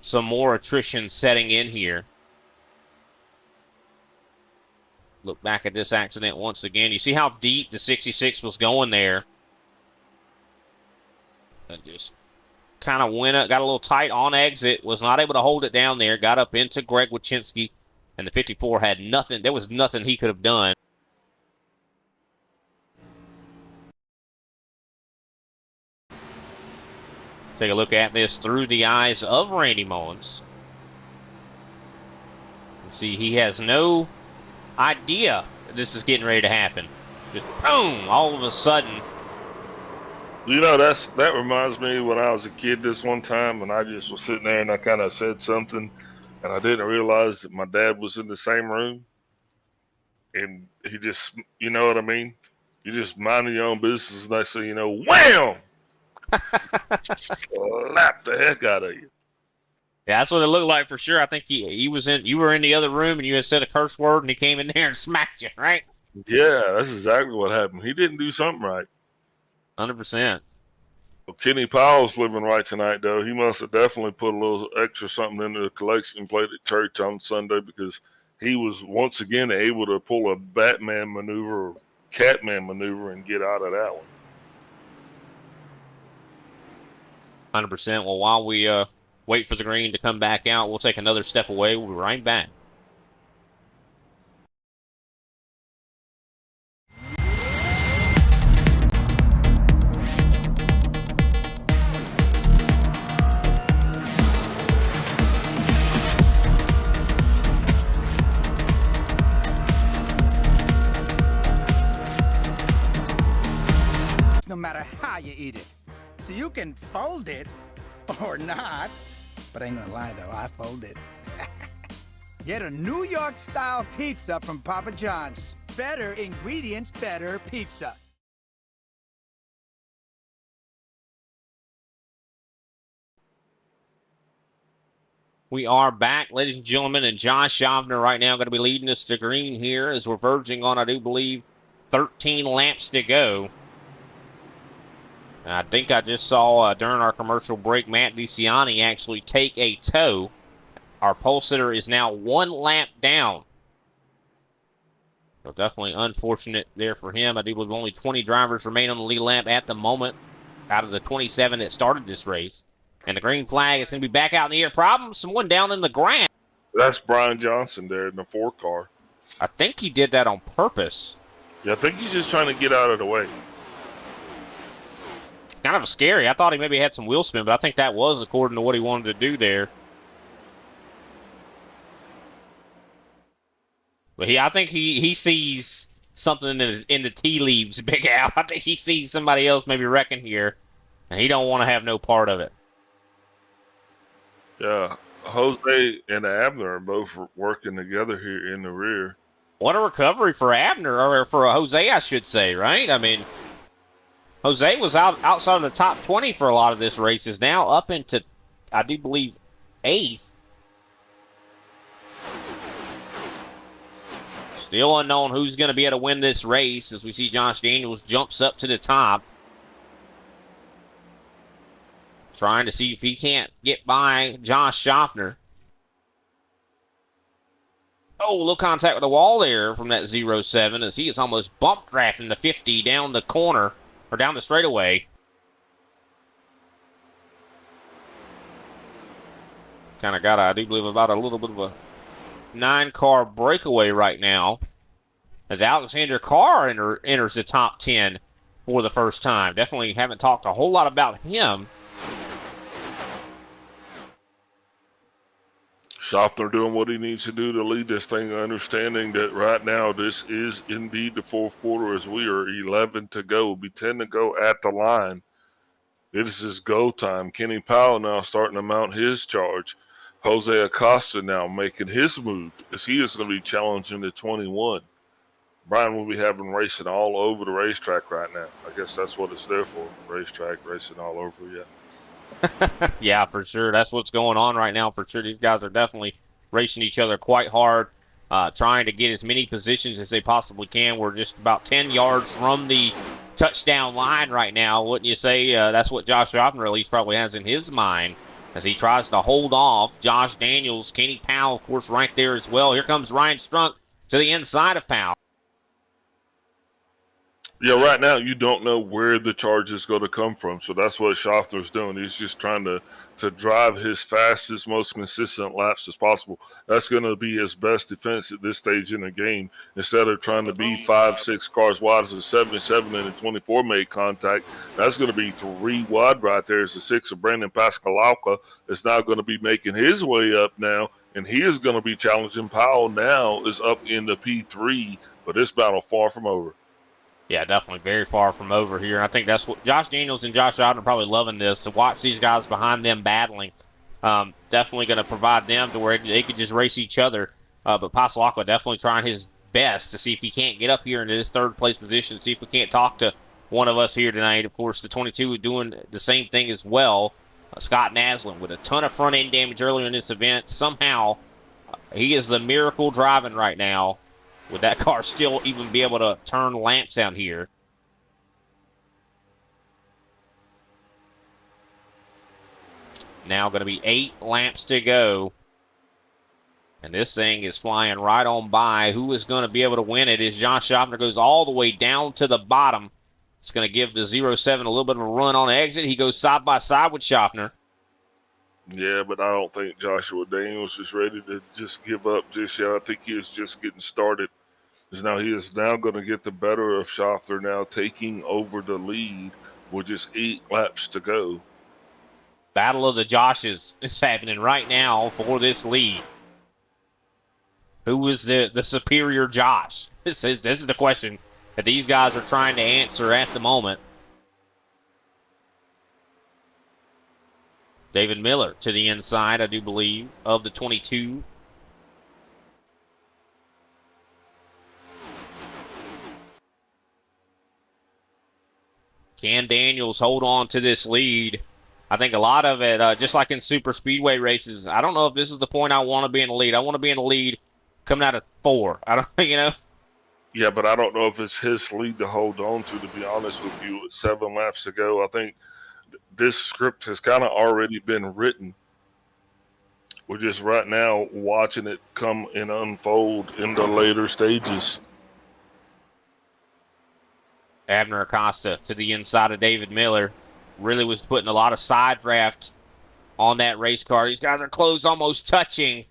some more attrition setting in here. Look back at this accident once again. You see how deep the 66 was going there. It just kind of went up, got a little tight on exit, was not able to hold it down there, got up into Greg Wachinski, and the 54 had nothing. There was nothing he could have done. Take a look at this through the eyes of Randy Mullins. You see, he has no idea this is getting ready to happen. Just boom, all of a sudden. You know, that reminds me when I was a kid this one time, and I just was sitting there and I kind of said something, and I didn't realize that my dad was in the same room. And he just, you know what I mean? You just minding your own business, and next thing you know, wham! Slap the heck out of you. Yeah, that's what it looked like for sure. I think he was in. You were in the other room and you had said a curse word and he came in there and smacked you, right? Yeah, that's exactly what happened. He didn't do something right. 100%. Well, Kenny Powell's living right tonight, though. He must have definitely put a little extra something into the collection and played at church on Sunday, because he was once again able to pull a Batman maneuver or Catman maneuver and get out of that one. 100%. Well, while we wait for the green to come back out, we'll take another step away. We'll be right back. No matter how you eat it. So you can fold it or not. But I ain't gonna lie though, I fold it. Get a New York style pizza from Papa John's. Better ingredients, better pizza. We are back, ladies and gentlemen, and Josh Shovner right now going to be leading us to green here as we're verging on, I do believe, 13 laps to go. And I think I just saw during our commercial break, Matt DeCiani actually take a tow. Our pole sitter is now 1 lap down. So definitely unfortunate there for him. I do believe only 20 drivers remain on the lead lap at the moment out of the 27 that started this race. And the green flag is going to be back out in the air. Problem, someone down in the grass. That's Brian Johnson there in the 4 car. I think he did that on purpose. Yeah, I think he's just trying to get out of the way. It's kind of scary. I thought he maybe had some wheel spin, but I think that was according to what he wanted to do there. But I think he sees something in the tea leaves, Big Al. I think he sees somebody else maybe wrecking here. and he don't want to have no part of it. Yeah, Jose and Abner are both working together here in the rear. What a recovery for Abner, or for Jose, I should say, right? I mean, Jose was outside of the top 20 for a lot of this race, is now up into, I do believe, 8th. Still unknown who's going to be able to win this race as we see Josh Daniels jumps up to the top. Trying to see if he can't get by Josh Schaffner. Oh, little contact with the wall there from that 07 as he is almost bump drafting the 50 down the corner, or down the straightaway. Kind of got, I do believe, about a little bit of a 9-car breakaway right now as Alexander Carr enters the top 10 for the first time. Definitely haven't talked a whole lot about him. Schaffner doing what he needs to do to lead this thing, understanding that right now this is indeed the fourth quarter as we are 11 to go. It'll be 10 to go at the line. It is his go time. Kenny Powell now starting to mount his charge. Jose Acosta now making his move as he is going to be challenging the 21. Brian will be having racing all over the racetrack right now. I guess that's what it's there for, racetrack, racing all over, yeah. Yeah, for sure. That's what's going on right now, for sure. These guys are definitely racing each other quite hard, trying to get as many positions as they possibly can. We're just about 10 yards from the touchdown line right now. Wouldn't you say that's what Josh Schaffner at least probably has in his mind as he tries to hold off Josh Daniels. Kenny Powell, of course, right there as well. Here comes Ryan Strunk to the inside of Powell. Yeah, right now you don't know where the charge is going to come from, so that's what Schaffner's doing. He's just trying to drive his fastest, most consistent laps as possible. That's going to be his best defense at this stage in the game. Instead of trying to be 5-6 cars wide as a 77 and a 24 made contact, that's going to be 3 wide right there as the 6 of Brandon Pascalauca is now going to be making his way up now, and he is going to be challenging Powell now is up in the P3, but this battle far from over. Yeah, definitely very far from over here. I think that's what Josh Daniels and Josh Schaffner are probably loving this, to watch these guys behind them battling. Definitely going to provide them to where they could just race each other. But Pascalauca definitely trying his best to see if he can't get up here into this third place position, see if we can't talk to one of us here tonight. Of course, the 22 doing the same thing as well. Scott Naslin with a ton of front end damage earlier in this event. Somehow, he is the miracle driving right now. Would that car still even be able to turn lamps out here? Now going to be 8 lamps to go. And this thing is flying right on by. Who is going to be able to win it? As Josh Schaffner goes all the way down to the bottom. It's going to give the 07 a little bit of a run on the exit. He goes side by side with Schaffner. Yeah, but I don't think Joshua Daniels is ready to just give up just yet. I think he is just getting started. He is now going to get the better of Schaffner, now taking over the lead with just 8 laps to go. Battle of the Joshes is happening right now for this lead. Who is the superior Josh? This is the question that these guys are trying to answer at the moment. David Miller to the inside, I do believe, of the 22. Can Daniels hold on to this lead? I think a lot of it, just like in super speedway races, I don't know if this is the point I want to be in the lead. I want to be in the lead coming out of 4. I don't, Yeah, but I don't know if it's his lead to hold on to be honest with you. With 7 laps to go, I think this script has kind of already been written. We're just right now watching it come and unfold in the later stages. Abner Acosta to the inside of David Miller. Really was putting a lot of side draft on that race car. These guys are close, almost touching.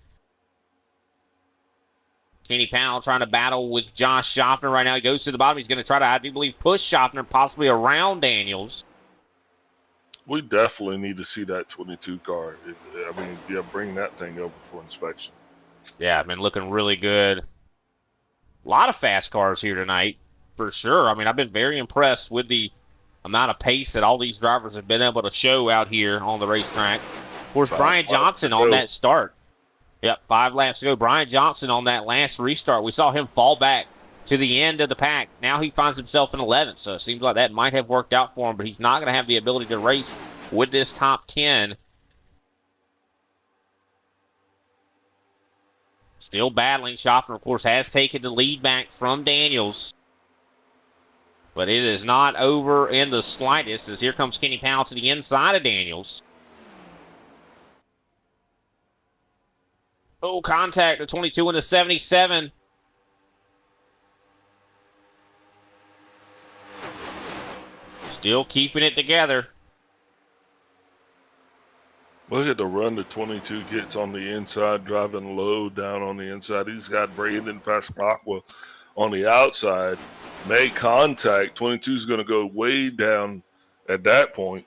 Kenny Powell trying to battle with Josh Schaffner right now. He goes to the bottom. He's going to try to, I do believe, push Schaffner possibly around Daniels. We definitely need to see that 22 car. Bring that thing over for inspection. Yeah, been looking really good. A lot of fast cars here tonight, for sure. I've been very impressed with the amount of pace that all these drivers have been able to show out here on the racetrack. Of course, Brian Johnson on that start. Yep, 5 laps to go. Brian Johnson on that last restart. We saw him fall back to the end of the pack. Now he finds himself in 11th, so it seems like that might have worked out for him, but he's not going to have the ability to race with this top 10. Still battling. Schaffner, of course, has taken the lead back from Daniels. But it is not over in the slightest, as here comes Kenny Powell to the inside of Daniels. Oh, contact, the 22 and the 77. Still keeping it together. Look at the run the 22 gets on the inside, driving low down on the inside. He's got Brandon Pascalaqua on the outside. Made contact. 22 is going to go way down at that point.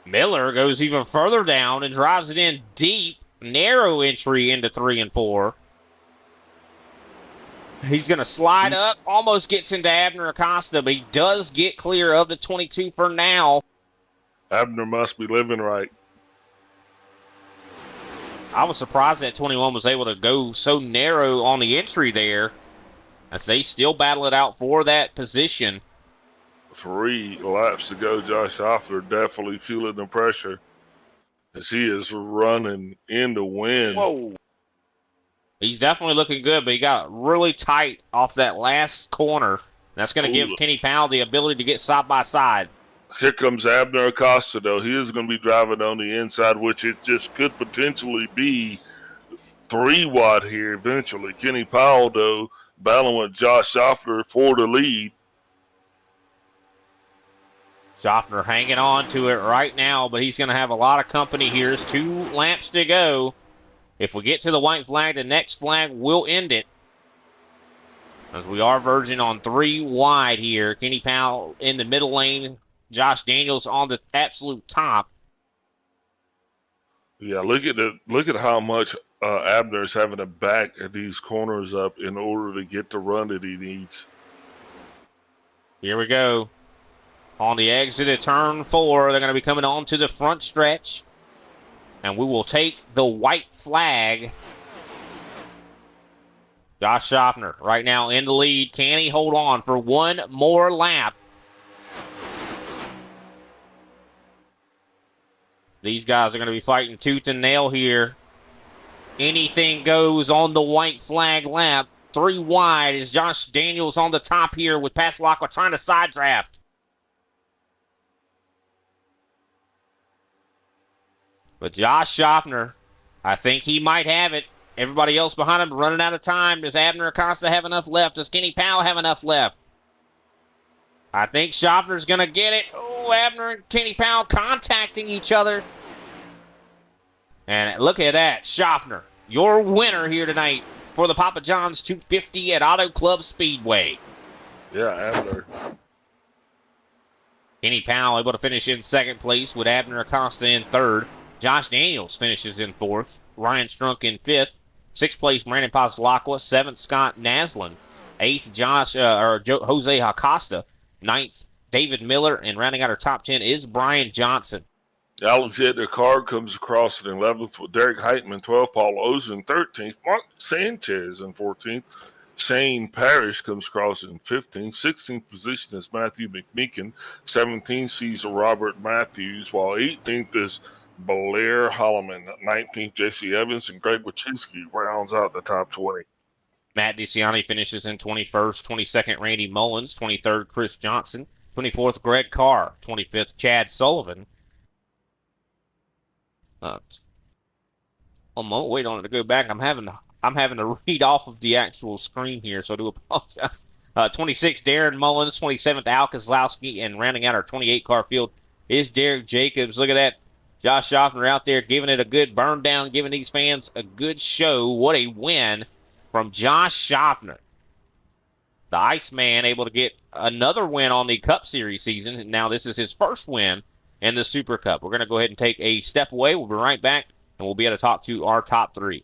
Miller goes even further down and drives it in deep. Narrow entry into 3 and 4. He's going to slide up. Almost gets into Abner Acosta, but he does get clear of the 22 for now. Abner must be living right. I was surprised that 21 was able to go so narrow on the entry there, as they still battle it out for that position. 3 laps to go. Josh Hoffler definitely feeling the pressure as he is running in the wind. Whoa. He's definitely looking good, but he got really tight off that last corner. That's going to give Kenny Powell the ability to get side by side. Here comes Abner Acosta, though. He is going to be driving on the inside, which it just could potentially be 3 wide here eventually. Kenny Powell, though, battling with Josh Schaffner for the lead. Schaffner hanging on to it right now, but he's going to have a lot of company here. There's 2 laps to go. If we get to the white flag, the next flag will end it, as we are verging on 3 wide here. Kenny Powell in the middle lane. Josh Daniels on the absolute top. Yeah, look at how much Abner is having to back these corners up in order to get the run that he needs. Here we go. On the exit at turn 4, they're going to be coming on to the front stretch. And we will take the white flag. Josh Schaffner right now in the lead. Can he hold on for 1 more lap? These guys are going to be fighting tooth and nail here. Anything goes on the white flag lap. 3 wide is Josh Daniels on the top here with Pascalaqua trying to side draft. But Josh Schaffner, I think he might have it. Everybody else behind him running out of time. Does Abner Acosta have enough left? Does Kenny Powell have enough left? I think Schaffner's going to get it. Oh, Abner and Kenny Powell contacting each other. And look at that. Schaffner, your winner here tonight for the Papa John's 250 at Auto Club Speedway. Yeah, Abner. Kenny Powell able to finish in 2nd place with Abner Acosta in 3rd. Josh Daniels finishes in 4th. Ryan Strunk in 5th. 6th place, Brandon Pascalaqua. 7th, Scott Naslin. 8th, Jose Acosta. 9th, David Miller. And rounding out our top 10 is Brian Johnson. Alexander Carr comes across in 11th with Derek Heitman. 12th, Paul Ozen. 13th, Mark Sanchez in 14th. Shane Parrish comes across in 15th. 16th position is Matthew McMeekin. 17th sees Robert Matthews, while 18th is Blair Holloman. 19th, Jesse Evans, and Greg Wachinski rounds out the top 20. Matt DeCiani finishes in 21st. 22nd, Randy Mullins. 23rd, Chris Johnson. 24th, Greg Carr. 25th, Chad Sullivan. One moment, wait on it to go back. I'm having to read off of the actual screen here, so I do apologize. 26th, Darren Mullins. 27th, Al Kozlowski. And rounding out our 28-car field is Derek Jacobs. Look at that. Josh Schaffner out there giving it a good burn down, giving these fans a good show. What a win from Josh Schaffner. The Iceman able to get another win on the Cup Series season. Now this is his first win in the Super Cup. We're going to go ahead and take a step away. We'll be right back, and we'll be able to talk to our top 3.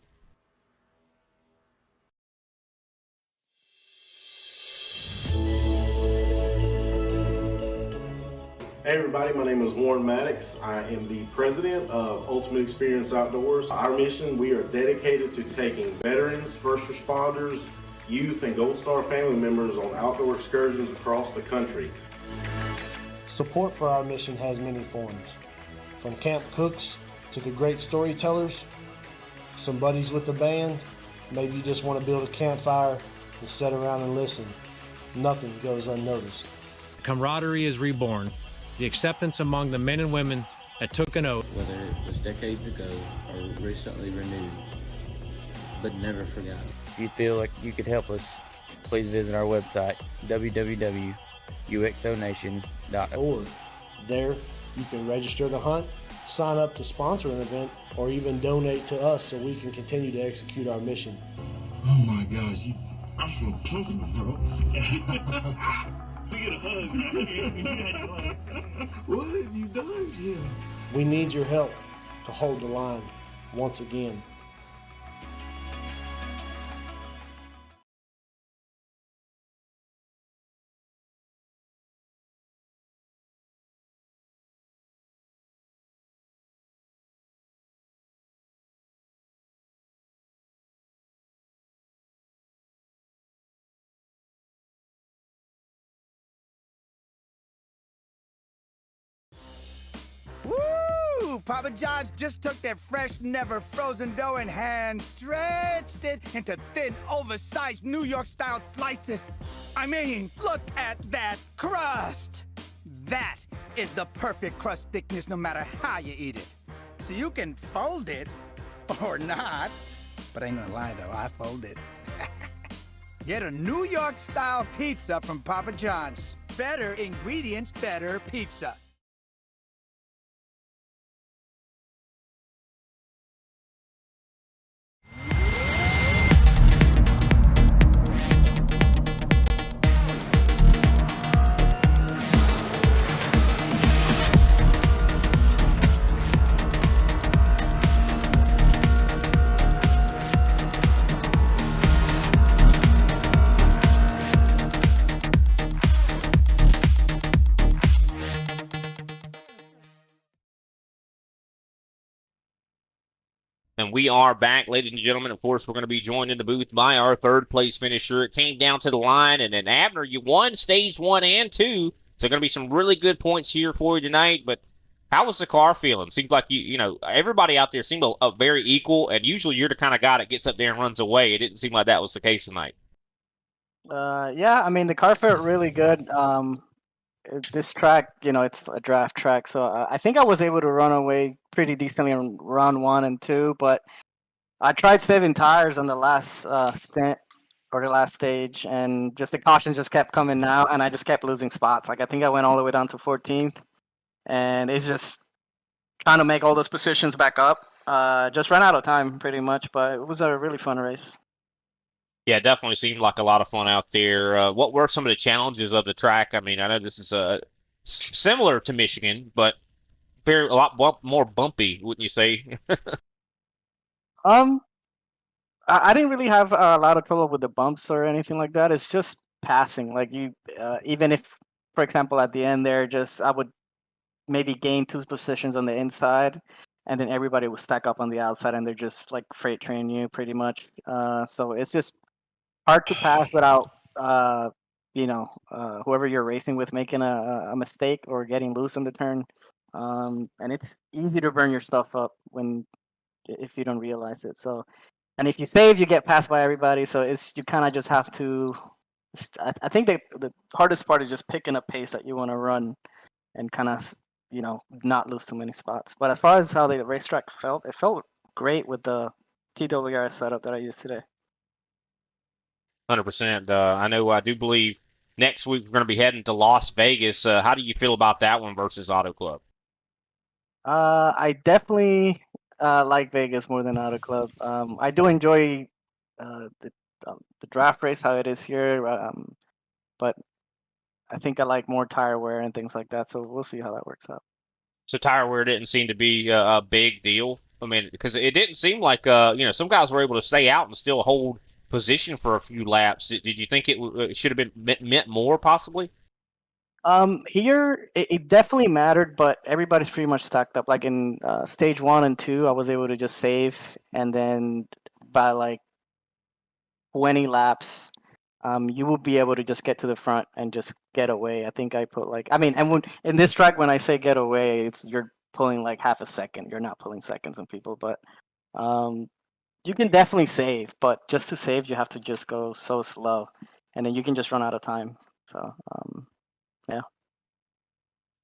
Hey everybody, my name is Warren Maddox. I am the president of Ultimate Experience Outdoors. Our mission, we are dedicated to taking veterans, first responders, youth, and Gold Star family members on outdoor excursions across the country. Support for our mission has many forms, from camp cooks to the great storytellers, some buddies with the band, maybe you just want to build a campfire and sit around and listen. Nothing goes unnoticed. Camaraderie is reborn. The acceptance among the men and women that took an oath. Whether it was decades ago or recently renewed, but never forgotten. If you feel like you could help us, please visit our website, www.uxonation.org. There, you can register to hunt, sign up to sponsor an event, or even donate to us so we can continue to execute our mission. Oh my gosh, I'm so tough, bro. We get a hug, right? What have you done, Jim? We need your help to hold the line once again. Woo! Papa John's just took their fresh, never frozen dough and hand stretched it into thin, oversized New York-style slices. I mean, look at that crust! That is the perfect crust thickness no matter how you eat it. So you can fold it or not. But I ain't gonna lie though, I fold it. Get a New York-style pizza from Papa John's. Better ingredients, better pizza. And we are back, ladies and gentlemen. Of course, we're going to be joined in the booth by our third place finisher. It came down to the line, and then Abner, you won stage 1 and 2. So going to be some really good points here for you tonight. But how was the car feeling? Seems like you know everybody out there seemed very equal, and usually you're the kind of guy that gets up there and runs away. It didn't seem like that was the case tonight. Yeah, I mean the car felt really good. This track, it's a draft track, so I think I was able to run away pretty decently on round 1 and 2, but I tried saving tires on the last stint or the last stage, and just the cautions just kept coming out, and I just kept losing spots. Like I think I went all the way down to 14th, and it's just trying to make all those positions back up. Just ran out of time pretty much, but it was a really fun race. Yeah, it definitely seemed like a lot of fun out there. What were some of the challenges of the track? I mean, I know this is similar to Michigan, but a lot more bumpy, wouldn't you say? I didn't really have a lot of trouble with the bumps or anything like that. It's just passing. Like even if, for example, at the end there, I would maybe gain 2 positions on the inside, and then everybody would stack up on the outside, and they're just like freight train you pretty much. So it's just hard to pass without whoever you're racing with making a mistake or getting loose on the turn. And it's easy to burn your stuff up if you don't realize it. So, and if you save, you get passed by everybody. So you kind of just have to. I think that the hardest part is just picking a pace that you want to run, and kind of not lose too many spots. But as far as how the racetrack felt, it felt great with the TWR setup that I used today. 100%. I do believe next week we're going to be heading to Las Vegas. How do you feel about that one versus Auto Club? I definitely like Vegas more than Auto Club. I do enjoy the draft race, how it is here, but I think I like more tire wear and things like that. So we'll see how that works out. So tire wear didn't seem to be a big deal. I mean, because it didn't seem like some guys were able to stay out and still hold position for a few laps. Did you think it should have been meant more possibly? Here it definitely mattered, but everybody's pretty much stacked up. Like in stage 1 and 2, I was able to just save, and then by like 20 laps, you will be able to just get to the front and just get away. I think I put like, I mean, and when in this track, when I say get away, it's you're pulling like half a second. You're not pulling seconds on people, but um, you can definitely save. But just to save, you have to just go so slow, and then you can just run out of time. So yeah.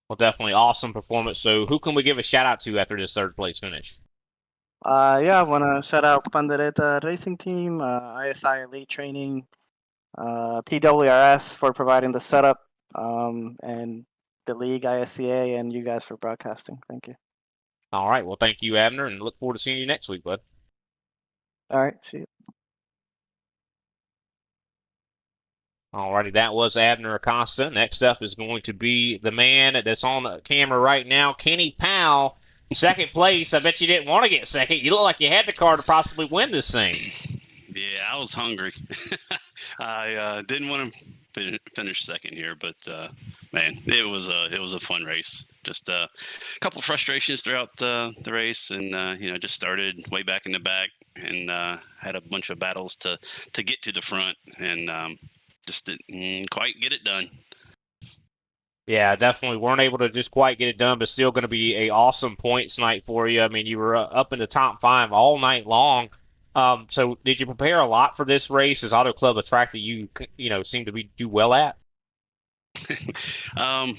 Well, definitely awesome performance. So, who can we give a shout out to after this third place finish? Yeah, I want to shout out Pandereta Racing Team, ISI Elite Training, TWRS for providing the setup, and the league, ISCA, and you guys for broadcasting. Thank you. All right. Well, thank you, Abner, and look forward to seeing you next week, bud. All right. See you. All righty. That was Abner Acosta. Next up is going to be the man that's on the camera right now, Kenny Powell. Second place. I bet you didn't want to get second. You look like you had the car to possibly win this thing. Yeah, I was hungry. I didn't want to finish second here, but man, it was a fun race. Just a couple frustrations throughout the race, and just started way back in the back, and had a bunch of battles to get to the front, and just didn't quite get it done. Yeah, definitely weren't able to just quite get it done, but still going to be a awesome points night for you. I mean, you were up in the top 5 all night long. So did you prepare a lot for this race? Is Auto Club a track that you seem to do well at? I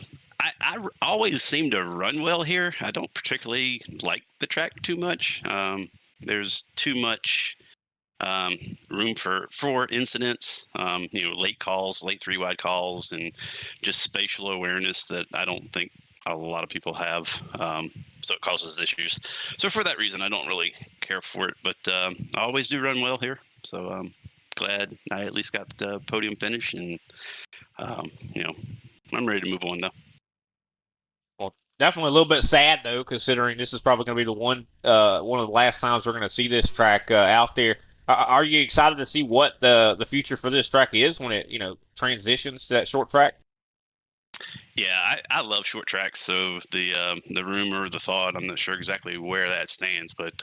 always seem to run well here. I don't particularly like the track too much. There's too much room for incidents, late calls, late 3-wide calls, and just spatial awareness that I don't think a lot of people have. So it causes issues. So for that reason, I don't really care for it, but I always do run well here. So I'm glad I at least got the podium finish, and I'm ready to move on though. Well, definitely a little bit sad though, considering this is probably going to be the one of the last times we're going to see this track out there. Are you excited to see what the future for this track is when it transitions to that short track? Yeah, I love short tracks. So the rumor, the thought, I'm not sure exactly where that stands, but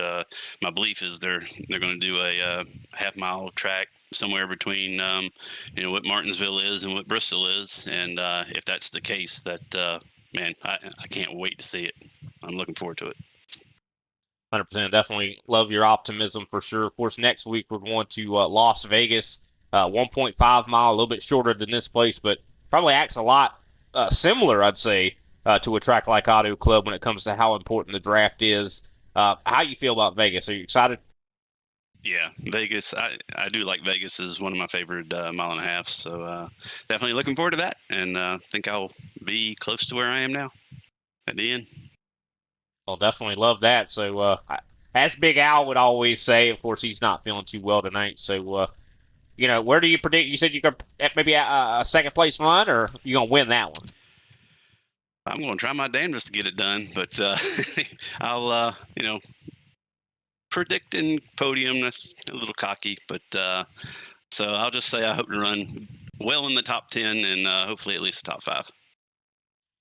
my belief is they're going to do a half-mile track somewhere between what Martinsville is and what Bristol is, and if that's the case, that man, I can't wait to see it. I'm looking forward to it. 100%. Definitely love your optimism for sure. Of course, next week we're going to Las Vegas, 1.5 mile, a little bit shorter than this place, but probably acts a lot similar, I'd say, to a track like Auto Club when it comes to how important the draft is. How you feel about Vegas? Are you excited? Yeah, Vegas. I do like Vegas. Is one of my favorite mile and a half. So definitely looking forward to that, and think I'll be close to where I am now at the end. Well, definitely love that. So, as Big Al would always say, of course, he's not feeling too well tonight. So, where do you predict? You said you could maybe a second place run, or you gonna win that one? I'm going to try my damnedest to get it done, but I'll, predicting podium. That's a little cocky, but so I'll just say I hope to run well in the top 10 and hopefully at least the top 5.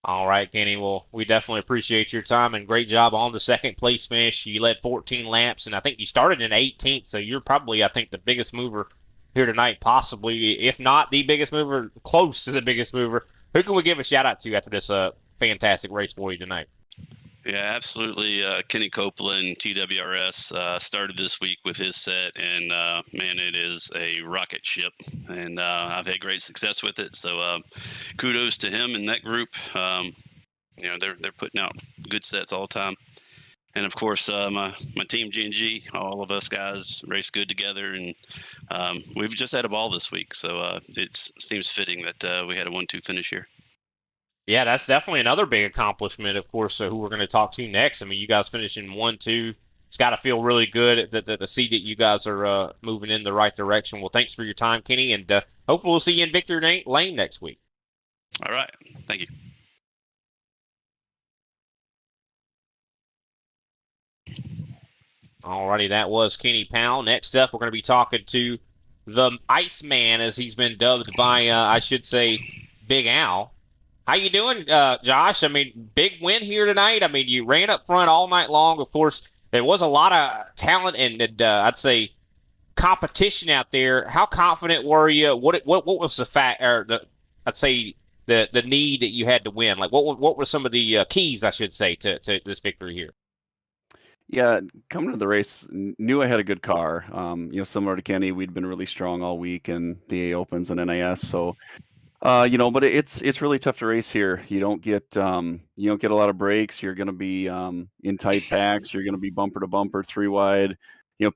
All right, Kenny. Well, we definitely appreciate your time and great job on the second place finish. You led 14 laps, and I think you started in 18th, so you're probably, I think, the biggest mover here tonight, possibly, if not the biggest mover, close to the biggest mover. Who can we give a shout-out to after this fantastic race for you tonight? Yeah, absolutely. Kenny Copeland, TWRS, started this week with his set, and man, it is a rocket ship, and I've had great success with it. So kudos to him and that group. They're putting out good sets all the time, and of course, my team G&G, all of us guys race good together, and we've just had a ball this week. So it seems fitting that we had a 1-2 finish here. Yeah, that's definitely another big accomplishment, of course, who we're going to talk to next. I mean, you guys finishing 1-2. It's got to feel really good to see that you guys are moving in the right direction. Well, thanks for your time, Kenny, and hopefully we'll see you in Victory Lane next week. All right. Thank you. All righty, that was Kenny Powell. Next up, we're going to be talking to the Iceman, as he's been dubbed by, I should say, Big Al. How you doing, Josh? I mean, big win here tonight. I mean, you ran up front all night long. Of course, there was a lot of talent and I'd say competition out there. How confident were you? What was the fact, or I'd say the need that you had to win? Like, what were some of the keys, I should say, to this victory here? Yeah, coming to the race, knew I had a good car. Similar to Kenny, we'd been really strong all week in the A Opens and NIS. So, but it's really tough to race here. You don't get a lot of breaks. You're going to be in tight packs. You're going to be bumper to bumper, three wide.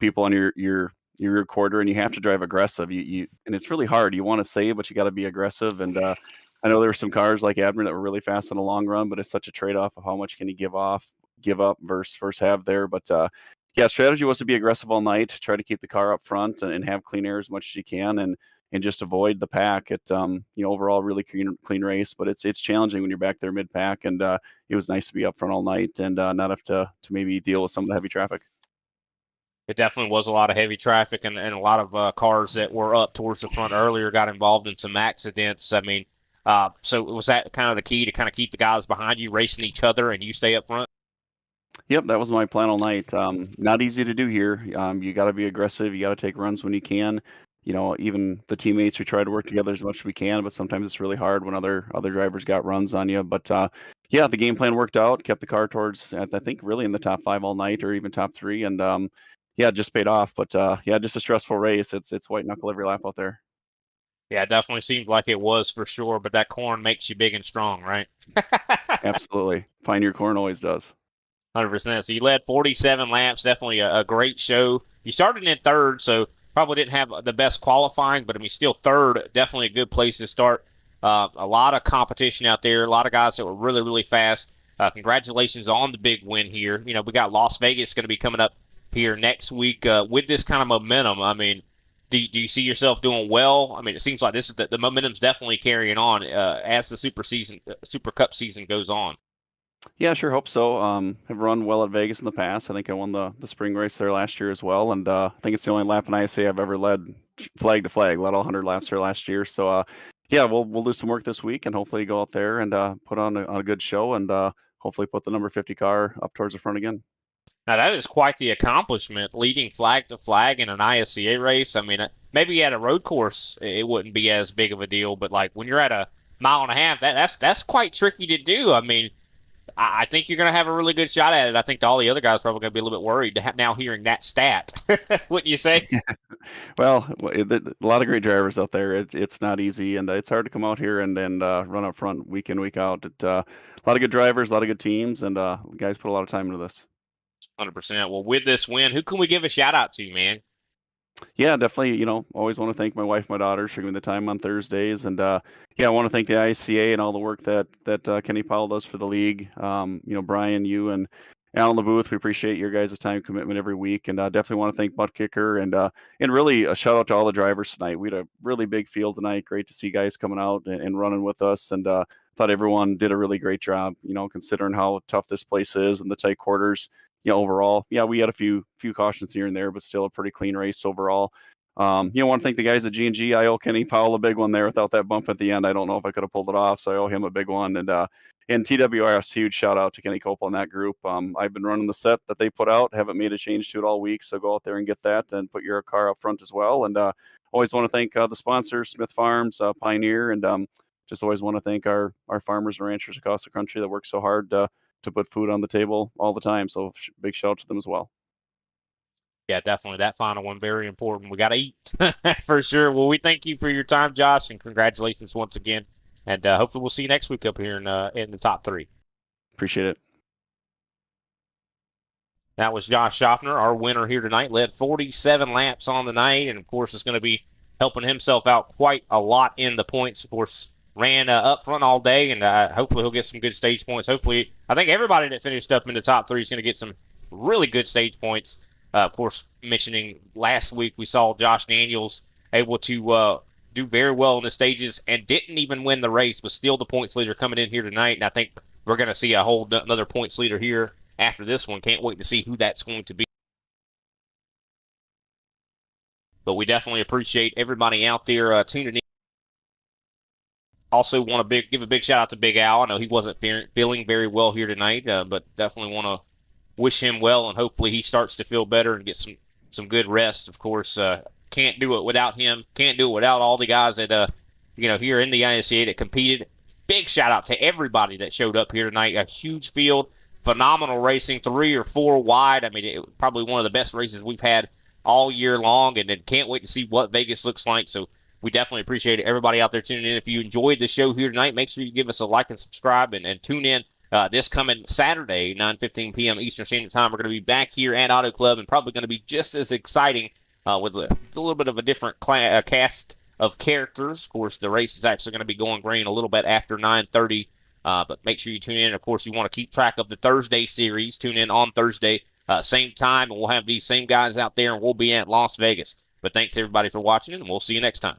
People on your rear quarter, and you have to drive aggressive. And it's really hard. You want to save, but you got to be aggressive. And I know there were some cars like Admiral that were really fast in the long run, but it's such a trade off of how much can you give up versus have there. But yeah, strategy was to be aggressive all night, try to keep the car up front and have clean air as much as you can, and just avoid the pack. Overall really clean race, but it's challenging when you're back there mid pack, and it was nice to be up front all night and not have to maybe deal with some of the heavy traffic. It definitely was a lot of heavy traffic, and a lot of cars that were up towards the front earlier got involved in some accidents. I mean, so was that kind of the key to kind of keep the guys behind you racing each other and you stay up front? Yep, that was my plan all night. Not easy to do here. You got to be aggressive. You got to take runs when you can. Even the teammates, we try to work together as much as we can, but sometimes it's really hard when other drivers got runs on you. But yeah, the game plan worked out. Kept the car towards, I think, really in the top 5 all night, or even top 3, and yeah, it just paid off. But yeah, just a stressful race. It's white knuckle every lap out there. Yeah, it definitely seemed like it was for sure. But that corn makes you big and strong, right? Absolutely, Pioneer Corn always does. 100%. So you led 47 laps. Definitely a great show. You started in third, so probably didn't have the best qualifying, but I mean, still third. Definitely a good place to start. A lot of competition out there. A lot of guys that were really, really fast. Congratulations on the big win here. We got Las Vegas going to be coming up here next week with this kind of momentum. I mean, do you see yourself doing well? I mean, it seems like this is the momentum's definitely carrying on as the Super Cup season goes on. Yeah, sure hope so. Have run well at Vegas in the past. I think I won the spring race there last year as well, and I think it's the only lap in ISA I've ever led flag to flag. Led all 100 laps there last year. So yeah, we'll do some work this week and hopefully go out there and put on a good show and hopefully put the number 50 car up towards the front again. Now, that is quite the accomplishment, leading flag to flag in an ISCA race. I mean, maybe at a road course, it wouldn't be as big of a deal, but like when you're at a mile and a half, that's quite tricky to do. I mean, I think you're going to have a really good shot at it. I think all the other guys are probably going to be a little bit worried now hearing that stat. Wouldn't you say? Well, a lot of great drivers out there. It's not easy, and it's hard to come out here and run up front week in, week out. A lot of good drivers, a lot of good teams, and guys put a lot of time into this. 100%. Well, with this win, who can we give a shout out to, man? Yeah, definitely. Always want to thank my wife, my daughter, for giving me the time on Thursdays, and yeah, I want to thank the ICA and all the work that Kenny Powell does for the league. Brian, you, and Alan LeBooth, we appreciate your guys' time commitment every week, and definitely want to thank Butt Kicker and really a shout out to all the drivers tonight. We had a really big field tonight. Great to see guys coming out and running with us, and thought everyone did a really great job. Considering how tough this place is and the tight quarters. Overall, yeah, we had a few cautions here and there, but still a pretty clean race overall. Want to thank the guys at G&G. I owe Kenny Powell a big one there. Without that bump at the end, I don't know if I could have pulled it off, so I owe him a big one. And TWRS, huge shout out to Kenny Copel and that group. I've been running the set that they put out, haven't made a change to it all week, so go out there and get that and put your car up front as well. And always want to thank the sponsors, Smith Farms, Pioneer, and just always want to thank our farmers and ranchers across the country that work so hard to put food on the table all the time. So big shout out to them as well. Yeah, definitely. That final one, very important. We got to eat for sure. Well, we thank you for your time, Josh, and congratulations once again. And hopefully we'll see you next week up here in the top 3. Appreciate it. That was Josh Schaffner, our winner here tonight. Led 47 laps on the night, and of course is going to be helping himself out quite a lot in the points. Of course, ran up front all day, and hopefully he'll get some good stage points. Hopefully, I think everybody that finished up in the top 3 is going to get some really good stage points. Of course, mentioning last week, we saw Josh Daniels able to do very well in the stages and didn't even win the race, but still the points leader coming in here tonight. And I think we're going to see a whole another points leader here after this one. Can't wait to see who that's going to be. But we definitely appreciate everybody out there tuning in. Also want to give a big shout out to Big Al. I know he wasn't feeling very well here tonight, but definitely want to wish him well, and hopefully he starts to feel better and get some good rest. Of course, can't do it without him. Can't do it without all the guys that here in the ISCA that competed. Big shout out to everybody that showed up here tonight. A huge field, phenomenal racing, 3 or 4 wide. I mean, probably one of the best races we've had all year long, and then can't wait to see what Vegas looks like. So we definitely appreciate everybody out there tuning in. If you enjoyed the show here tonight, make sure you give us a like and subscribe, and tune in this coming Saturday, 9:15 p.m. Eastern Standard Time. We're going to be back here at Auto Club, and probably going to be just as exciting with a little bit of a different cast of characters. Of course, the race is actually going to be going green a little bit after 9:30, but make sure you tune in. Of course, you want to keep track of the Thursday series. Tune in on Thursday, same time, and we'll have these same guys out there, and we'll be at Las Vegas. But thanks, everybody, for watching, and we'll see you next time.